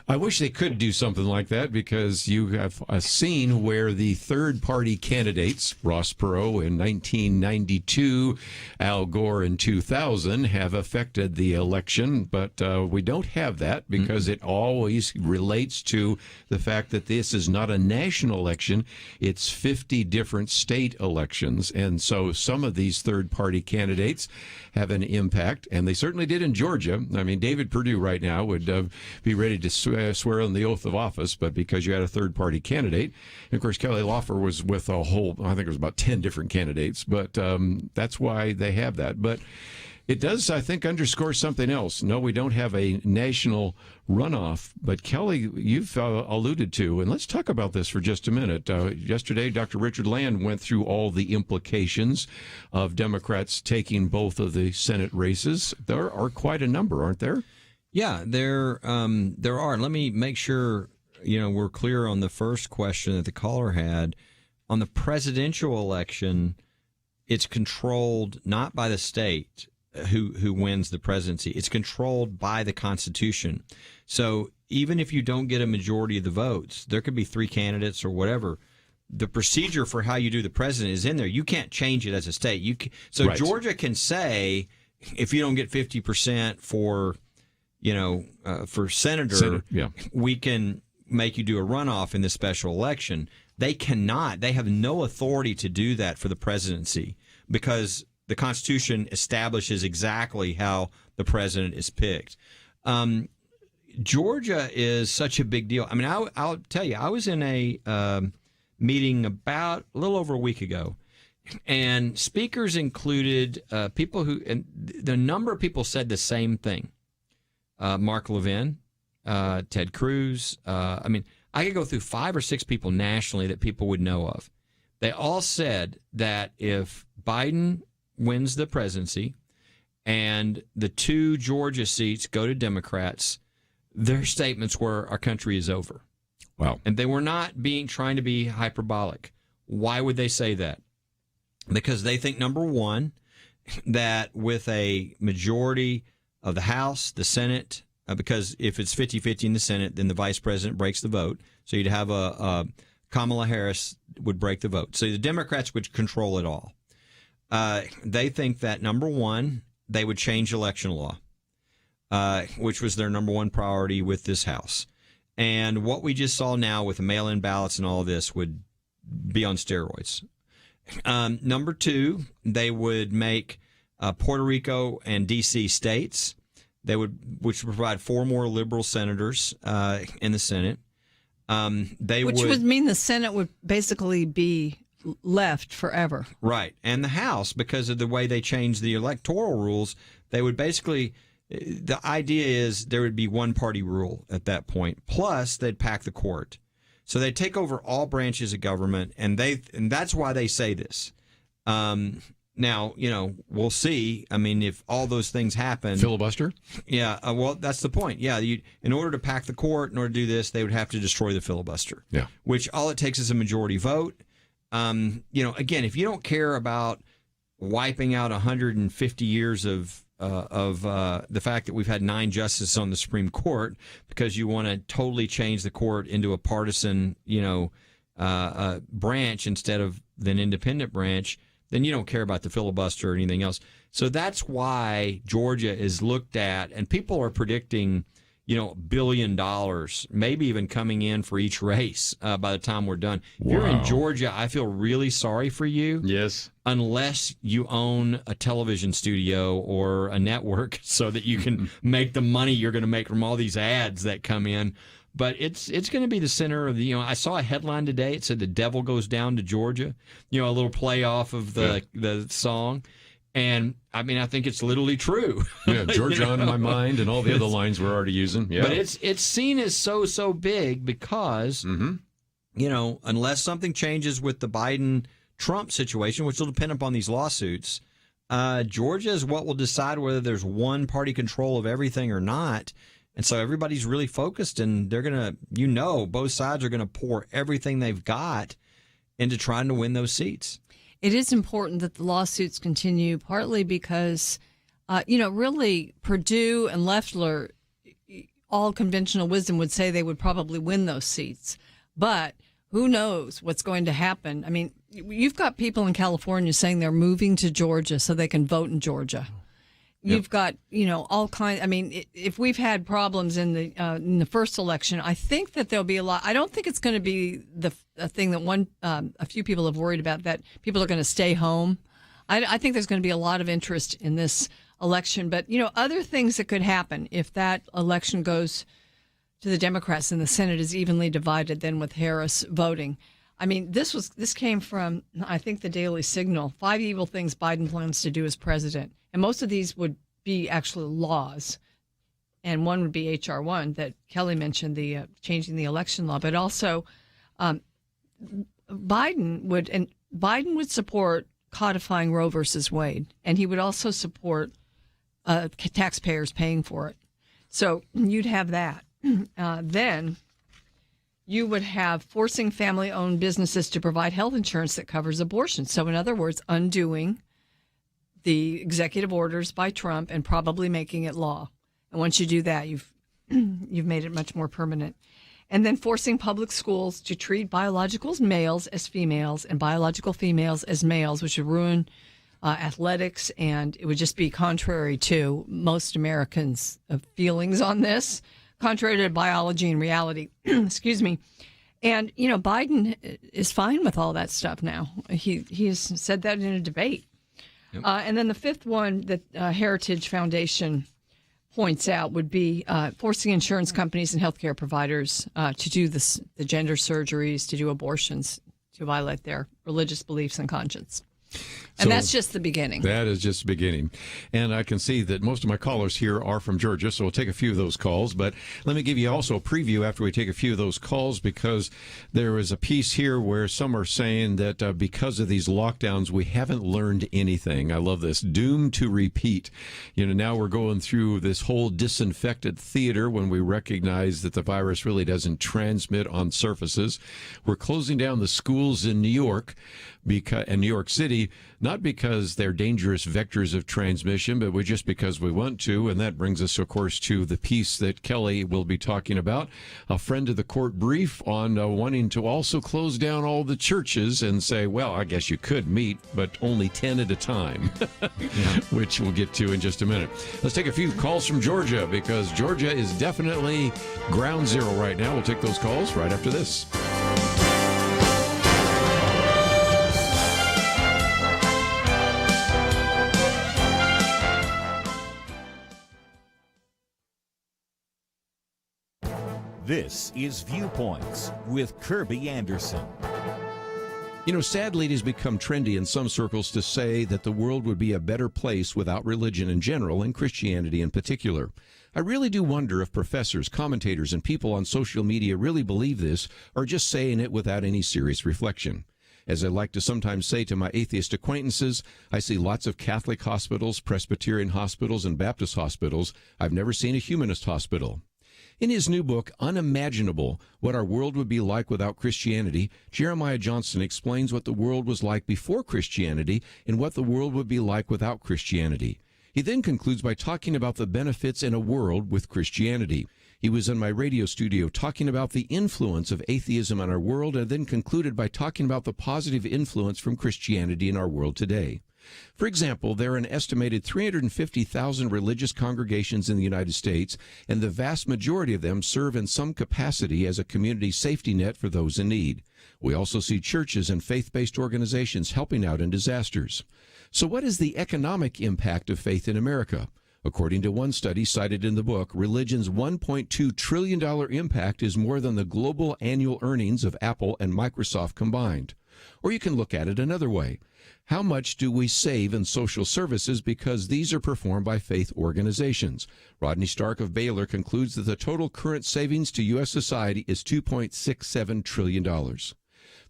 I wish they could do something like that, because you have seen where the third-party candidates, Ross Perot in 1992, Al Gore in 2000, have affected the election. But we don't have that, because it always relates to the fact that this is not a national election. It's 50 different state elections. And so some of these third-party candidates have an impact, and they certainly did in Georgia. I mean, David Perdue right now would be ready to swear on the oath of office, but because you had a third-party candidate, and of course Kelly Loeffler was with a whole, I think it was about 10 different candidates, but that's why they have that. But it does, I think, underscore something else. No, we don't have a national runoff, but Kelly, you've alluded to, and let's talk about this for just a minute. Yesterday, Dr. Richard Land went through all the implications of Democrats taking both of the Senate races. There are quite a number, aren't there? Yeah, there are. Let me make sure we're clear on the first question that the caller had. On the presidential election, it's controlled not by the state who wins the presidency. It's controlled by the Constitution. So even if you don't get a majority of the votes, there could be 3 candidates or whatever. The procedure for how you do the president is in there. You can't change it as a state. Right. Georgia can say, if you don't get 50% for senator, we can make you do a runoff in this special election. They cannot. They have no authority to do that for the presidency, because the Constitution establishes exactly how the president is picked. Georgia is such a big deal. I mean, I'll tell you, I was in a meeting about a little over a week ago, and speakers included people who, and the number of people said the same thing. Mark Levin, Ted Cruz. I mean, I could go through 5 or 6 people nationally that people would know of. They all said that if Biden wins the presidency and the 2 Georgia seats go to Democrats, their statements were, our country is over. Wow. And they were not trying to be hyperbolic. Why would they say that? Because they think, number one, that with a majority of the House, the Senate, because if it's 50-50 in the Senate, then the vice president breaks the vote. So you'd have a Kamala Harris would break the vote. So the Democrats would control it all. They think that, number one, they would change election law, which was their number one priority with this House. And what we just saw now with the mail-in ballots and all of this would be on steroids. Number two, they would make Puerto Rico and D.C. states. Which would provide 4 more liberal senators in the Senate. Which would mean the Senate would basically be left forever. Right. And the House, because of the way they changed the electoral rules, they would basically, the idea is there would be one party rule at that point. Plus, they'd pack the court. So they take over all branches of government, and that's why they say this. Now, we'll see. I mean, if all those things happen. Filibuster? Yeah. Well, that's the point. Yeah. In order to pack the court, in order to do this, they would have to destroy the filibuster. Yeah. Which all it takes is a majority vote. Again, if you don't care about wiping out 150 years of the fact that we've had 9 justices on the Supreme Court because you want to totally change the court into a partisan, branch instead of an independent branch, then you don't care about the filibuster or anything else. So that's why Georgia is looked at, and people are predicting, $1 billion, maybe even coming in for each race by the time we're done. If you're in Georgia, I feel really sorry for you. Yes. Unless you own a television studio or a network so that you can make the money you're going to make from all these ads that come in. But it's going to be the center of the, I saw a headline today. It said the devil goes down to Georgia, a little play off of the song. And I mean, I think it's literally true. Yeah, Georgia on my mind and all the other lines we're already using. Yeah. But it's seen as so big because, unless something changes with the Biden-Trump situation, which will depend upon these lawsuits, Georgia is what will decide whether there's one party control of everything or not. And so everybody's really focused, and they're going to, both sides are going to pour everything they've got into trying to win those seats. It is important that the lawsuits continue, partly because, really Perdue and Loeffler, all conventional wisdom would say they would probably win those seats. But who knows what's going to happen? I mean, you've got people in California saying they're moving to Georgia so they can vote in Georgia. You've got, all kinds. I mean, if we've had problems in the first election, I think that there'll be a lot. I don't think it's going to be a thing that a few people have worried about, that people are going to stay home. I think there's going to be a lot of interest in this election. But, other things that could happen if that election goes to the Democrats and the Senate is evenly divided, then with Harris voting. I mean, this came from, I think, the Daily Signal. 5 evil things Biden plans to do as president. And most of these would be actually laws. And one would be H.R. 1 that Kelly mentioned, the changing the election law. But also, Biden would support codifying Roe versus Wade. And he would also support taxpayers paying for it. So you'd have that. Then you would have forcing family-owned businesses to provide health insurance that covers abortion. So in other words, undoing the executive orders by Trump and probably making it law. And once you do that, you've made it much more permanent. And then forcing public schools to treat biological males as females and biological females as males, which would ruin athletics, and it would just be contrary to most Americans' feelings on this, contrary to biology and reality. Excuse me. And, Biden is fine with all that stuff now. He has said that in a debate. Yep. And then the fifth one that Heritage Foundation points out would be forcing insurance companies and healthcare providers to do the gender surgeries, to do abortions, to violate their religious beliefs and conscience. And that's just the beginning. That is just the beginning. And I can see that most of my callers here are from Georgia, so we'll take a few of those calls. But let me give you also a preview after we take a few of those calls, because there is a piece here where some are saying that because of these lockdowns, we haven't learned anything. I love this. Doomed to repeat. Now we're going through this whole disinfected theater when we recognize that the virus really doesn't transmit on surfaces. We're closing down the schools in New York and New York City, not because they're dangerous vectors of transmission, but just because we want to. And that brings us, of course, to the piece that Kelly will be talking about, a friend of the court brief on wanting to also close down all the churches and say, well, I guess you could meet, but only 10 at a time, which we'll get to in just a minute. Let's take a few calls from Georgia, because Georgia is definitely ground zero right now. We'll take those calls right after this. This is Viewpoints with Kerby Anderson. You know, sadly, it has become trendy in some circles to say that the world would be a better place without religion in general and Christianity in particular. I really do wonder if professors, commentators, and people on social media really believe this or just saying it without any serious reflection. As I like to sometimes say to my atheist acquaintances, I see lots of Catholic hospitals, Presbyterian hospitals, and Baptist hospitals. I've never seen a humanist hospital. In his new book, Unimaginable, What Our World Would Be Like Without Christianity, Jeremiah Johnson explains what the world was like before Christianity and what the world would be like without Christianity. He then concludes by talking about the benefits in a world with Christianity. He was in my radio studio talking about the influence of atheism on our world and then concluded by talking about the positive influence from Christianity in our world today. For example, there are an estimated 350,000 religious congregations in the United States, and the vast majority of them serve in some capacity as a community safety net for those in need. We also see churches and faith-based organizations helping out in disasters. So what is the economic impact of faith in America? According to one study cited in the book, religion's $1.2 trillion impact is more than the global annual earnings of Apple and Microsoft combined. Or you can look at it another way. How much do we save in social services because these are performed by faith organizations? Rodney Stark of Baylor concludes that the total current savings to U.S. society is $2.67 trillion.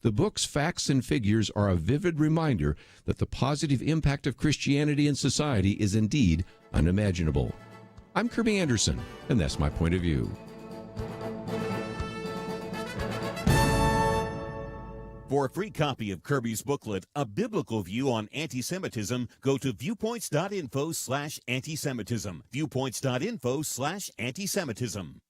The book's facts and figures are a vivid reminder that the positive impact of Christianity in society is indeed unimaginable. I'm Kerby Anderson, and that's my point of view. For a free copy of Kerby's booklet, A Biblical View on Anti-Semitism, go to viewpoints.info/anti-Semitism. Viewpoints.info/anti-Semitism.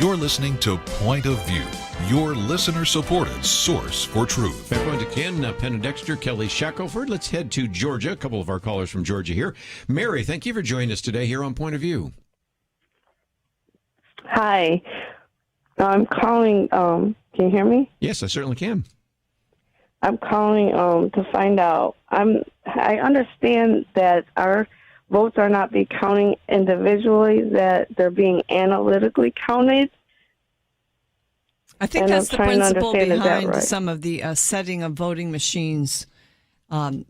You're listening to Point of View, your listener-supported source for truth. Back on to Ken, Penna Dexter, Kelly Shackelford. Let's head to Georgia. A couple of our callers from Georgia here. Mary, thank you for joining us today here on Point of View. Hi. I'm calling, can you hear me? Yes, I certainly can. I'm calling to find out. I understand that our votes are not being counted individually, that they're being analytically counted. I think And that's I'm the trying to principle understand, is that behind right? some of the setting of voting machines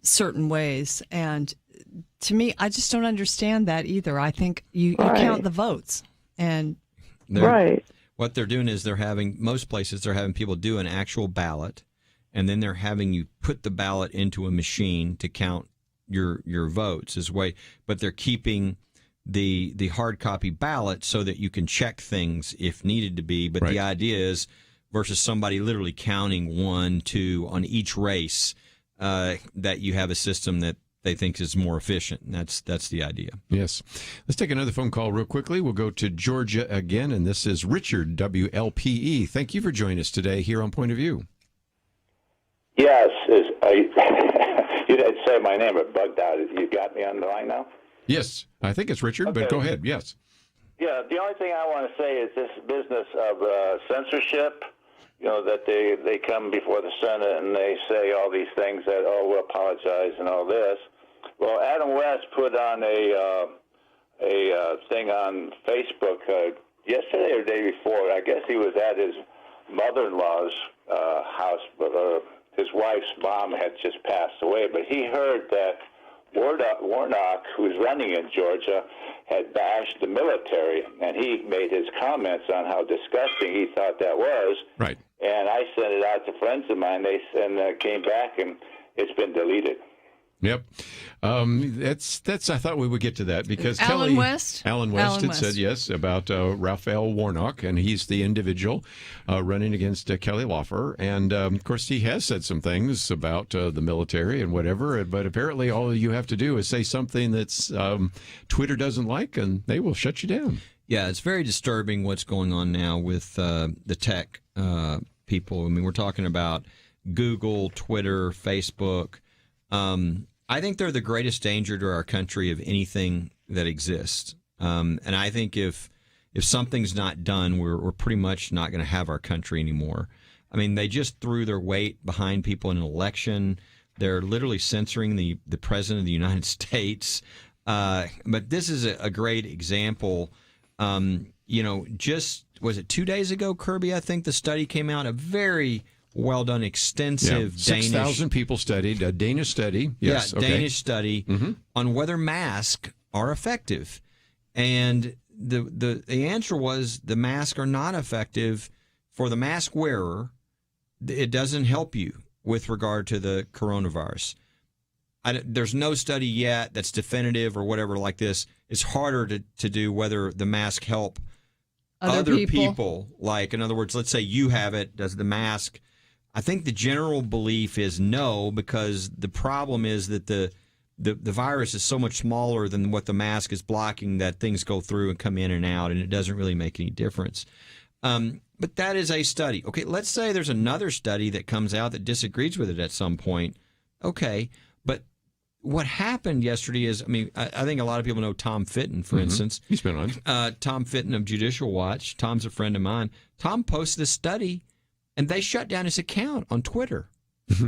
certain ways. And to me, I just don't understand that either. I think you count the votes. And What they're doing is most places they're having people do an actual ballot, and then they're having you put the ballot into a machine to count your votes as way, but they're keeping the hard copy ballot so that you can check things if needed to be. But the idea is, versus somebody literally counting 1, 2 on each race, that you have a system that they think is more efficient. And that's the idea. Yes. Let's take another phone call real quickly. We'll go to Georgia again, and this is Richard, WLPE. Thank you for joining us today here on Point of View. Yes, you didn't say my name, it bugged out. You got me on the line now? Yes, I think it's Richard, but go ahead. Yes. Yeah, the only thing I want to say is this business of censorship, that they come before the Senate and they say all these things that, we'll apologize and all this. Well, Adam West put on a thing on Facebook yesterday or the day before. I guess he was at his mother-in-law's house, but his wife's mom had just passed away. But he heard that Warnock, who's running in Georgia, had bashed the military, and he made his comments on how disgusting he thought that was. Right. and I sent it out to friends of mine. They came back, and it's been deleted. Yep. That's. I thought we would get to that because Alan West had said yes about Raphael Warnock, and he's the individual running against Kelly Loeffler. And, of course, he has said some things about the military and whatever, but apparently all you have to do is say something that's Twitter doesn't like, and they will shut you down. Yeah, it's very disturbing what's going on now with the tech people. I mean, we're talking about Google, Twitter, Facebook. I think they're the greatest danger to our country of anything that exists. And I think if something's not done, we're pretty much not going to have our country anymore. I mean, they just threw their weight behind people in an election. They're literally censoring the president of the United States. But this is a great example. Just, was it 2 days ago, Kerby? I think the study came out, a very well done, extensive 6,000 people studied, a Danish study. Yes, Danish study on whether masks are effective. And the answer was the masks are not effective for the mask wearer. It doesn't help you with regard to the coronavirus. There's no study yet that's definitive or whatever like this. It's harder to do whether the mask help other people. Like, in other words, let's say you have it. Does the mask? I think the general belief is no, because the problem is that the virus is so much smaller than what the mask is blocking that things go through and come in and out, and it doesn't really make any difference. But that is a study. Okay, let's say there's another study that comes out that disagrees with it at some point. Okay, but what happened yesterday is, I mean, I think a lot of people know Tom Fitton, for instance. He's been on. Tom Fitton of Judicial Watch. Tom's a friend of mine. Tom posted a study, and they shut down his account on Twitter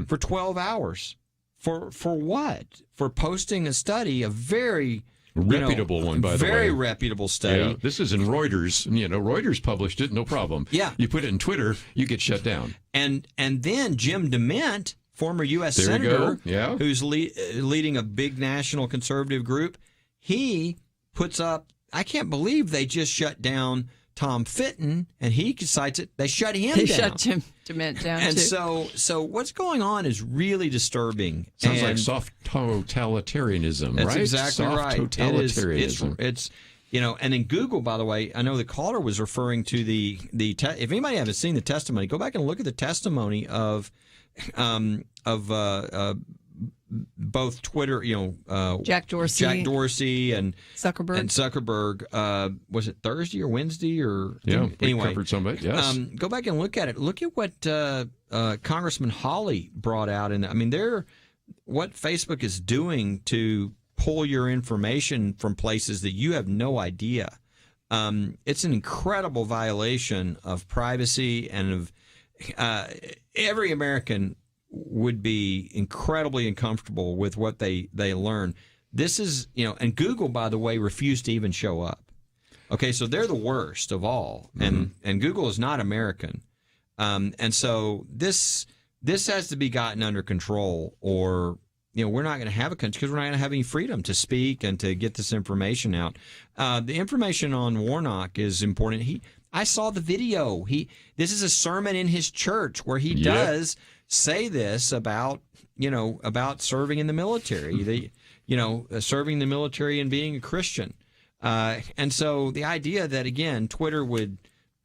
for 12 hours. For what? For posting a study, a very reputable one, by the way. Very reputable study. Yeah, this is in Reuters. Reuters published it, no problem. Yeah. You put it in Twitter, you get shut down. And then Jim DeMint, former U.S. Senator, who's leading a big national conservative group, he puts up, I can't believe they just shut down Tom Fitton, and he cites it. They shut him down. They shut Jim DeMint down, and too. so what's going on is really disturbing. Sounds like soft totalitarianism, that's right? That's exactly soft right. Totalitarianism. It's and then Google, by the way, I know the caller was referring to the if anybody hasn't seen the testimony, go back and look at the testimony of both Twitter, Jack Dorsey and Zuckerberg. Was it Thursday or Wednesday or anyway? Covered some of it. Yes. Go back and look at it. Look at what Congressman Hawley brought out, and I mean, what Facebook is doing to pull your information from places that you have no idea. It's an incredible violation of privacy and of every American would be incredibly uncomfortable with what they learn. This is, and Google, by the way, refused to even show up. Okay, so they're the worst of all, and Google is not American, and so this has to be gotten under control, or we're not going to have a country because we're not going to have any freedom to speak and to get this information out. The information on Warnock is important. I saw the video. This is a sermon in his church where he does say this about serving in the military, serving the military and being a Christian. And so the idea that, again, Twitter would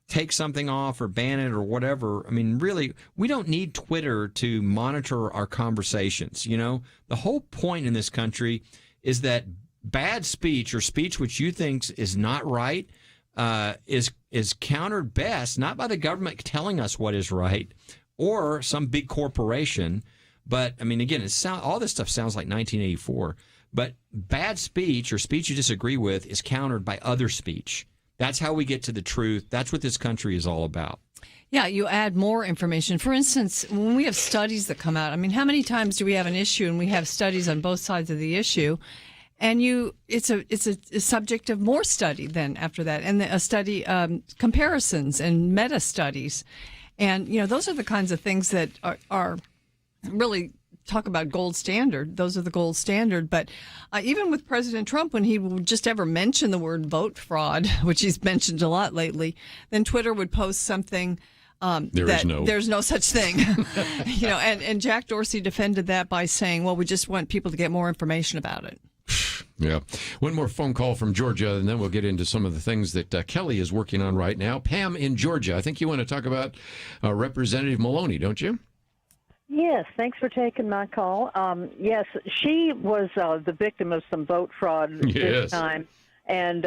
take something off or ban it or whatever, I mean, really, we don't need Twitter to monitor our conversations. The whole point in this country is that bad speech or speech which you think is not right is countered best, not by the government telling us what is right or some big corporation. But, I mean, again, all this stuff sounds like 1984. But bad speech or speech you disagree with is countered by other speech. That's how we get to the truth. That's what this country is all about. Yeah, you add more information. For instance, when we have studies that come out, I mean, how many times do we have an issue and we have studies on both sides of the issue? And it's a subject of more study then after that, and a study comparisons and meta studies, and those are the kinds of things that are really talk about gold standard. Those are the gold standard. But even with President Trump, when he would just ever mention the word vote fraud, which he's mentioned a lot lately, then Twitter would post something There's no such thing. And Jack Dorsey defended that by saying, well, we just want people to get more information about it. Yeah. One more phone call from Georgia, and then we'll get into some of the things that Kelly is working on right now. Pam in Georgia, I think you want to talk about Representative Maloney, don't you? Yes, thanks for taking my call. Yes, she was the victim of some vote fraud this time, and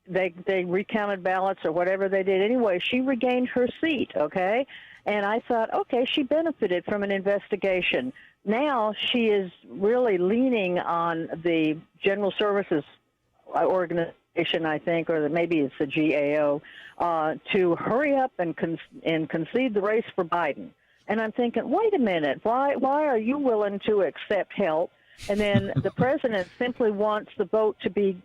they recounted ballots or whatever they did. Anyway, she regained her seat, okay? And I thought, okay, she benefited from an investigation. Now she is really leaning on the General Services Organization, I think, or maybe it's the GAO, to hurry up and concede the race for Biden. And I'm thinking, wait a minute, why are you willing to accept help? And then the president simply wants the vote to be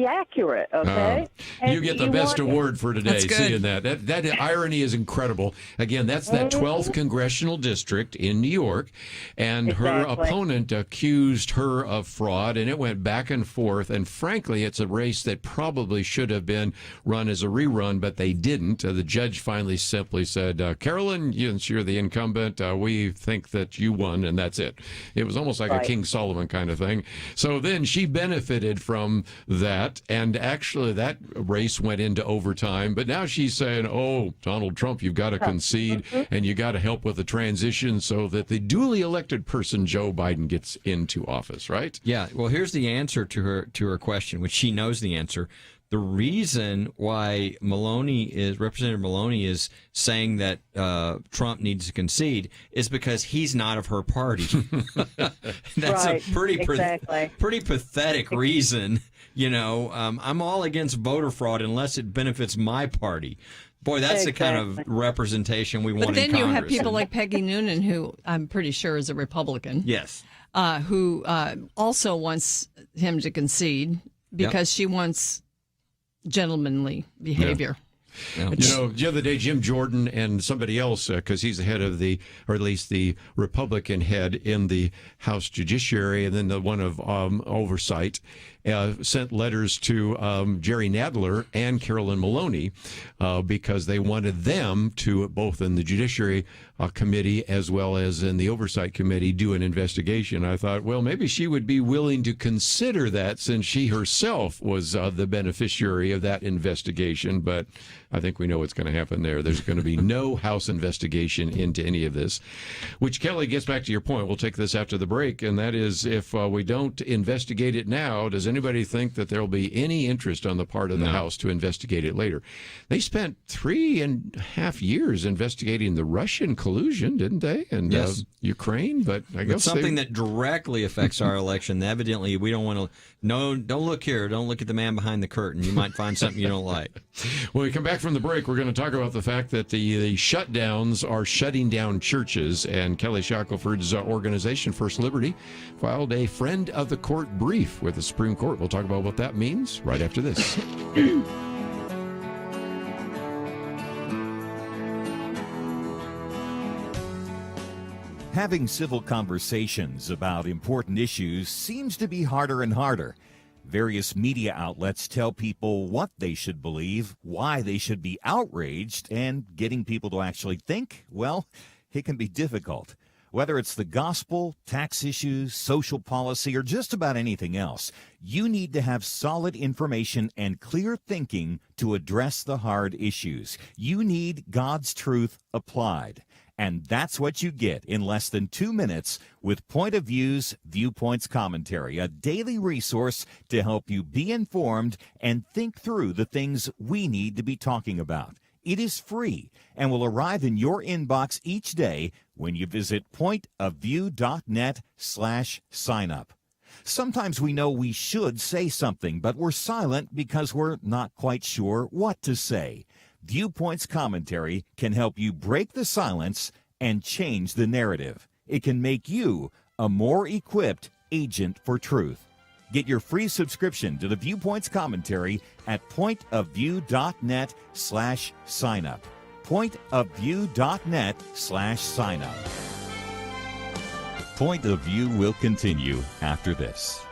accurate, okay? You get the best award for today, seeing that. That irony is incredible. Again, that's that 12th congressional district in New York, and her opponent accused her of fraud, and it went back and forth, and frankly, it's a race that probably should have been run as a rerun, but they didn't. The judge finally simply said, Carolyn, you're the incumbent. We think that you won, and that's it. It was almost like a King Solomon kind of thing. So then she benefited from that, and actually that race went into overtime, but now she's saying, oh, Donald Trump, you've got to concede and you got to help with the transition so that the duly elected person Joe Biden gets into office, right? Yeah, well, here's the answer to her question, which she knows the answer. The reason why Representative Maloney is saying that Trump needs to concede is because he's not of her party. That's a pretty pathetic reason. I'm all against voter fraud unless it benefits my party. Boy, that's the kind of representation we want in Congress. But then you have people like Peggy Noonan, who I'm pretty sure is a Republican. Yes. Who also wants him to concede because she wants gentlemanly behavior. Yeah. The other day, Jim Jordan and somebody else, because he's the head of or at least the Republican head in the House Judiciary, and then the one of Oversight, sent letters to Jerry Nadler and Carolyn Maloney because they wanted them to, both in the Judiciary Committee as well as in the Oversight Committee, do an investigation. I thought, well, maybe she would be willing to consider that since she herself was the beneficiary of that investigation, but I think we know what's going to happen there. There's going to be no House investigation into any of this, which, Kelly, gets back to your point. We'll take this after the break, and that is, if we don't investigate it now, does anybody think that there will be any interest on the part of the House to investigate it later? They spent 3.5 years investigating the Russian collusion, didn't they? And Ukraine, but I guess something that directly affects our election. Evidently, we don't want to. No, don't look here. Don't look at the man behind the curtain. You might find something you don't like. When we come back from the break, we're going to talk about the fact that the shutdowns are shutting down churches, and Kelly Shackelford's organization, First Liberty, filed a friend of the court brief with the Supreme Court. We'll talk about what that means right after this. Having civil conversations about important issues seems to be harder and harder. Various media outlets tell people what they should believe, why they should be outraged, and getting people to actually think, well, it can be difficult. Whether it's the gospel, tax issues, social policy, or just about anything else, you need to have solid information and clear thinking to address the hard issues. You need God's truth applied. And that's what you get in less than 2 minutes with Point of View's Viewpoints commentary, a daily resource to help you be informed and think through the things we need to be talking about. It is free and will arrive in your inbox each day when you visit pointofview.net/signup. Sometimes we know we should say something, but we're silent because we're not quite sure what to say. Viewpoints commentary can help you break the silence and change the narrative. It can make you a more equipped agent for truth. Get your free subscription to the Viewpoints commentary at pointofview.net/signup. Pointofview.net/signup. Point of View will continue after this.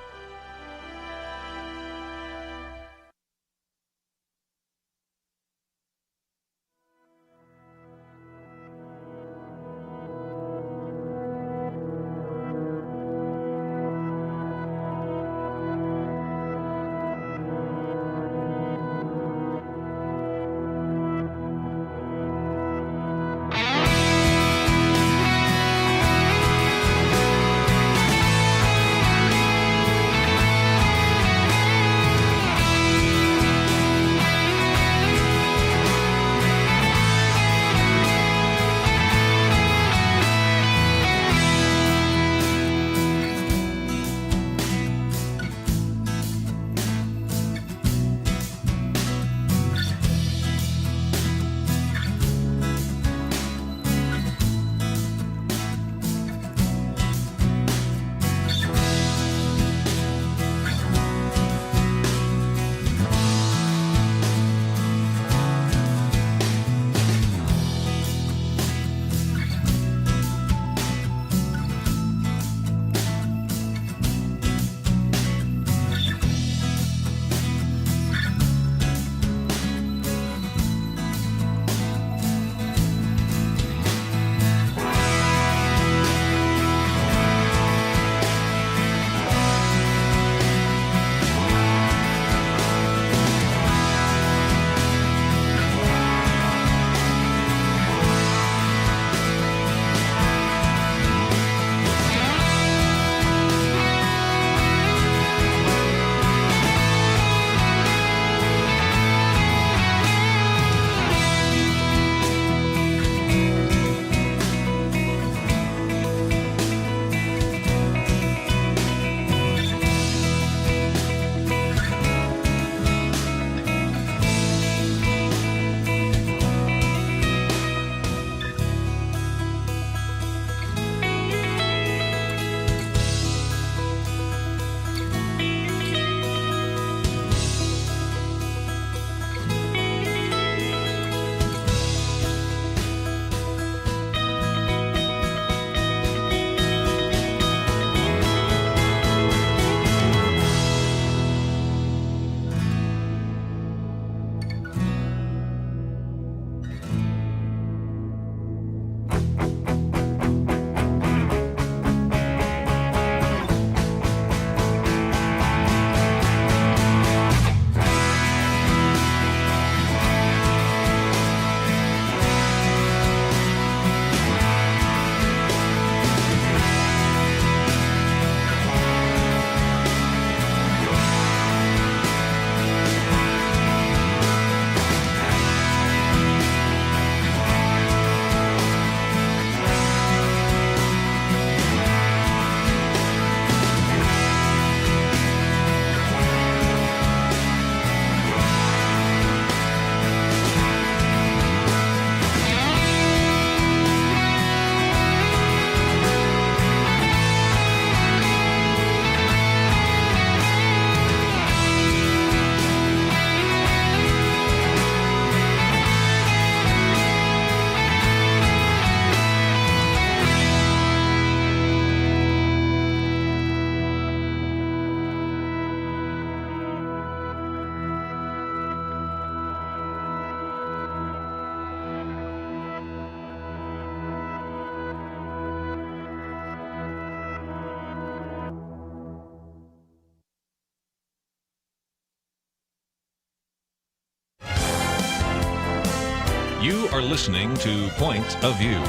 are listening to Point of View.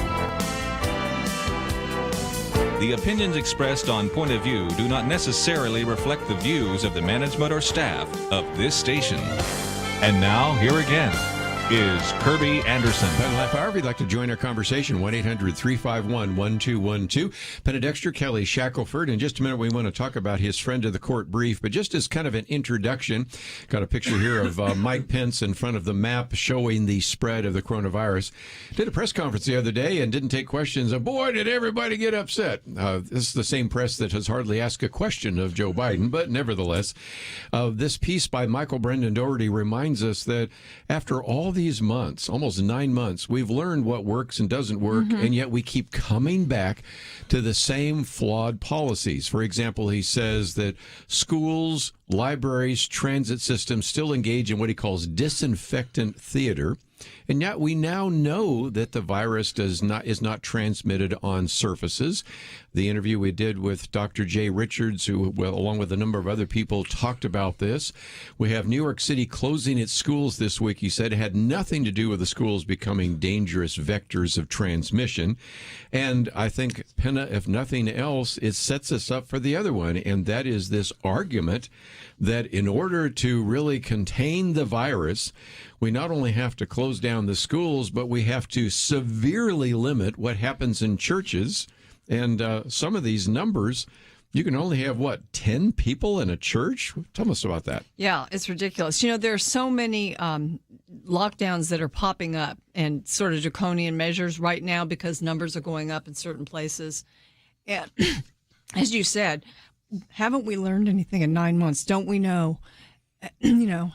The opinions expressed on Point of View do not necessarily reflect the views of the management or staff of this station. And now, here again is Kerby Anderson. Penna Half Hour, if you'd like to join our conversation, 1-800-351-1212. Penna Dexter, Kelly Shackelford. In just a minute, we want to talk about his friend of the court brief, but just as kind of an introduction, got a picture here of Mike Pence in front of the map showing the spread of the coronavirus. Did a press conference the other day and didn't take questions. Boy, did everybody get upset. This is the same press that has hardly asked a question of Joe Biden, but nevertheless, this piece by Michael Brendan Doherty reminds us that after all these months, almost 9 months, we've learned what works and doesn't work, and yet we keep coming back to the same flawed policies. For example, he says that schools, libraries, transit systems still engage in what he calls disinfectant theater. And yet we now know that the virus is not transmitted on surfaces. The interview we did with Dr. Jay Richards, who, well, along with a number of other people, talked about this. We have New York City closing its schools this week. He said it had nothing to do with the schools becoming dangerous vectors of transmission. And I think, Penna, if nothing else, it sets us up for the other one, and that is this argument that in order to really contain the virus, we not only have to close down the schools, but we have to severely limit what happens in churches. And some of these numbers, you can only have, 10 people in a church? Tell us about that. Yeah, it's ridiculous. You know, there are so many lockdowns that are popping up and sort of draconian measures right now because numbers are going up in certain places. And as you said, haven't we learned anything in 9 months? Don't we know,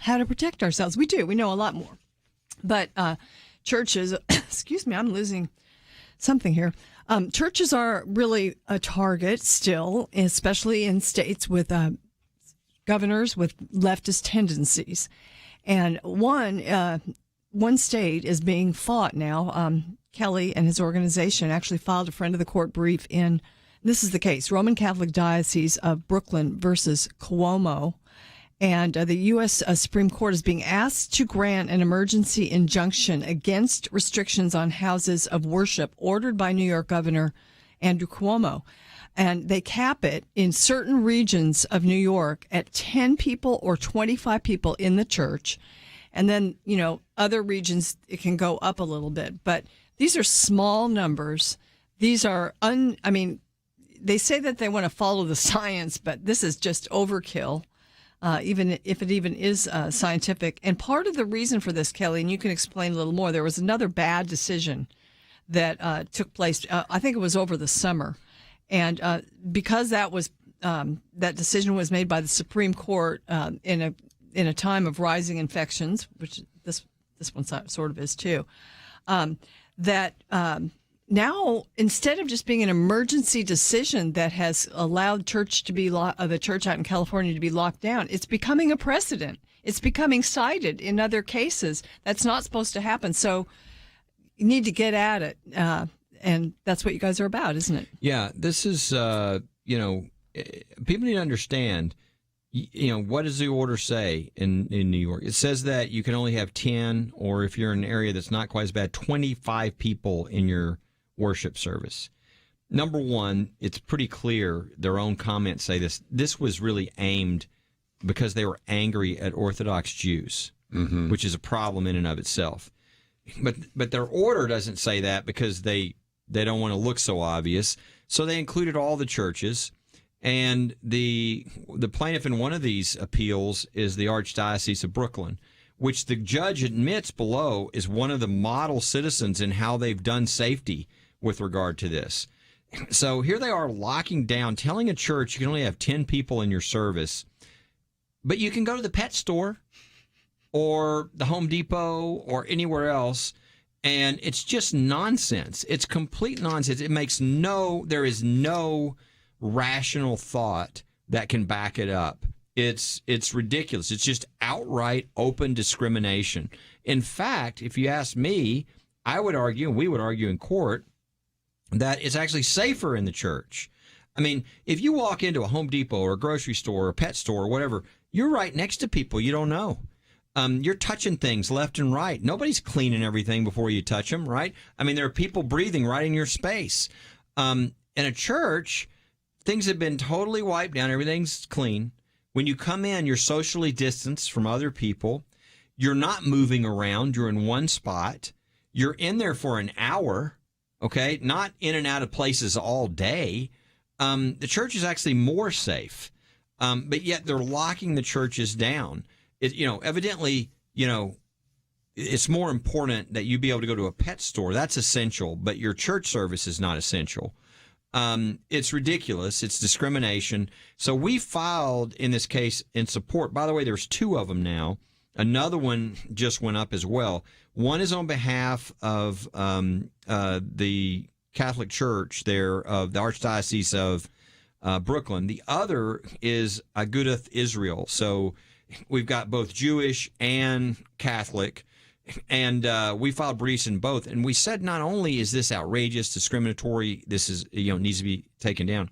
how to protect ourselves? We do. We know a lot more. But churches, excuse me, I'm losing something here. Churches are really a target still, especially in states with governors with leftist tendencies. And one state is being fought now. Kelly and his organization actually filed a friend of the court brief in, this is the case, Roman Catholic Diocese of Brooklyn versus Cuomo. And the U.S. Supreme Court is being asked to grant an emergency injunction against restrictions on houses of worship ordered by New York Governor Andrew Cuomo. And they cap it in certain regions of New York at 10 people or 25 people in the church. And then, other regions, it can go up a little bit. But these are small numbers. These are, they say that they want to follow the science, but this is just overkill. Even if it even is scientific. And part of the reason for this, Kelly, and you can explain a little more, there was another bad decision that took place, I think it was over the summer. And because that decision was made by the Supreme Court in a time of rising infections, which this one sort of is too, now, instead of just being an emergency decision that has allowed the church out in California to be locked down, it's becoming a precedent. It's becoming cited in other cases. That's not supposed to happen. So you need to get at it. And that's what you guys are about, isn't it? Yeah, this is, people need to understand, what does the order say in New York? It says that you can only have 10, or if you're in an area that's not quite as bad, 25 people in your worship service. Number one, it's pretty clear, their own comments say this was really aimed because they were angry at Orthodox Jews, which is a problem in and of itself. But their order doesn't say that because they don't want to look so obvious. So they included all the churches. And the plaintiff in one of these appeals is the Archdiocese of Brooklyn, which the judge admits below is one of the model citizens in how they've done safety with regard to this. So here they are locking down, telling a church you can only have 10 people in your service, but you can go to the pet store or the Home Depot or anywhere else, and it's just nonsense. It's complete nonsense. There is no rational thought that can back it up. It's ridiculous. It's just outright open discrimination. In fact, if you ask me, I would argue, and we would argue in court, that it's actually safer in the church. I mean, if you walk into a Home Depot or a grocery store or a pet store or whatever, you're right next to people you don't know. You're touching things left and right. Nobody's cleaning everything before you touch them, right? I mean, there are people breathing right in your space. In a church, things have been totally wiped down. Everything's clean. When you come in, you're socially distanced from other people. You're not moving around. You're in one spot. You're in there for an hour, okay? Not in and out of places all day. The church is actually more safe, but yet they're locking the churches down. Evidently, it's more important that you be able to go to a pet store. That's essential, but your church service is not essential. It's ridiculous. It's discrimination. So we filed in this case in support. By the way, there's 2 of them now. Another one just went up as well. One is on behalf of the Catholic Church there of the Archdiocese of Brooklyn. The other is Agudath Israel. So we've got both Jewish and Catholic. And we filed briefs in both, and we said not only is this outrageous, discriminatory, this is needs to be taken down,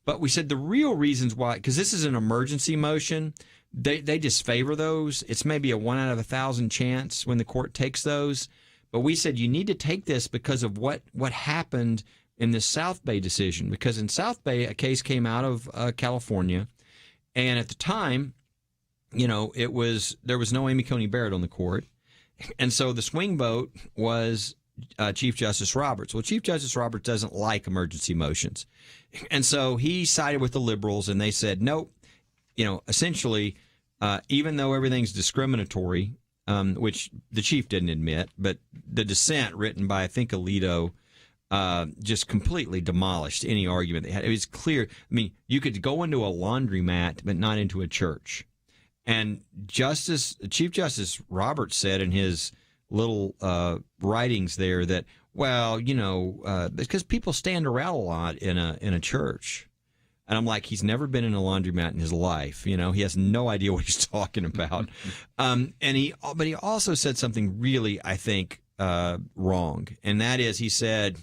but we said the real reasons why, because this is an emergency motion, they disfavor those. It's maybe a 1 out of 1,000 chance when the court takes those, but we said you need to take this because of what happened in the South Bay decision, because in South Bay a case came out of California, and at the time, there was no Amy Coney Barrett on the court. And so the swing vote was Chief Justice Roberts. Well, Chief Justice Roberts doesn't like emergency motions. And so he sided with the liberals, and they said, nope, essentially, even though everything's discriminatory, which the chief didn't admit, but the dissent written by, I think, Alito just completely demolished any argument they had. It was clear. I mean, you could go into a laundromat, but not into a church. And Chief Justice Roberts said in his little writings there that, well, because people stand around a lot in a church. And I'm like, he's never been in a laundromat in his life. He has no idea what he's talking about. But he also said something really, I think, wrong. And that is, he said,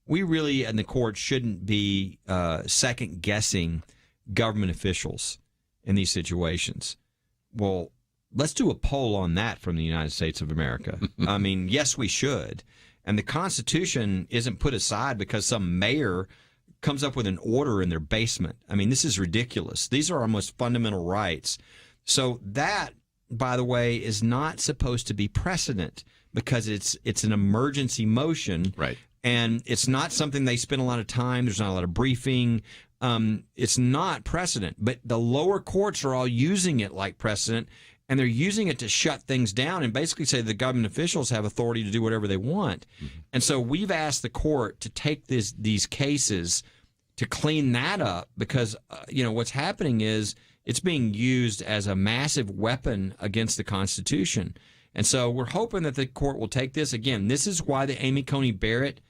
we really in the court shouldn't be second guessing government officials in these situations. Well, let's do a poll on that from the United States of America. I mean, yes, we should. And the Constitution isn't put aside because some mayor comes up with an order in their basement. I mean, this is ridiculous. These are our most fundamental rights. So that, by the way, is not supposed to be precedent because it's an emergency motion. Right. And it's not something they spend a lot of time. There's not a lot of briefing. It's not precedent, but the lower courts are all using it like precedent, and they're using it to shut things down and basically say the government officials have authority to do whatever they want. Mm-hmm. And so we've asked the court to take these cases to clean that up because, what's happening is it's being used as a massive weapon against the Constitution. And so we're hoping that the court will take this. Again, this is why the Amy Coney Barrett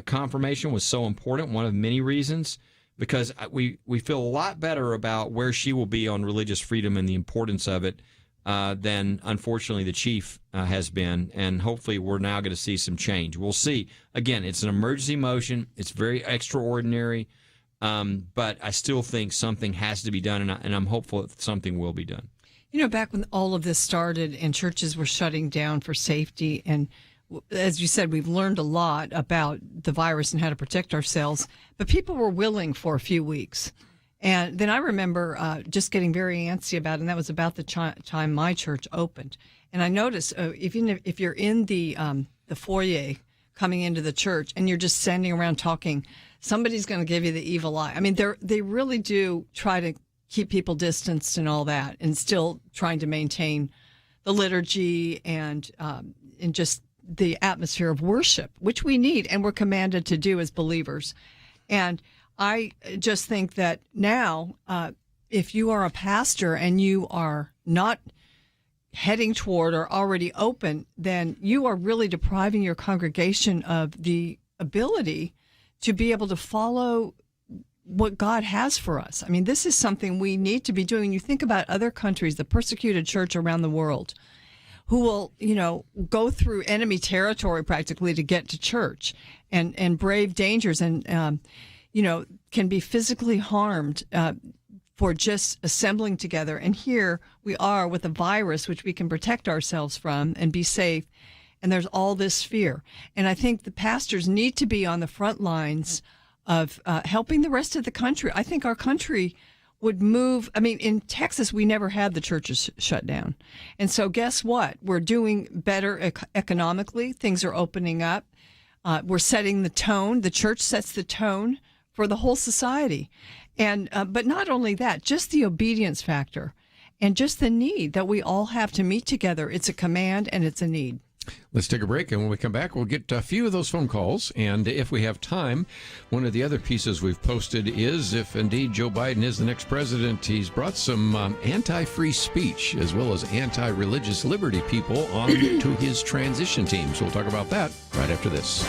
confirmation was so important, one of many reasons, because we feel a lot better about where she will be on religious freedom and the importance of it than, unfortunately, the chief has been. And hopefully we're now going to see some change. We'll see. Again, it's an emergency motion. It's very extraordinary, but I still think something has to be done, and I'm hopeful that something will be done. Back when all of this started and churches were shutting down for safety, and as you said, we've learned a lot about the virus and how to protect ourselves, but people were willing for a few weeks. And then I remember just getting very antsy about it, and that was about the time my church opened. And I noticed, even if you're in the foyer coming into the church and you're just standing around talking, somebody's going to give you the evil eye. I mean, they really do try to keep people distanced and all that, and still trying to maintain the liturgy and just the atmosphere of worship, which we need and we're commanded to do as believers. And I just think that now, if you are a pastor and you are not heading toward or already open, then you are really depriving your congregation of the ability to be able to follow what God has for us. I mean, this is something we need to be doing. You think about other countries, the persecuted church around the world, who will, go through enemy territory practically to get to church and brave dangers and, can be physically harmed for just assembling together. And here we are with a virus which we can protect ourselves from and be safe. And there's all this fear. And I think the pastors need to be on the front lines of helping the rest of the country. I think our country would move. I mean, in Texas, we never had the churches shut down. And so guess what? We're doing better economically. Things are opening up. We're setting the tone. The church sets the tone for the whole society. And but not only that, just the obedience factor and just the need that we all have to meet together. It's a command and it's a need. Let's take a break, and when we come back, we'll get a few of those phone calls. And if we have time, one of the other pieces we've posted is if indeed Joe Biden is the next president, he's brought some anti-free speech as well as anti-religious liberty people on to his transition team. So we'll talk about that right after this.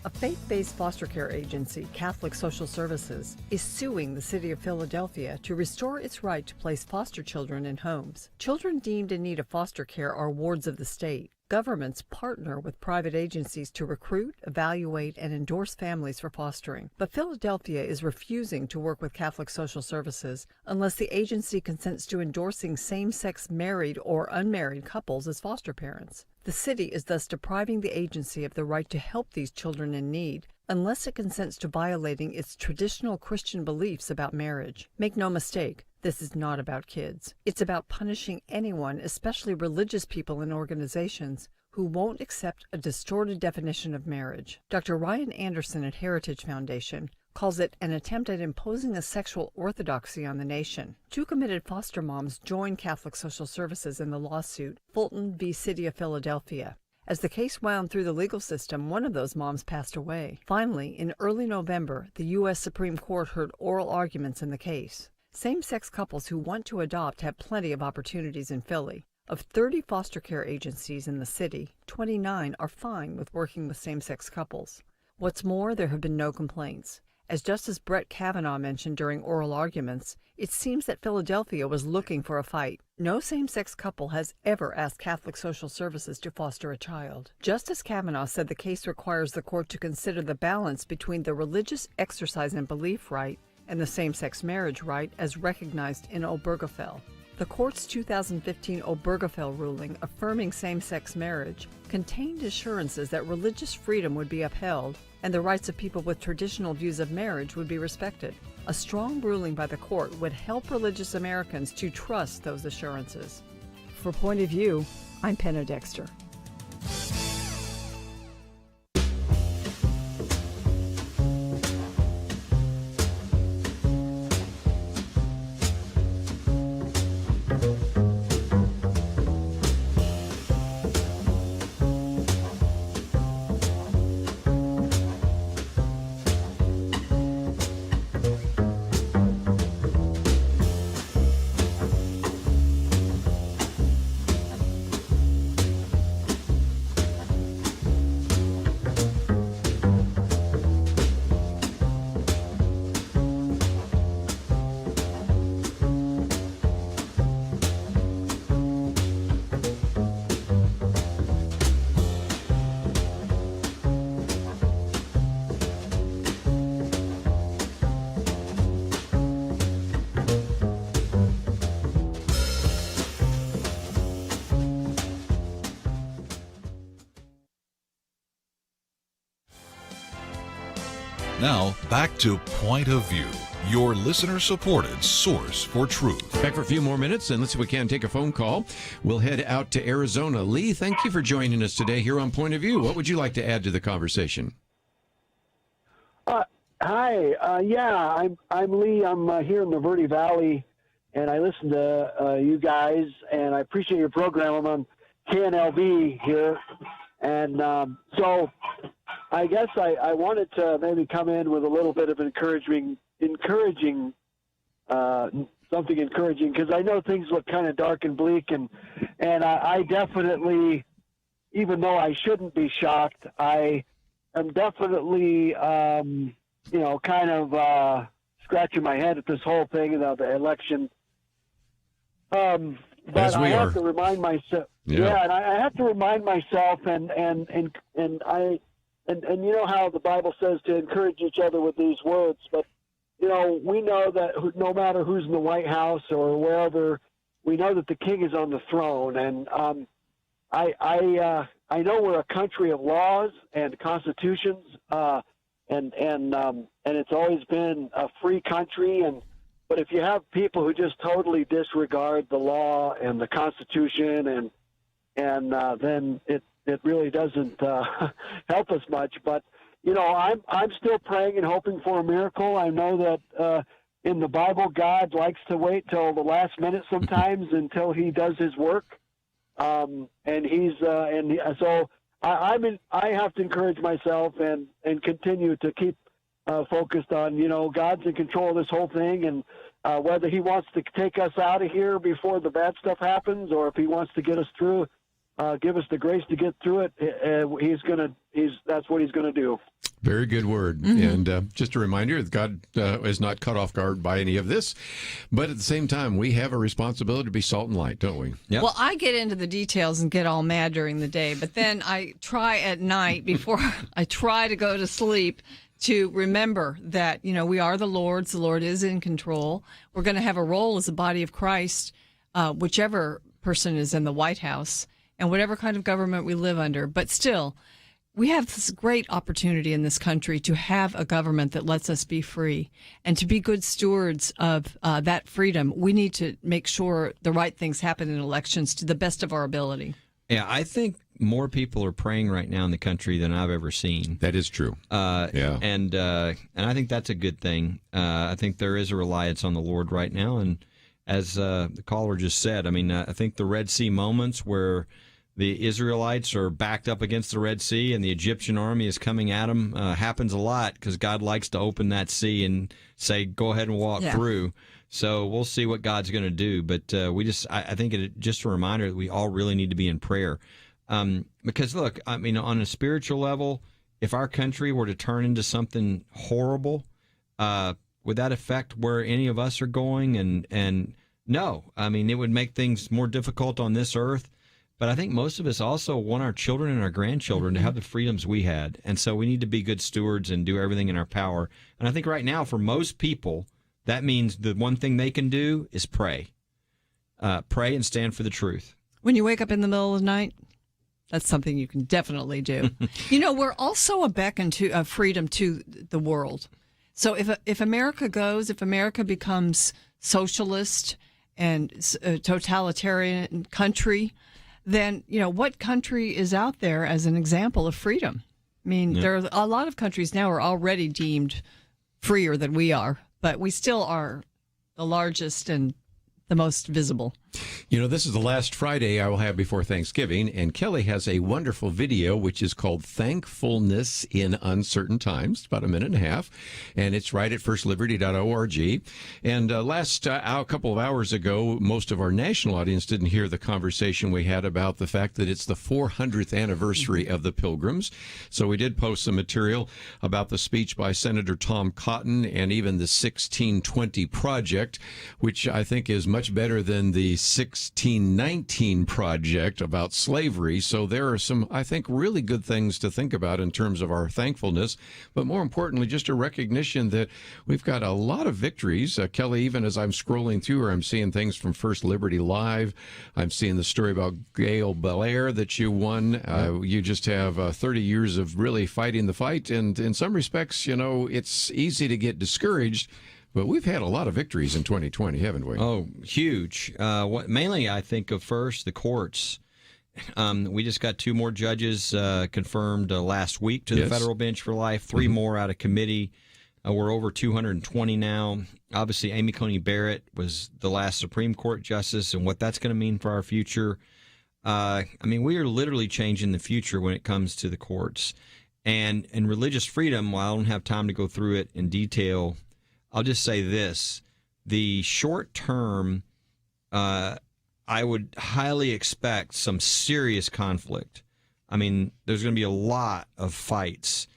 A faith-based foster care agency, Catholic Social Services, is suing the city of Philadelphia to restore its right to place foster children in homes. Children deemed in need of foster care are wards of the state. Governments partner with private agencies to recruit, evaluate, and endorse families for fostering. But Philadelphia is refusing to work with Catholic Social Services unless the agency consents to endorsing same-sex married or unmarried couples as foster parents. The city is thus depriving the agency of the right to help these children in need unless it consents to violating its traditional Christian beliefs about marriage. Make no mistake, this is not about kids. It's about punishing anyone, especially religious people and organizations, who won't accept a distorted definition of marriage. Dr. Ryan Anderson at Heritage Foundation calls it an attempt at imposing a sexual orthodoxy on the nation. Two committed foster moms joined Catholic Social Services in the lawsuit, Fulton v. City of Philadelphia. As the case wound through the legal system, one of those moms passed away. Finally, in early November, the U.S. Supreme Court heard oral arguments in the case. Same-sex couples who want to adopt have plenty of opportunities in Philly. Of 30 foster care agencies in the city, 29 are fine with working with same-sex couples. What's more, there have been no complaints. As Justice Brett Kavanaugh mentioned during oral arguments, it seems that Philadelphia was looking for a fight. No same-sex couple has ever asked Catholic Social Services to foster a child. Justice Kavanaugh said the case requires the court to consider the balance between the religious exercise and belief right and the same-sex marriage right as recognized in Obergefell. The court's 2015 Obergefell ruling affirming same-sex marriage contained assurances that religious freedom would be upheld and the rights of people with traditional views of marriage would be respected. A strong ruling by the court would help religious Americans to trust those assurances. For Point of View, I'm Penna Dexter. Now, back to Point of View, your listener-supported source for truth. Back for a few more minutes, and let's see if we can take a phone call. We'll head out to Arizona. Lee, thank you for joining us today here on Point of View. What would you like to add to the conversation? Hi. I'm Lee. I'm here in the Verde Valley, and I listen to you guys, and I appreciate your program. I'm on KNLB here, and so I guess I wanted to maybe come in with a little bit of encouraging, something encouraging, because I know things look kind of dark and bleak, and I definitely, even though I shouldn't be shocked, I am definitely, kind of scratching my head at this whole thing about the election. but I have to remind myself. Yeah, and I have to remind myself, and you know how the Bible says to encourage each other with these words, but we know that no matter who's in the White House or wherever, we know that the King is on the throne, and I know we're a country of laws and constitutions, and it's always been a free country, but if you have people who just totally disregard the law and the Constitution, and then it really doesn't help us much. But I'm still praying and hoping for a miracle. I know that in the Bible, God likes to wait till the last minute sometimes until He does His work, so I have to encourage myself and continue to keep focused on, God's in control of this whole thing, and whether He wants to take us out of here before the bad stuff happens, or if He wants to get us through, give us the grace to get through it, that's what He's going to do. Very good word. Mm-hmm. And just a reminder that God is not caught off guard by any of this. But at the same time, we have a responsibility to be salt and light, don't we? Yep. Well, I get into the details and get all mad during the day. But then I try at night before I try to go to sleep to remember that, we are the Lord's. The Lord is in control. We're going to have a role as a body of Christ, whichever person is in the White House and whatever kind of government we live under. But still, we have this great opportunity in this country to have a government that lets us be free. And to be good stewards of that freedom, we need to make sure the right things happen in elections to the best of our ability. Yeah, I think more people are praying right now in the country than I've ever seen. That is true. And I think that's a good thing. I think there is a reliance on the Lord right now. And as the caller just said, I think the Red Sea moments where the Israelites are backed up against the Red Sea and the Egyptian army is coming at them happens a lot because God likes to open that sea and say, go ahead and walk through. So we'll see what God's going to do. But I think it's just a reminder that we all really need to be in prayer. Because, look, on a spiritual level, if our country were to turn into something horrible, would that affect where any of us are going? And no, it would make things more difficult on this earth. But I think most of us also want our children and our grandchildren to have the freedoms we had. And so we need to be good stewards and do everything in our power. And I think right now, for most people, that means the one thing they can do is pray. Pray and stand for the truth. When you wake up in the middle of the night, that's something you can definitely do. We're also a beacon of freedom to the world. So if America becomes socialist and a totalitarian country, then, what country is out there as an example of freedom? There are a lot of countries now are already deemed freer than we are, but we still are the largest and the most visible. This is the last Friday I will have before Thanksgiving, and Kelly has a wonderful video which is called Thankfulness in Uncertain Times, about a minute and a half, and it's right at firstliberty.org. And a couple of hours ago, most of our national audience didn't hear the conversation we had about the fact that it's the 400th anniversary of the Pilgrims. So we did post some material about the speech by Senator Tom Cotton and even the 1620 Project, which I think is much better than the 1619 Project about slavery. So there are some, I think, really good things to think about in terms of our thankfulness, but more importantly, just a recognition that we've got a lot of victories. Kelly, even as I'm scrolling through her, I'm seeing things from First Liberty Live. I'm seeing the story about Gail Belair that you won. You just have 30 years of really fighting the fight. And in some respects, it's easy to get discouraged. But we've had a lot of victories in 2020, haven't we? Oh, huge. Mainly, I think of first the courts. We just got 2 more judges confirmed last week to the federal bench for life, 3 more out of committee. We're over 220 now. Obviously, Amy Coney Barrett was the last Supreme Court justice, and what that's going to mean for our future. We are literally changing the future when it comes to the courts. And religious freedom, while I don't have time to go through it in detail, I'll just say this. The short term, I would highly expect some serious conflict. There's going to be a lot of fights.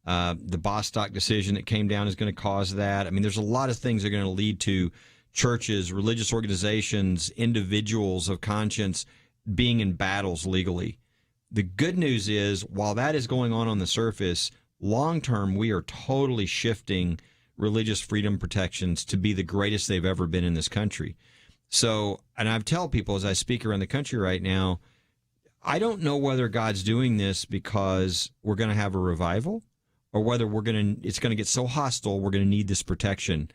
The Bostock decision that came down is going to cause that. There's a lot of things that are going to lead to churches, religious organizations, individuals of conscience being in battles legally. The good news is, while that is going on the surface, long term, we are totally shifting religious freedom protections to be the greatest they've ever been in this country. So, and I tell people as I speak around the country right now, I don't know whether God's doing this because we're going to have a revival or whether it's going to get so hostile we're going to need this protection.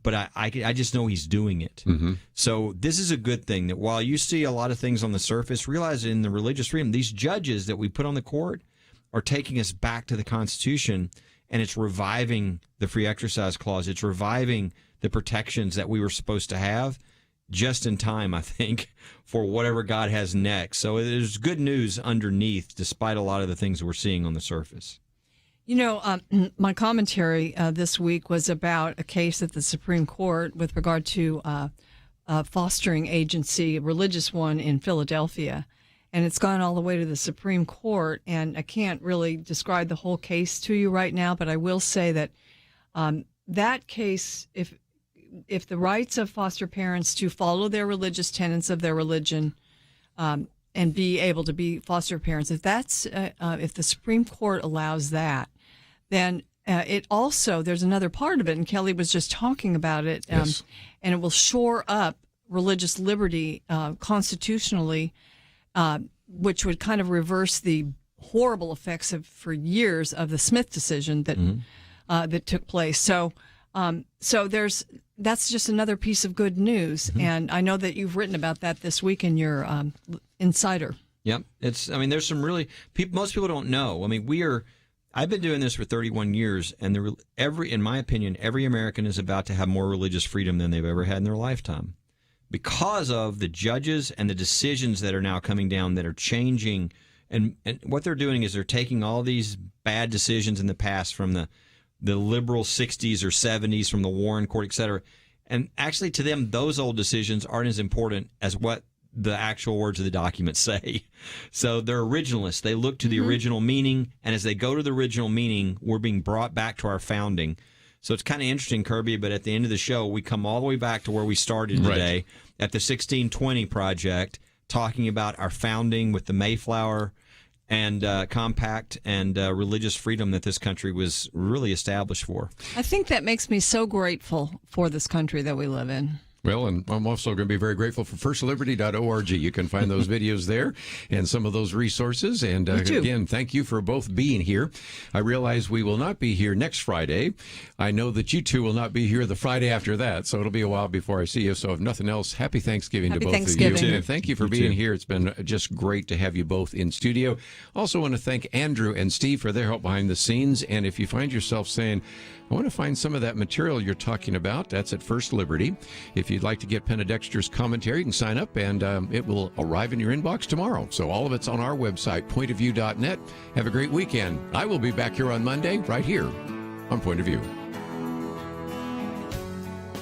But I just know he's doing it. Mm-hmm. So this is a good thing, that while you see a lot of things on the surface, realize in the religious freedom, these judges that we put on the court are taking us back to the Constitution, and it's reviving the free exercise clause. It's reviving the protections that we were supposed to have just in time, I think, for whatever God has next. So there's good news underneath, despite a lot of the things we're seeing on the surface. You know, my commentary this week was about a case at the Supreme Court with regard to a fostering agency, a religious one in Philadelphia. And it's gone all the way to the Supreme Court. And I can't really describe the whole case to you right now, but I will say that that case, if the rights of foster parents to follow their religious tenets of their religion and be able to be foster parents, if the Supreme Court allows that, then it also, there's another part of it, and Kelly was just talking about it, Yes. and it will shore up religious liberty constitutionally, which would kind of reverse the horrible effects for years of the Smith decision that that took place. So that's just another piece of good news, and I know that you've written about that this week in your Insider. Yep. There's some really most people don't know. I've been doing this for 31 years, and in my opinion, every American is about to have more religious freedom than they've ever had in their lifetime, because of the judges and the decisions that are now coming down that are changing. And what they're doing is they're taking all these bad decisions in the past from the liberal 60s or 70s, from the Warren Court, et cetera. And actually, to them, those old decisions aren't as important as what the actual words of the document say. So they're originalists. They look to the original meaning, and as they go to the original meaning, we're being brought back to our founding. So it's kind of interesting, Kerby, but at the end of the show, we come all the way back to where we started today at the 1620 Project, talking about our founding with the Mayflower and Compact and religious freedom that this country was really established for. I think that makes me so grateful for this country that we live in. Well, and I'm also going to be very grateful for firstliberty.org. You can find those videos there and some of those resources. And again, thank you for both being here. I realize we will not be here next Friday. I know that you two will not be here the Friday after that, so it'll be a while before I see you. So if nothing else, happy Thanksgiving to both of you. And thank you for being here. It's been just great to have you both in studio. Also want to thank Andrew and Steve for their help behind the scenes. And if you find yourself saying, I want to find some of that material you're talking about, that's at First Liberty. If you'd like to get Penna Dexter's commentary, you can sign up, and it will arrive in your inbox tomorrow. So all of it's on our website, pointofview.net. Have a great weekend. I will be back here on Monday, right here on Point of View.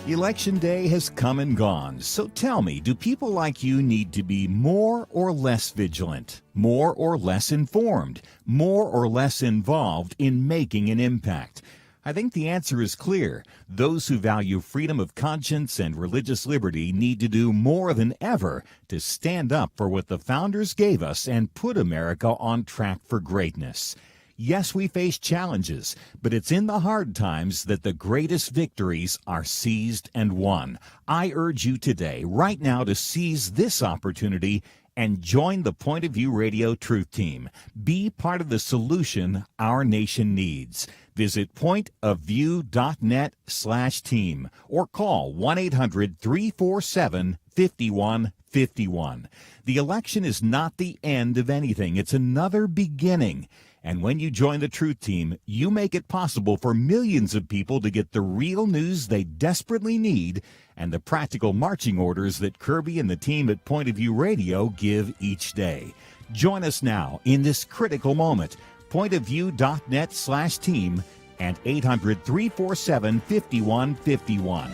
Election day has come and gone, so tell me, do people like you need to be more or less vigilant, more or less informed, more or less involved in making an impact? I think the answer is clear. Those who value freedom of conscience and religious liberty need to do more than ever to stand up for what the founders gave us and put America on track for greatness. Yes, we face challenges, but it's in the hard times that the greatest victories are seized and won. I urge you today, right now, to seize this opportunity and join the Point of View Radio Truth Team. Be part of the solution our nation needs. Visit pointofview.net/team or call 1-800-347-5151. The election is not the end of anything. It's another beginning. And when you join the Truth Team, you make it possible for millions of people to get the real news they desperately need and the practical marching orders that Kerby and the team at Point of View Radio give each day. Join us now in this critical moment. pointofview.net/team and 800-347-5151.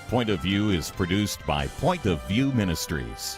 Point of View is produced by Point of View Ministries.